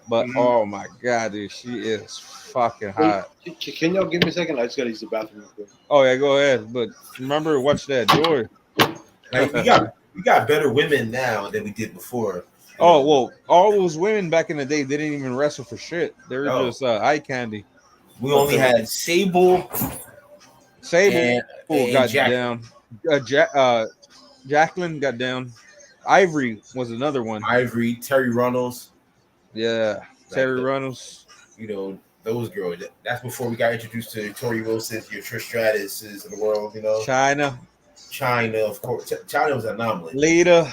But oh my god, dude, she is fucking hot. Can y'all give me a second? I just gotta use the bathroom real quick. Oh yeah, go ahead. But remember, watch that Joy. Like we got better women now than we did before. Oh well, all those women back in the day didn't even wrestle for shit. They were just eye candy. We only had Sable and got down. Jacqueline got down. Ivory was another one. Ivory, Terry Runnels. Yeah, Terry Runnels. You know, those girls. That's before we got introduced to Tori Wilson's, your Trish Stratus's of the world, you know. China, of course. China was an anomaly. Lita.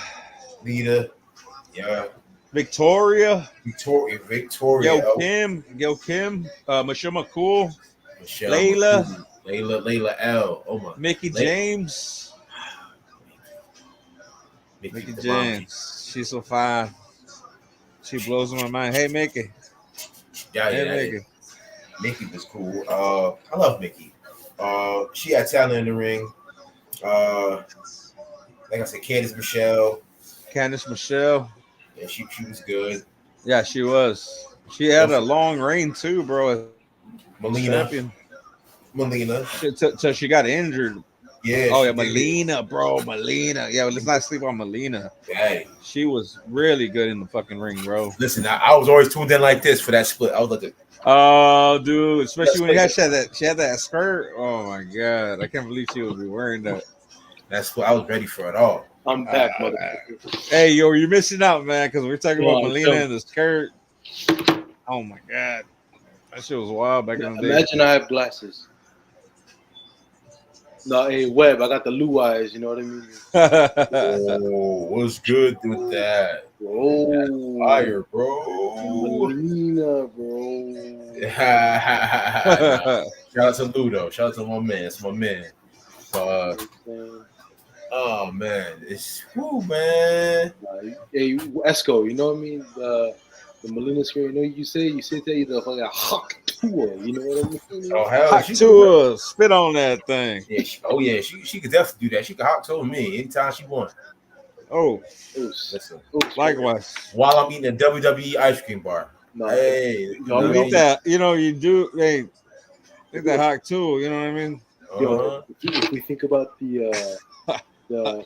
Yeah. Victoria. Gail Kim. Michelle McCool. Layla L. Oh my. Mickey James. Mickey James. She's so fine. She blows my mind. Hey, Mickey. Mickey. Mickey was cool. I love Mickey. She had talent in the ring. Like I said, Candice Michelle. Yeah, she was good. Yeah, she was. She had a long reign too, bro. Melina. So she got injured. Yeah. Oh yeah, Melina, bro. Yeah, let's not sleep on Melina. Hey. She was really good in the fucking ring, bro. Listen, I was always tuned in like this for that split. I was like, oh, dude, especially when she had that skirt. Oh my god, I can't believe she would be wearing that. That's what I was ready for it all. I'm back, motherfucker. Hey, yo, you're missing out, man, because we're talking about Melina and the skirt. Oh my god, that shit was wild back in the day. Imagine I have glasses. No, hey, Webb, I got the Lou eyes. You know what I mean? Oh, what's good with that? Bro, fire, bro. Melina, bro. Shout out to Ludo. Shout out to my man. It's my man. Oh man, it's man. Hey, Esco, you know what I mean? The Melina skirt. You know what you say that the fucking hawk tour. You know what I mean? Oh hell, hawk tour. Spit on that thing. Yeah. She could definitely do that. She could hawk tour me anytime she wants. Oh, listen. Likewise. While I'm eating a WWE ice cream bar. No, hey, you need that. You know, you do. Hey, think that hawk tour. You know what I mean? Yo, if we think about the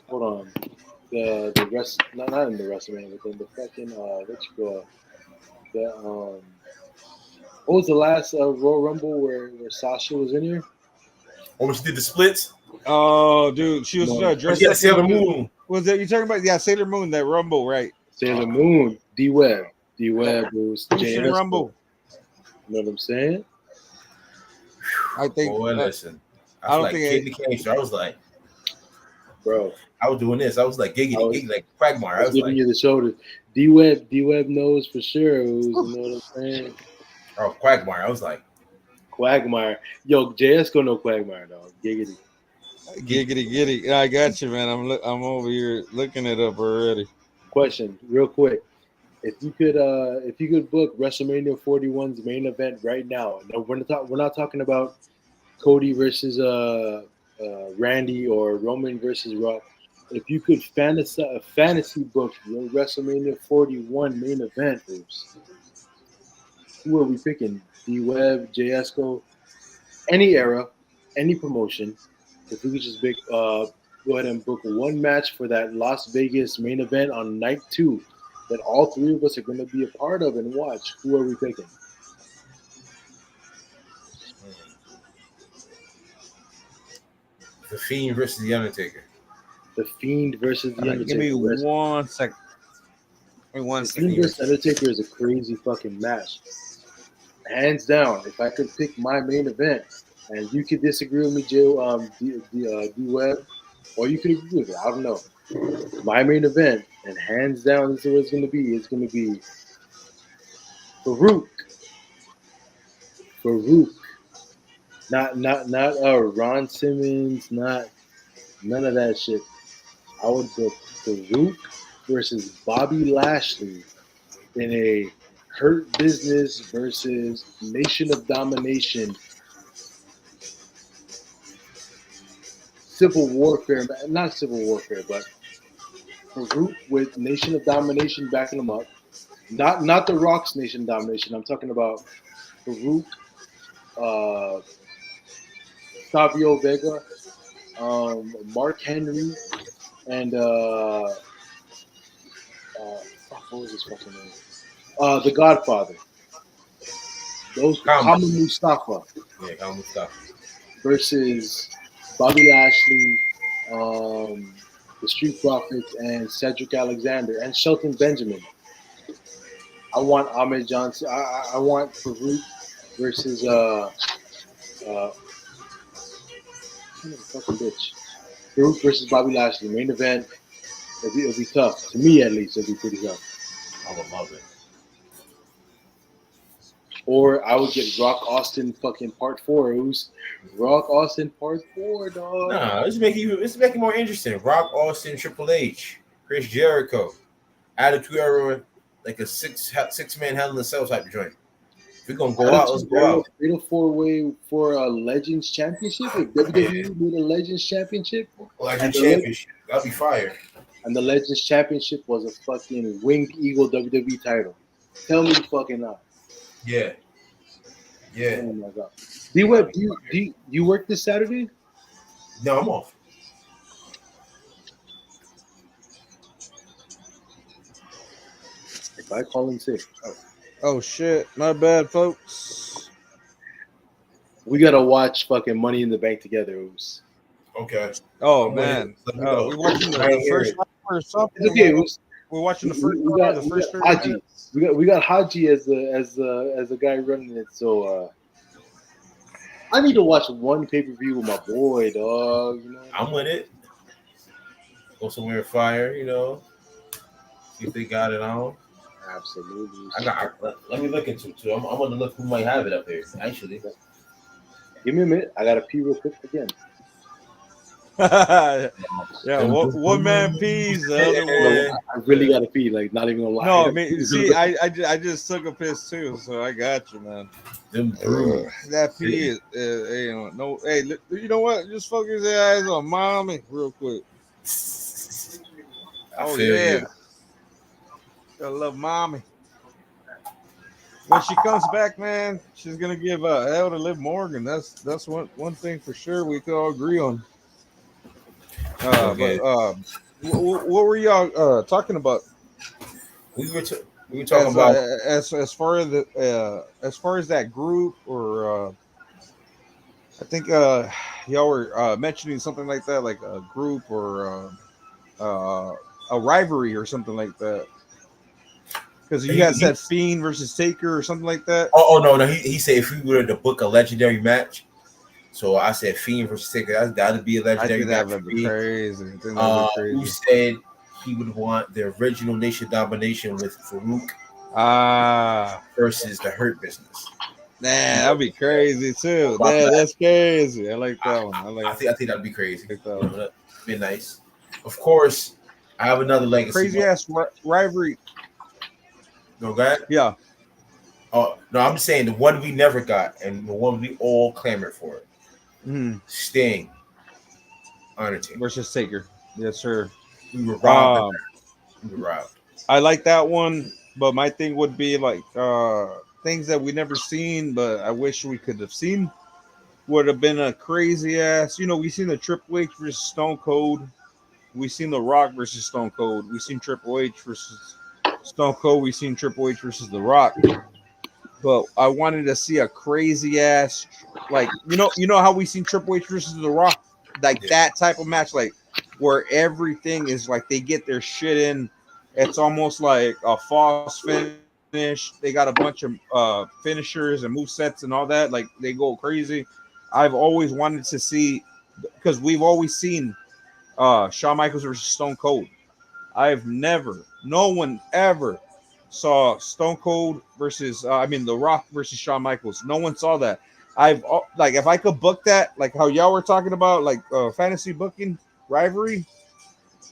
hold on, the rest, not in the WrestleMania, but then the fucking what was the last Royal Rumble where Sasha was in here? Oh, she did the splits. Oh, dude, she was dressed up. Sailor Moon. Was that you talking about? Yeah, Sailor Moon, that Rumble, right? Sailor Moon, D-Web, Bruce, J Rumble. You know what I'm saying? I think. Boy, listen. I was like, I was like, bro. I was doing this. I was like giggity, like Quagmire. I was giving you the shoulder. D-Web knows for sure. You know what I'm saying? Oh, Quagmire. I was like, Quagmire. Yo, JS go no Quagmire, dog. Giggity. Giggity. I got you, man. I'm over here looking it up already. Question, real quick. If you could book WrestleMania 41's main event right now. No, we're not talking about Cody versus Randy or Roman versus Rock. If you could fantasy book your WrestleMania 41 main event, who are we picking? D-Web, JSCO, any era, any promotion. If we could just go ahead and book one match for that Las Vegas main event on night 2 that all three of us are going to be a part of and watch, who are we picking? The Fiend versus The Undertaker. The Fiend versus The Undertaker. Give me 1 second. Give me 1 second. Fiend versus Undertaker is a crazy fucking match. Hands down, if I could pick my main event, and you could disagree with me, D-Web, or you could agree with it, I don't know. My main event, and hands down, this is what it's going to be. It's going to be Farouk. Not Ron Simmons, not none of that shit. I would book Farouk versus Bobby Lashley in a Hurt Business versus Nation of Domination civil warfare, not civil warfare, but Farouk with Nation of Domination backing them up. Not the Rock's Nation of Domination. I'm talking about Farouk, Savio Vega, Mark Henry, and what was his fucking name? The Godfather. Those Kama Mustafa. Yeah, Kama Mustafa. Versus Bobby Lashley, the Street Profits, and Cedric Alexander, and Shelton Benjamin. I want Ahmed Johnson. I want Farouk versus fucking bitch. Farouk versus Bobby Lashley. Main event. It'll be tough. To me, at least, it'll be pretty tough. I would love it. Or I would get Rock Austin fucking part 4. It was Rock Austin part 4, dog. Nah, let's make it more interesting. Rock Austin, Triple H, Chris Jericho, Attitude Era, like a six-man Hell in a Cell type of joint. If we're gonna go out, let's go out. Fatal 4-way for a Legends Championship. If WWE made a Legends Championship, Legends Championship, that'd be fire. And the Legends Championship was a fucking winged eagle WWE title. Tell me fucking not. Yeah. Oh my god. D-Web, do you work this Saturday? No, I'm off. If I call in sick. Oh shit. My bad, folks. We gotta watch fucking Money in the Bank together, Oos. Okay. Oh man. We're watching the first one or something. It's okay, Oos. We're watching the first one. The first Haji. We got Haji as the guy running it. So I need to watch one pay-per-view with my boy, dog. You know? I'm with it. Go somewhere fire, you know. See if they got it on. Absolutely. Let me look into it too. I'm gonna look who might have it up there. Actually, give me a minute. I gotta pee real quick again. Yeah, one man pees, the other one. I really gotta pee. Like, not even gonna lie. No, I mean, see, I just took a piss too, so I got you, man. That pee is, you know, no. Hey, you know what? Just focus your eyes on mommy real quick. Oh yeah, I love mommy. When she comes back, man, she's gonna give hell to Liv Morgan. That's one thing for sure we could all agree on. What were y'all talking about? We were talking about as far as that group, or I think y'all were mentioning something like that, like a group or a rivalry or something like that. Because you guys said Fiend versus Taker or something like that. Oh no! He said if we were to book a legendary match, So I said Fiend versus Taker. That'd be a legendary match for me. Crazy. I think that'd be crazy. Who said he would want the original Nation Domination with Farouk versus the Hurt Business? Man, that'd be crazy too. That's crazy. I like that one. I think that'd be crazy. That'd be nice. Of course, I have another legacy. Crazy ass rivalry. No, go ahead. Yeah. Oh no, I'm saying the one we never got and the one we all clamored for. Sting, Undertaker versus Taker. Yes, sir. We were robbed. I like that one, but my thing would be like things that we never seen, but I wish we could have seen. Would have been a crazy ass. We seen the Triple H versus Stone Cold. We seen The Rock versus Stone Cold. We seen Triple H versus Stone Cold. We seen Triple H versus The Rock. But I wanted to see a crazy ass, like you know how we seen Triple H versus The Rock, like that type of match, like where everything is like they get their shit in. It's almost like a false finish. They got a bunch of finishers and movesets and all that. Like they go crazy. I've always wanted to see, because we've always seen Shawn Michaels versus Stone Cold. No one ever saw Stone Cold versus The Rock versus Shawn Michaels. No one saw that. If I could book that, like how y'all were talking about, like fantasy booking rivalry,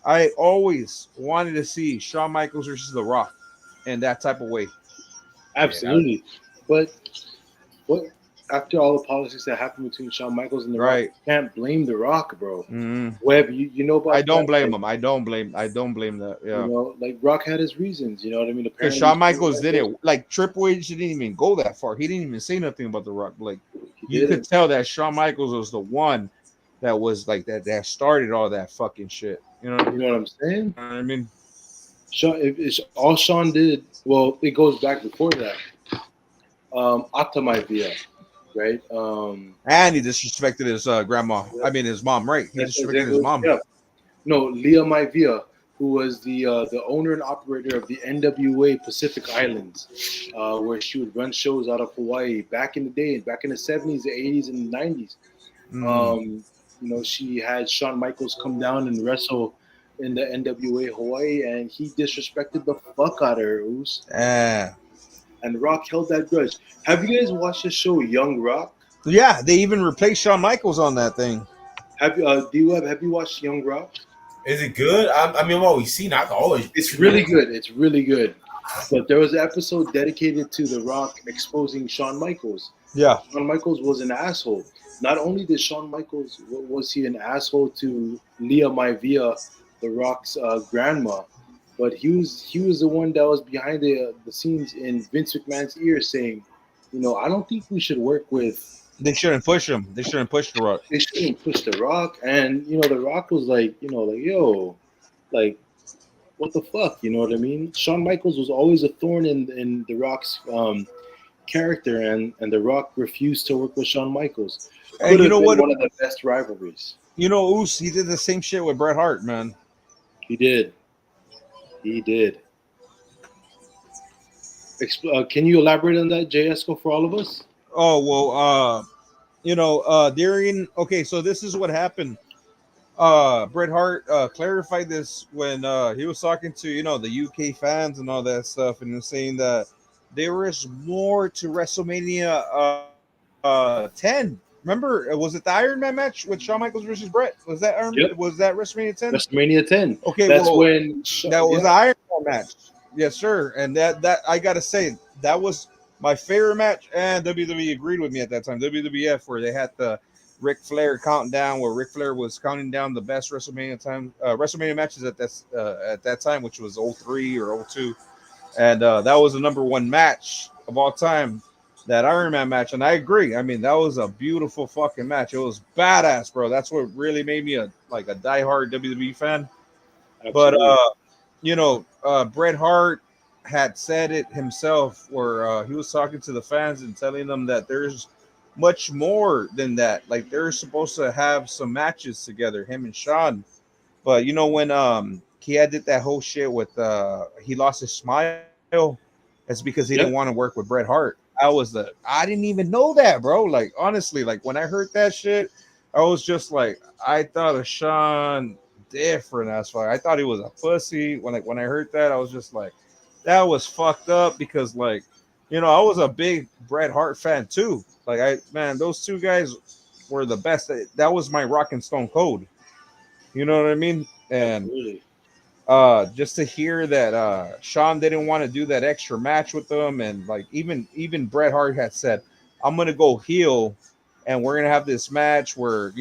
I always wanted to see Shawn Michaels versus The Rock in that type of way. Absolutely. But what after all the politics that happened between Shawn Michaels and The Rock, you can't blame The Rock, bro. Web, you know about I don't blame him. I don't blame that. Yeah. Like Rock had his reasons, you know what I mean? Because Shawn Michaels didn't, like Triple H didn't even go that far. He didn't even say nothing about The Rock. Like you could tell that Shawn Michaels was the one that was like that started all that fucking shit. You know what I'm saying? You know what I mean? It's all Shawn did. Well, it goes back before that. Optimizia, right? And he disrespected his grandma. I mean, his mom, right? He disrespected his mom. Yeah. No, Leah Maivia, who was the owner and operator of the NWA Pacific Islands, where she would run shows out of Hawaii back in the day, back in the 70s, the 80s, and the 90s. She had Shawn Michaels come down and wrestle in the NWA Hawaii, and he disrespected the fuck out of her. And Rock held that grudge. Have you guys watched the show Young Rock? Yeah, they even replaced Shawn Michaels on that thing. Have you, D-Web, have you watched Young Rock? Is it good? I've always seen it. It's really good. It's really good. But there was an episode dedicated to The Rock exposing Shawn Michaels. Yeah. Shawn Michaels was an asshole. Not only did Shawn Michaels, was he an asshole to Leah Maivia, The Rock's grandma, but he was the one that was behind the scenes in Vince McMahon's ear saying, I don't think we should work with. They shouldn't push him. They shouldn't push The Rock. They shouldn't push The Rock. And The Rock was like, yo, like, what the fuck? You know what I mean? Shawn Michaels was always a thorn in The Rock's character, and The Rock refused to work with Shawn Michaels. And you know what? One of the best rivalries. Oos, he did the same shit with Bret Hart, man. He did. Can you elaborate on that, J. Esco, for all of us? Oh, well, during, okay, so this is what happened. Bret Hart clarified this when he was talking to, the UK fans and all that stuff, and was saying that there is more to WrestleMania 10. Remember, was it the Iron Man match with Shawn Michaels versus Bret? Was that Iron Man? Was that WrestleMania 10? WrestleMania 10. Okay, that's when that was the Iron Man match. Yes, sir. And that I gotta say, that was my favorite match, and WWE agreed with me at that time. WWF, where they had the Ric Flair countdown, where Ric Flair was counting down the best WrestleMania matches at that time, which was 03 or 02, and that was the number one match of all time, that Iron Man match. And I agree. I mean, that was a beautiful fucking match. It was badass, bro. That's what really made me a diehard WWE fan. Absolutely. But Bret Hart had said it himself, where he was talking to the fans and telling them that there's much more than that. Like, they're supposed to have some matches together, him and Shawn. But when he did that whole shit with he lost his smile, it's because he didn't want to work with Bret Hart. I didn't even know that, bro. Like honestly, like when I heard that shit, I was just like, I thought of Sean different as fuck. I thought he was a pussy. When I heard that, I was just like, that was fucked up because like, I was a big Bret Hart fan too. Like those two guys were the best. That was my Rock and Stone Cold. You know what I mean? And Absolutely. just to hear that Sean didn't want to do that extra match with them, and like even Bret Hart had said, I'm gonna go heel and we're gonna have this match where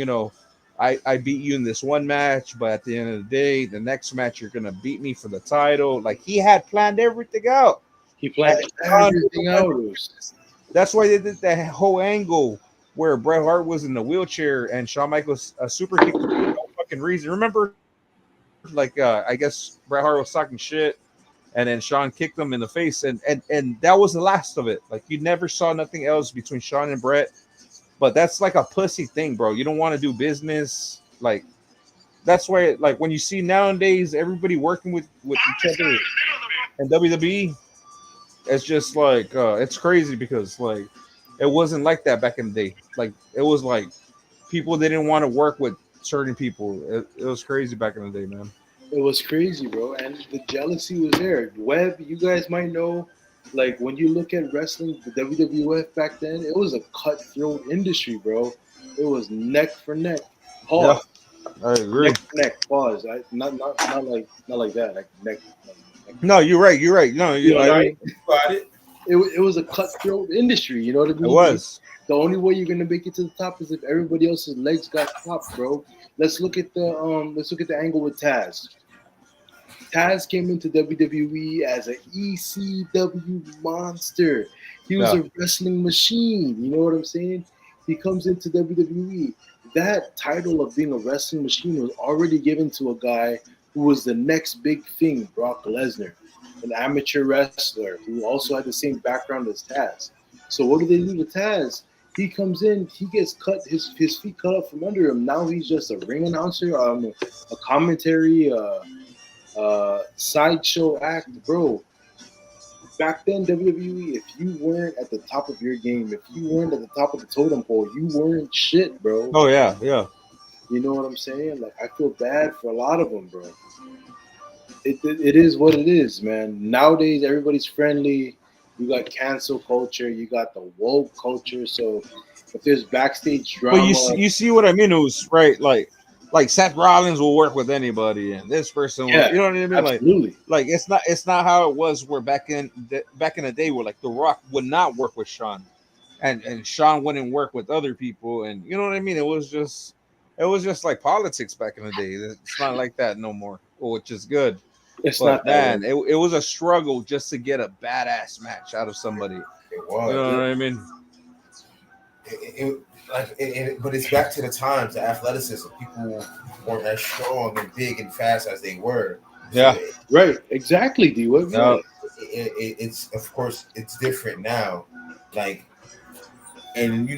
I beat you in this one match, but at the end of the day, the next match you're gonna beat me for the title. Like he had planned everything out. He planned everything out. That's why they did that whole angle where Bret Hart was in the wheelchair and Shawn Michaels super kicked him for no fucking reason. Remember, like I guess Bret Hart was talking shit, and then Shawn kicked him in the face, and that was the last of it. Like you never saw nothing else between Shawn and Bret. But that's like a pussy thing, bro. You don't want to do business. Like that's why, like when you see nowadays everybody working with each other and WWE, it's just like it's crazy because like it wasn't like that back in the day. Like it was like people didn't want to work with certain people. It was crazy back in the day, man. It was crazy, bro, and the jealousy was there. Webb, you guys might know, like when you look at wrestling, the WWF back then, it was a cutthroat industry, bro. It was neck for neck. Pause. Yeah, I agree. Neck for neck. Pause. Not like that. Like neck. No, you're right. You're right. No, you're right. It was a cutthroat industry. You know what I mean? It was. The only way you're gonna make it to the top is if everybody else's legs got chopped, bro. Let's look at the angle with Taz. Taz came into WWE as an ECW monster. He was a wrestling machine. You know what I'm saying? He comes into WWE. That title of being a wrestling machine was already given to a guy who was the next big thing, Brock Lesnar, an amateur wrestler who also had the same background as Taz. So what do they do to Taz? He comes in, he gets cut, his feet cut off from under him. Now he's just a ring announcer, a commentary, sideshow act, bro. Back then, WWE, if you weren't at the top of your game, if you weren't at the top of the totem pole, you weren't shit, bro. Oh yeah, yeah. You know what I'm saying? Like I feel bad for a lot of them, bro. It is what it is, man. Nowadays, everybody's friendly. You got cancel culture. You got the woke culture. So if there's backstage drama, but you see what I mean? It was right, like Seth Rollins will work with anybody, and this person, will, you know what I mean? Absolutely. Like it's not how it was where back in the day where like The Rock would not work with Shawn, and Shawn wouldn't work with other people, and you know what I mean? It was just like politics back in the day. It's not like that no more, which is good. It's not that. Man, it was a struggle just to get a badass match out of somebody. It was. You know what I mean? But it's back to the times, the athleticism. People weren't as strong and big and fast as they were. Yeah, right. Exactly, D. It's of course it's different now. Like, and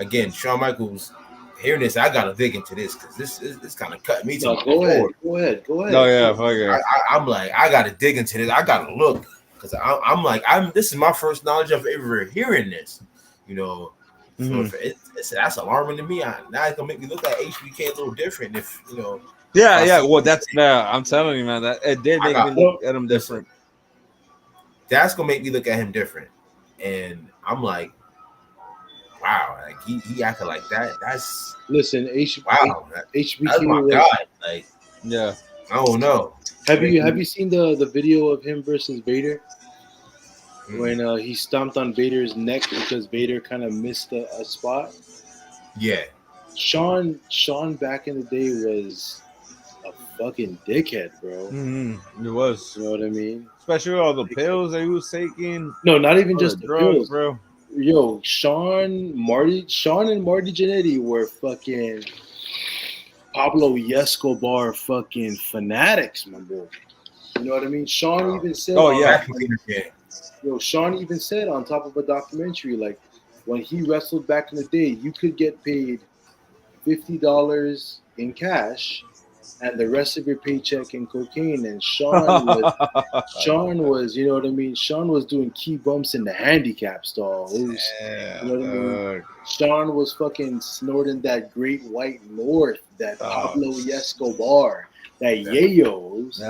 again, Shawn Michaels. Hearing this, I gotta dig into this because this kind of cut me to my core. Go ahead. No, yeah, okay. I'm like, I gotta dig into this. I gotta look because I'm like, this is my first knowledge of ever hearing this. So that's alarming to me. Now it's gonna make me look at HBK a little different. If Yeah. Well, I'm telling you, man, that it did make me look at him different. That's gonna make me look at him different, and I'm like, wow, like he acted like that. That's HBK. That's my God. Like, yeah, I don't know. Have you seen the video of him versus Vader when he stomped on Vader's neck because Vader kind of missed a spot? Yeah, Shawn back in the day was a fucking dickhead, bro. Mm-hmm. It was. You know what I mean? Especially all the pills that he was taking. No, not even just the drugs, pills, bro. Yo, Shawn and Marty Jannetty were fucking Pablo Escobar fucking fanatics, my boy. You know what I mean? Shawn even said. Oh yeah. Shawn even said on top of a documentary, like when he wrestled back in the day, you could get paid $50 in cash and the rest of your paycheck in cocaine. And Sean was, you know what I mean? Sean was doing key bumps in the handicap stall. You know what I mean? Sean was fucking snorting that Great White North, that Pablo Escobar, that Yayos.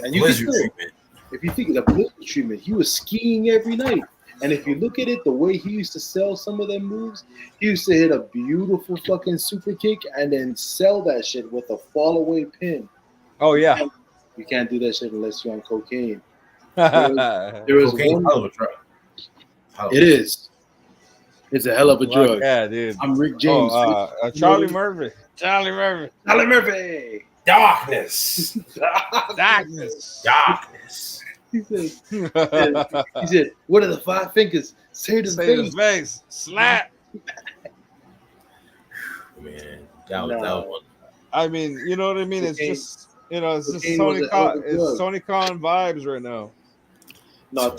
And you treatment. If you think of the blizzard treatment, he was skiing every night. And if you look at it, the way he used to sell some of them moves, he used to hit a beautiful fucking super kick and then sell that shit with a fall away pin. Oh yeah, you can't do that shit unless you're on cocaine. There was one. Hell of a drug. It is. It's a hell of a drug. Yeah, dude. I'm Rick James. Charlie Murphy. Charlie Murphy. Darkness. He said, what are the 5 fingers? Say to his face. Slap. Man, that was one. I mean, you know what I mean? It's just, it's just Tony Khan vibes right now. No,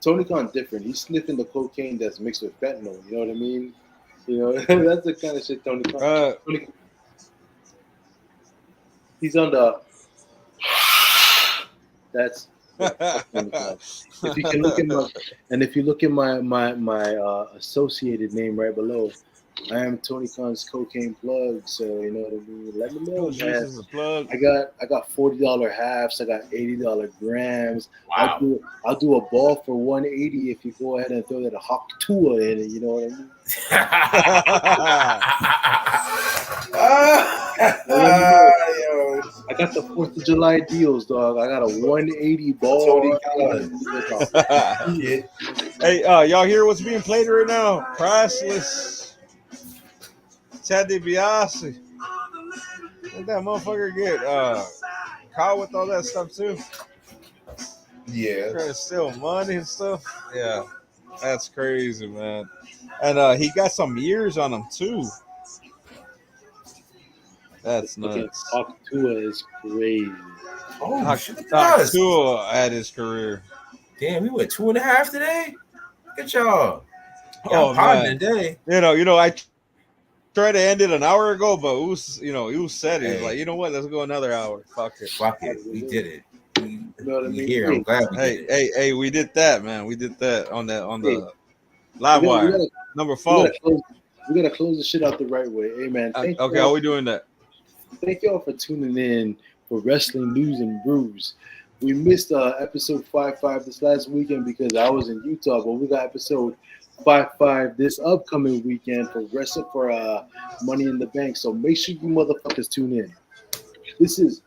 Tony Khan different. He's sniffing the cocaine that's mixed with fentanyl. You know what I mean? That's the kind of shit Tony Khan. He's on the. That's if you can look at my associated name right below, I am Tony Khan's cocaine plug. So you know what I mean. Let me know, man. I got $40 halves. I got $80 grams. Wow. I'll do a ball for $180 if you go ahead and throw that a Hawk Tua in it. You know what I mean. I got the 4th of July deals, dog. I got a 180 ball. Hey, y'all hear what's being played right now? Priceless. Ted DiBiase. Did that motherfucker get caught with all that stuff too? Yeah. Trying to steal money and stuff. Yeah. That's crazy, man. And he got some years on him too. That's nuts. Hawk Tua is crazy. Oh, Hawk Tua at his career. Damn, we went 2.5 today. Look at y'all. Oh man, today. I tried to end it an hour ago, but Us said it. Like, you know what? Let's go another hour. Fuck it. We did it. You know what I mean? Here, I'm glad we did it. Hey, we did that, man. We did that on the Livewire. Number 4. We gotta close the shit out the right way. Hey man. Okay, how are we doing that? Thank y'all for tuning in for Wrestling News and Brews. We missed episode 5.5 this last weekend because I was in Utah, but we got episode 5.5 this upcoming weekend for Money in the Bank. So make sure you motherfuckers tune in. This is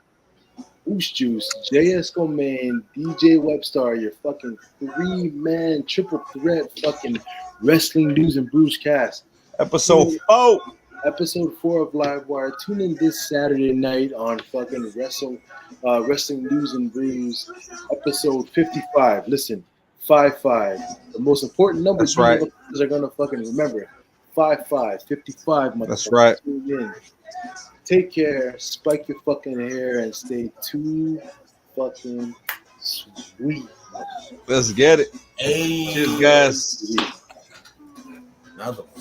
Oos Juice, JS Gomain, DJ Webstar, your fucking 3-man triple threat fucking Wrestling News and Brews cast. Episode 4. Episode 4 of Livewire. Tune in this Saturday night on fucking Wrestling News and Brews, episode 55. Listen, 55. The most important number you motherfuckers are gonna fucking remember. 55, 55. Motherfuckers. That's right. Tune in. Take care. Spike your fucking hair and stay too fucking sweet. Let's get it. Hey. Cheers, guys. Another one.